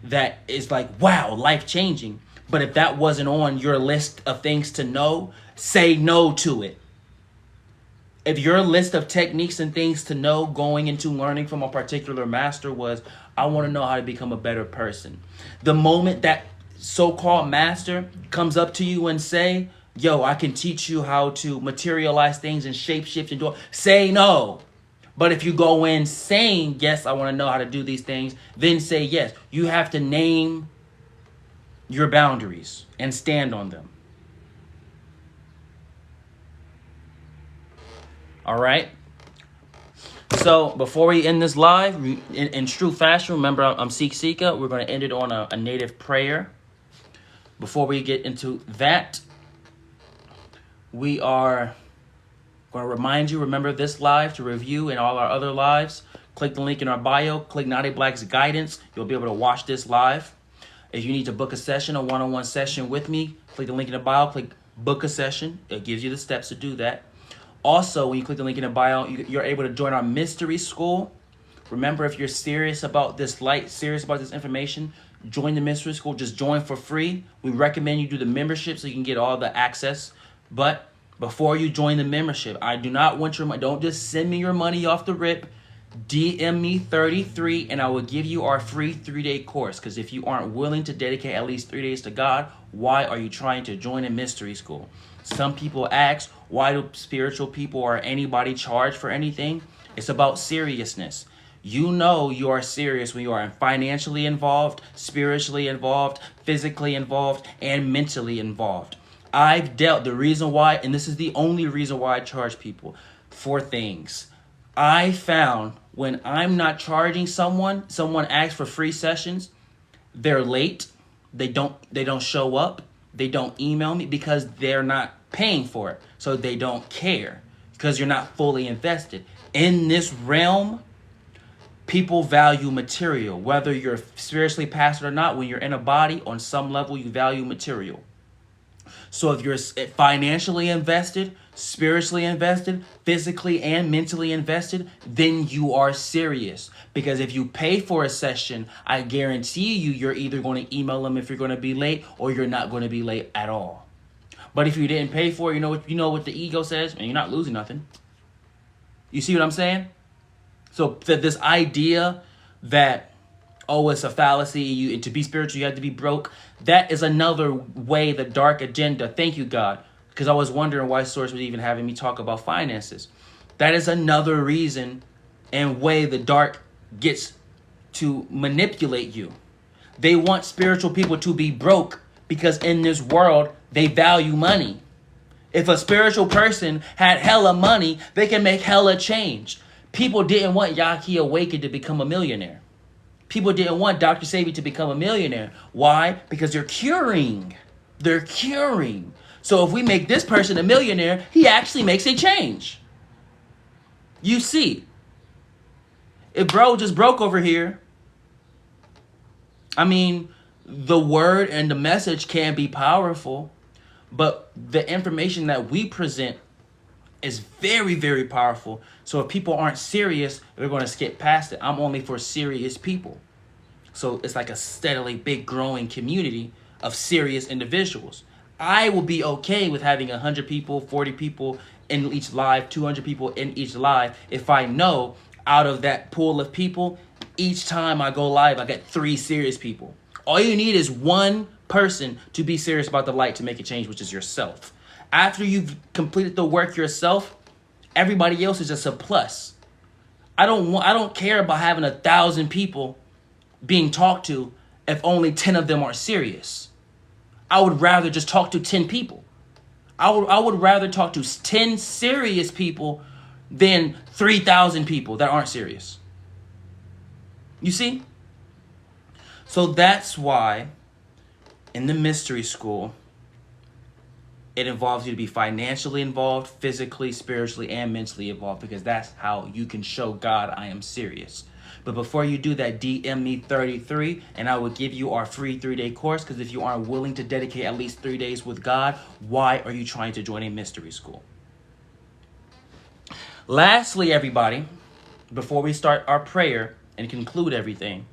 that is like, wow, life-changing. But if that wasn't on your list of things to know, say no to it. If your list of techniques and things to know going into learning from a particular master was, I want to know how to become a better person. The moment that so-called master comes up to you and say, yo, I can teach you how to materialize things and shape shift and do it. Say no. But if you go in saying, yes, I want to know how to do these things, then say yes. You have to name your boundaries and stand on them. All right? So before we end this live, in true fashion, remember I'm Sikh Sika. We're going to end it on a native prayer. Before we get into that, we are going to remind you, remember this live to review and all our other lives. Click the link in our bio. Click Nadiie Black's guidance. You'll be able to watch this live. If you need to book a session, a one-on-one session with me, click the link in the bio. Click book a session. It gives you the steps to do that. Also, when you click the link in the bio, you're able to join our mystery school. Remember, if you're serious about this light, serious about this information, join the mystery school. Just join for free. We recommend you do the membership so you can get all the access. But before you join the membership, I do not want your money. Don't just send me your money off the rip. DM me 33 and I will give you our free 3-day course. Because if you aren't willing to dedicate at least 3 days to God, why are you trying to join a mystery school? Some people ask, why do spiritual people or anybody charge for anything? It's about seriousness. You know you are serious when you are financially involved, spiritually involved, physically involved, and mentally involved. I've dealt the reason why, and this is the only reason why I charge people for things. I found when I'm not charging someone asks for free sessions, they're late, they don't show up, they don't email me because they're not paying for it. So they don't care because you're not fully invested. In this realm, people value material. Whether you're spiritually pastored or not, when you're in a body, on some level, you value material. So if you're financially invested, spiritually invested, physically and mentally invested, then you are serious. Because if you pay for a session, I guarantee you're either going to email them if you're going to be late or you're not going to be late at all. But if you didn't pay for it, you know what the ego says, and you're not losing nothing. You see what I'm saying? So this idea that, oh, it's a fallacy, to be spiritual, you have to be broke. That is another way, the dark agenda. Thank you, God. Because I was wondering why Source was even having me talk about finances. That is another reason and way the dark gets to manipulate you. They want spiritual people to be broke because in this world, they value money. If a spiritual person had hella money, they can make hella change. People didn't want A.K.A to become a millionaire. People didn't want Dr. Sebi to become a millionaire. Why? Because they're curing. They're curing. So if we make this person a millionaire, he actually makes a change. You see, if bro just broke over here, I mean, the word and the message can be powerful, but the information that we present is very, very powerful. So if people aren't serious, they're going to skip past it. I'm only for serious people. So it's like a steadily big growing community of serious individuals. I will be okay with having 100 people, 40 people in each live, 200 people in each live, if I know out of that pool of people, each time I go live, I get 3 serious people. All you need is one person to be serious about the light to make a change, which is yourself. After you've completed the work yourself, everybody else is just a plus. I don't care about having 1,000 people being talked to if only 10 of them are serious. I would rather just talk to 10 people. I would rather talk to 10 serious people than 3,000 people that aren't serious. You see? So that's why in the mystery school, it involves you to be financially involved, physically, spiritually, and mentally involved, because that's how you can show God I am serious. But before you do that, DM me 33 and I will give you our free 3-day course, because if you aren't willing to dedicate at least 3 days with God, why are you trying to join a mystery school? Lastly, everybody, before we start our prayer and conclude everything,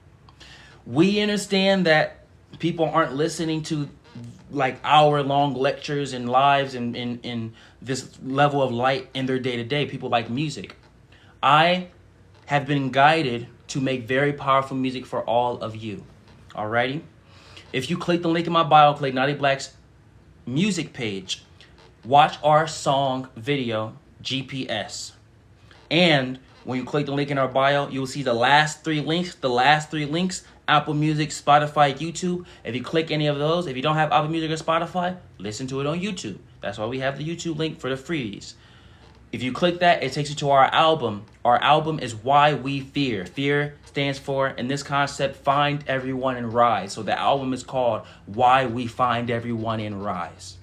we understand that people aren't listening to like hour-long lectures and lives and in this level of light in their day-to-day. People like music. I have been guided to make very powerful music for all of you. Alrighty? If you click the link in my bio, click Nadiie Black's music page, Watch our song video, GPS. And when you click the link in our bio, you will see the last three links. The last three links, Apple Music, Spotify, YouTube. If you click any of those, if you don't have Apple Music or Spotify, listen to it on YouTube. That's why we have the YouTube link for the freebies. If you click that, it takes you to our album. Our album is Why We Fear. Fear stands for, in this concept, find everyone and rise. So the album is called Why We Find Everyone and Rise.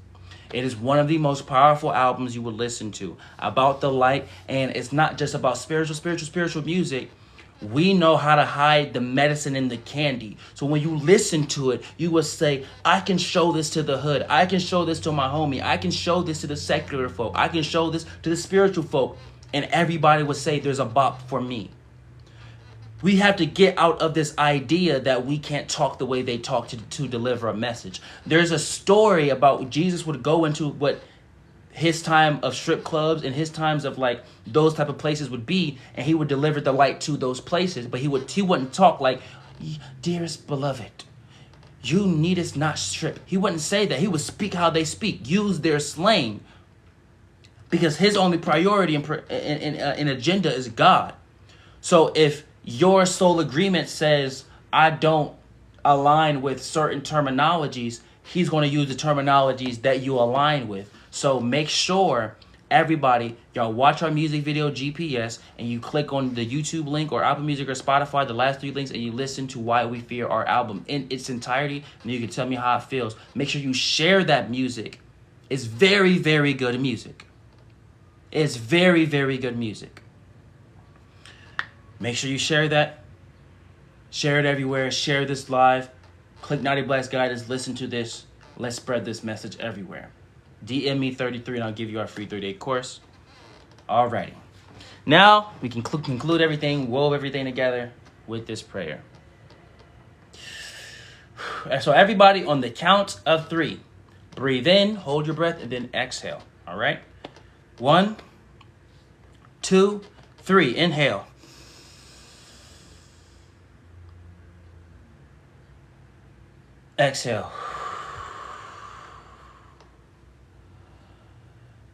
It is one of the most powerful albums you will listen to about the light. And it's not just about spiritual music. We know how to hide the medicine in the candy. So when you listen to it, you will say, I can show this to the hood. I can show this to my homie. I can show this to the secular folk. I can show this to the spiritual folk. And everybody would say there's a bop for me. We have to get out of this idea that we can't talk the way they talk to deliver a message. There's a story about Jesus would go into what his time of strip clubs and his times of like those type of places would be, and he would deliver the light to those places, but he wouldn't talk like, dearest beloved, you needest not strip. He wouldn't say that. He would speak how they speak, use their slang, because his only priority and agenda is God. So if your soul agreement says, I don't align with certain terminologies, he's going to use the terminologies that you align with. So make sure, everybody, y'all watch our music video GPS, and you click on the YouTube link or Apple Music or Spotify, the last three links, and you listen to Why We Fear, our album in its entirety, and you can tell me how it feels. Make sure you share that music. It's very, very good music. It's very, very good music. Make sure you share that. Share it everywhere. Share this live. Click Nadiie Black's Guidance. Listen to this. Let's spread this message everywhere. DM me 33 and I'll give you our free 3-day course. Alrighty. Now we can conclude everything, wove everything together with this prayer. So everybody, on the count of 3, breathe in, hold your breath, and then exhale. All right? 1, 2, 3. Inhale. Exhale.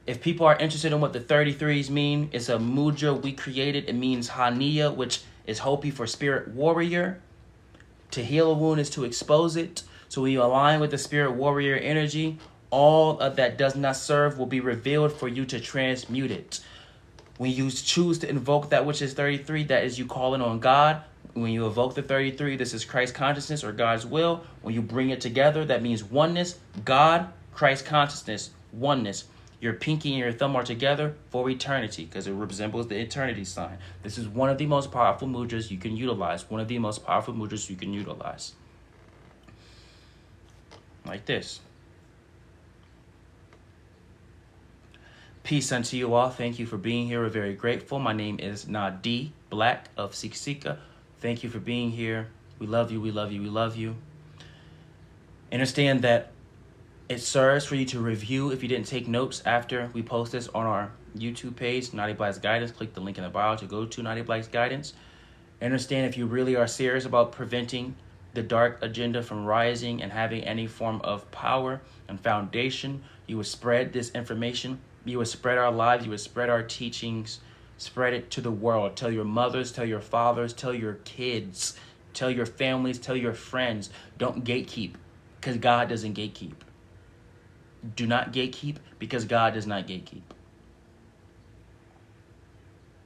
If people are interested in what the 33s mean, it's a Mudra we created. It means Hania, which is Hopi for spirit warrior. To heal a wound is to expose it. So when you align with the spirit warrior energy, all of that does not serve will be revealed for you to transmute it. When you choose to invoke that which is 33, that is you calling on God. When you evoke the 33, this is Christ consciousness or God's will. When you bring it together, that means oneness, God, Christ consciousness, oneness. Your pinky and your thumb are together for eternity because it resembles the eternity sign. This is one of the most powerful mudras you can utilize. One of the most powerful mudras you can utilize. Like this. Peace unto you all. Thank you for being here. We're very grateful. My name is Nadiie Black of Siksika. Thank you for being here. We love you. We love you. We love you. Understand that it serves for you to review if you didn't take notes after we post this on our YouTube page, Nadiie Black's Guidance. Click the link in the bio to go to Nadiie Black's Guidance. Understand if you really are serious about preventing the dark agenda from rising and having any form of power and foundation, you would spread this information. You would spread our lives. You would spread our teachings. Spread it to the world. Tell your mothers, tell your fathers, tell your kids, tell your families, tell your friends. Don't gatekeep because God doesn't gatekeep. Do not gatekeep because God does not gatekeep.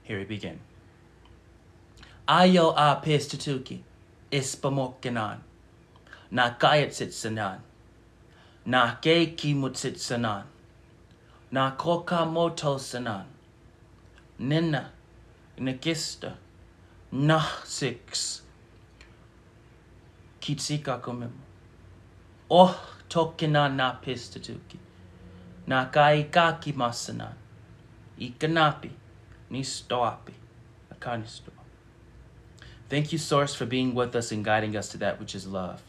Here we begin. Ayo a pistituki ispamokenan. Na kayatsitsanan. Na geikimutitsanan. Na kokamotosanan. Nina Nakista Na 6 Kitsika komem. Oh tokina na pistatuki. Na kaikaki masanan. Ikanapi Nistoapi Akanisto. Thank you, Source, for being with us and guiding us to that which is love.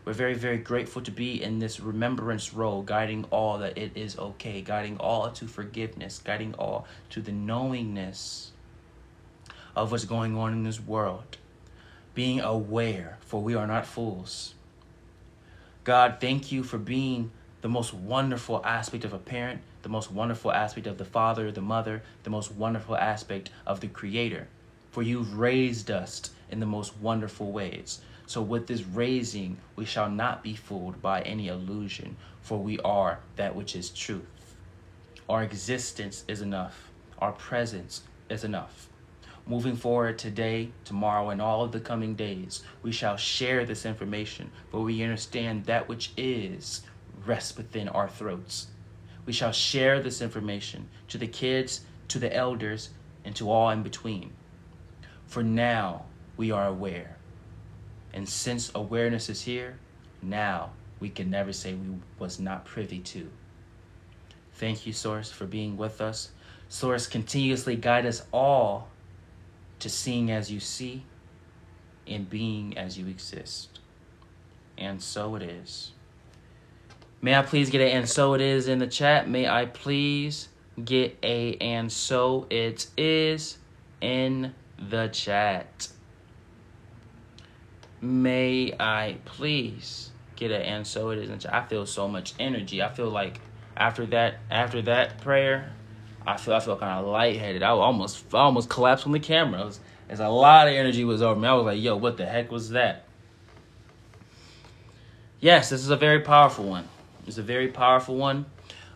We're very, very grateful to be in this remembrance role, guiding all that it is okay, guiding all to forgiveness, guiding all to the knowingness of what's going on in this world, being aware, for we are not fools. God, thank you for being the most wonderful aspect of a parent, the most wonderful aspect of the father, the mother, the most wonderful aspect of the Creator. For you've raised us in the most wonderful ways. So with this raising, we shall not be fooled by any illusion, for we are that which is truth. Our existence is enough. Our presence is enough. Moving forward today, tomorrow, and all of the coming days, we shall share this information, for we understand that which is rests within our throats. We shall share this information to the kids, to the elders, and to all in between. For now, we are aware. And since awareness is here, now we can never say we was not privy to. Thank you, Source, for being with us. Source, continuously guide us all to seeing as you see and being as you exist. And so it is. May I please get a "and so it is" in the chat? May I please get a "and so it is" in the chat? May I please get a "and so it is" in the chat? I feel so much energy. I feel like after that prayer, I feel kind of lightheaded. I almost collapsed on the camera. As a lot of energy was over me. I was like, yo, what the heck was that? Yes, this is a very powerful one. It's a very powerful one.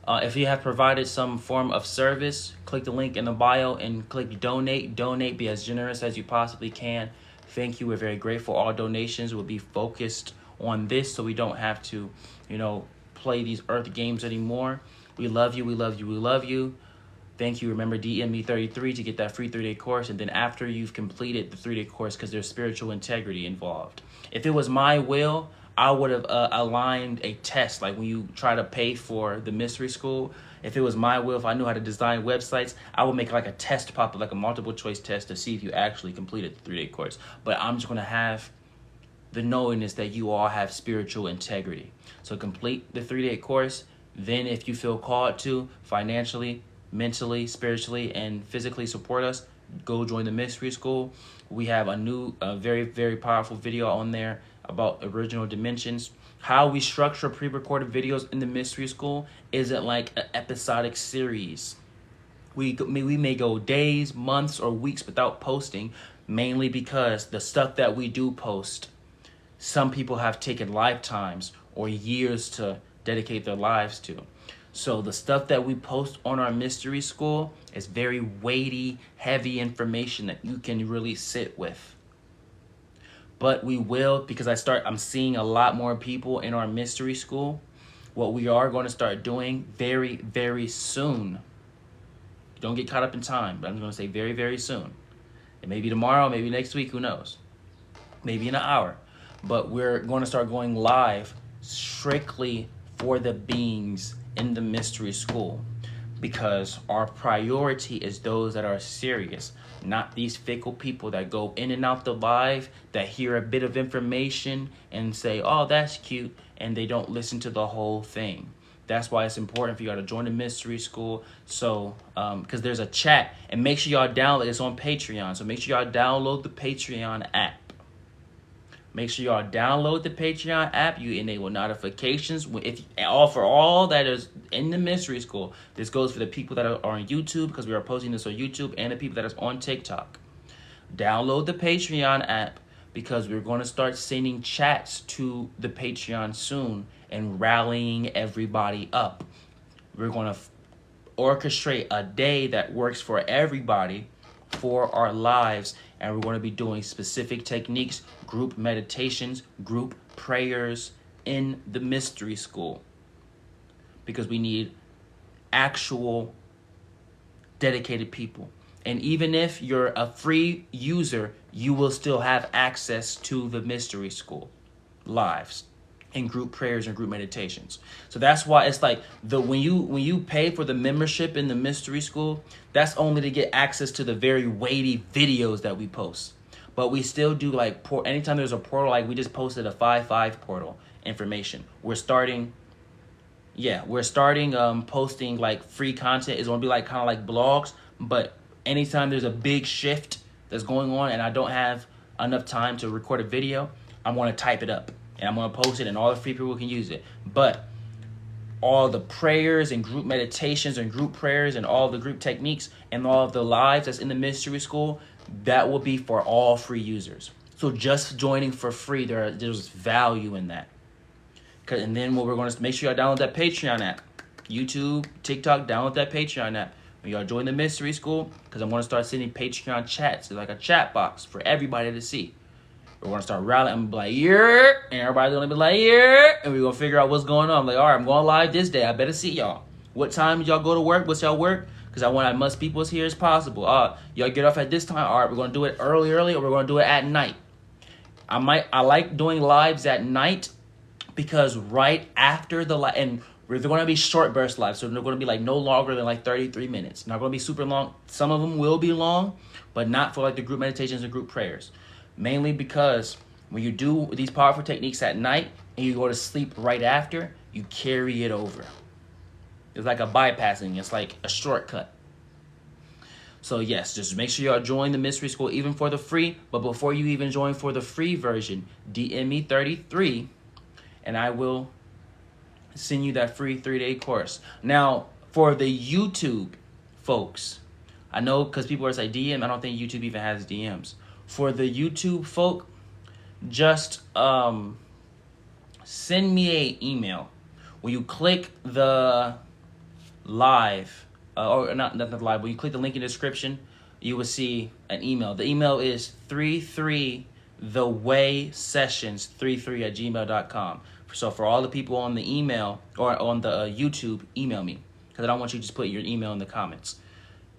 If you have provided some form of service, click the link in the bio and click donate. Donate, be as generous as you possibly can. Thank you. We're very grateful. All donations will be focused on this, so we don't have to, play these earth games anymore. We love you. We love you. We love you. Thank you. Remember, DM me 33 to get that free 3-day course. And then after you've completed the 3-day course, because there's spiritual integrity involved. If it was my will, I would have aligned a test. Like when you try to pay for the mystery school, if it was my will, if I knew how to design websites, I would make like a test pop up, like a multiple choice test to see if you actually completed the 3-day course. But I'm just going to have the knowingness that you all have spiritual integrity. So complete the 3-day course. Then if you feel called to financially, mentally, spiritually, and physically support us, go join the mystery school. We have a new, very, very powerful video on there about original dimensions. How we structure pre-recorded videos in the mystery school isn't like an episodic series. We may go days, months, or weeks without posting, mainly because the stuff that we do post, some people have taken lifetimes or years to dedicate their lives to. So the stuff that we post on our mystery school is very weighty, heavy information that you can really sit with. But we will, because I'm seeing a lot more people in our mystery school. What we are going to start doing very, very soon. Don't get caught up in time, but I'm going to say very, very soon. It may be tomorrow, maybe next week, who knows? Maybe in an hour. But we're going to start going live strictly for the beings in the mystery school, because our priority is those that are serious, not these fickle people that go in and out the live, that hear a bit of information and say, oh, that's cute, and they don't listen to the whole thing. That's why it's important for y'all to join the mystery school. So, because there's a chat, and make sure y'all download. It's on Patreon, so make sure y'all download the Patreon app. Make sure y'all download the Patreon app. You enable notifications. For all that is in the mystery school. This goes for the people that are on YouTube, because we are posting this on YouTube, and the people that are on TikTok. Download the Patreon app, because we're going to start sending chats to the Patreon soon and rallying everybody up. We're going to orchestrate a day that works for everybody for our lives, and we're going to be doing specific techniques, group meditations, group prayers in the mystery school, because we need actual dedicated people. And even if you're a free user, you will still have access to the mystery school lives and group prayers and group meditations. So that's why it's like when you pay for the membership in the mystery school, that's only to get access to the very weighty videos that we post. But we still do anytime there's a portal, like we just posted a 5/5 portal information. We're starting posting like free content. It's gonna be kind of like blogs, but anytime there's a big shift that's going on and I don't have enough time to record a video, I'm gonna type it up and I'm gonna post it, and all the free people can use it. But all the prayers and group meditations and group prayers and all the group techniques and all of the lives that's in the mystery school, that will be for all free users. So just joining for free, there's value in that. And then what we're going to make sure y'all download that Patreon app. YouTube, TikTok, download that Patreon app. When y'all join the mystery school, because I'm going to start sending Patreon chats. It's like a chat box for everybody to see. We're going to start rallying. I'm going to be like, yeah. And everybody's going to be like, yeah. And we're going to figure out what's going on. I'm like, all right, I'm going live this day. I better see y'all. What time y'all go to work? What's y'all work? Because I want as much people as here as possible. Y'all get off at this time. All right, we're going to do it early, or we're going to do it at night. I like doing lives at night because right after the live, and they're going to be short burst lives, so they're going to be like no longer than like 33 minutes. Not going to be super long. Some of them will be long, but not for like the group meditations and group prayers. Mainly because when you do these powerful techniques at night and you go to sleep right after, you carry it over. It's like a bypassing. It's like a shortcut. So yes, just make sure y'all join the mystery school even for the free. But before you even join for the free version, DM me 33 and I will send you that free 3-day course. Now, for the YouTube folks, I know because people are saying DM, I don't think YouTube even has DMs. For the YouTube folk, just send me an email. When you click the live, or not the live, when you click the link in the description, you will see an email. The email is 33thewaysessions33@gmail.com. So for all the people on the email or on the YouTube, email me, because I don't want you to just put your email in the comments.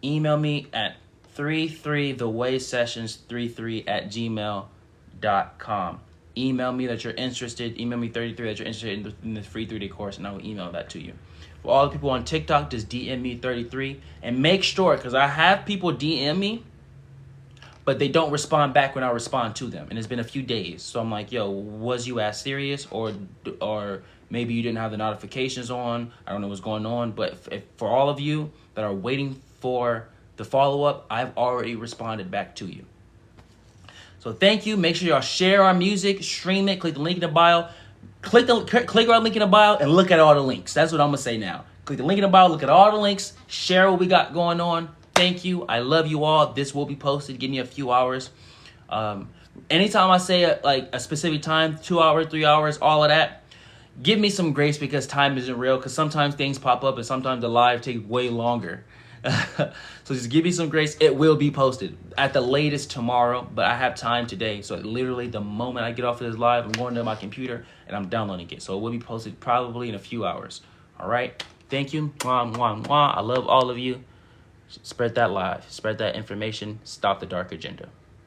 Email me at 33thewaysessions33@gmail.com. Email me that you're interested. Email me 33 that you're interested in the free 3-day course, and I will email that to you. For all the people on TikTok, just DM me 33. And make sure, because I have people DM me, but they don't respond back when I respond to them. And it's been a few days. So I'm like, yo, was you as serious? Or maybe you didn't have the notifications on. I don't know what's going on. But if for all of you that are waiting for the follow-up, I've already responded back to you. So thank you. Make sure y'all share our music, stream it, click the link in the bio. Click our link in the bio and look at all the links. That's what I'm going to say now. Click the link in the bio, look at all the links, share what we got going on. Thank you. I love you all. This will be posted. Give me a few hours. Anytime I say a specific time, 2 hours, 3 hours, all of that, give me some grace because time isn't real. Because sometimes things pop up and sometimes the live takes way longer. So just give me some grace. It will be posted at the latest tomorrow, but I have time today. So literally the moment I get off of this live, I'm going to my computer and I'm downloading it. So it will be posted probably in a few hours. All right. Thank you. Mwah, mwah, mwah. I love all of you. Spread that live. Spread that information. Stop the dark agenda.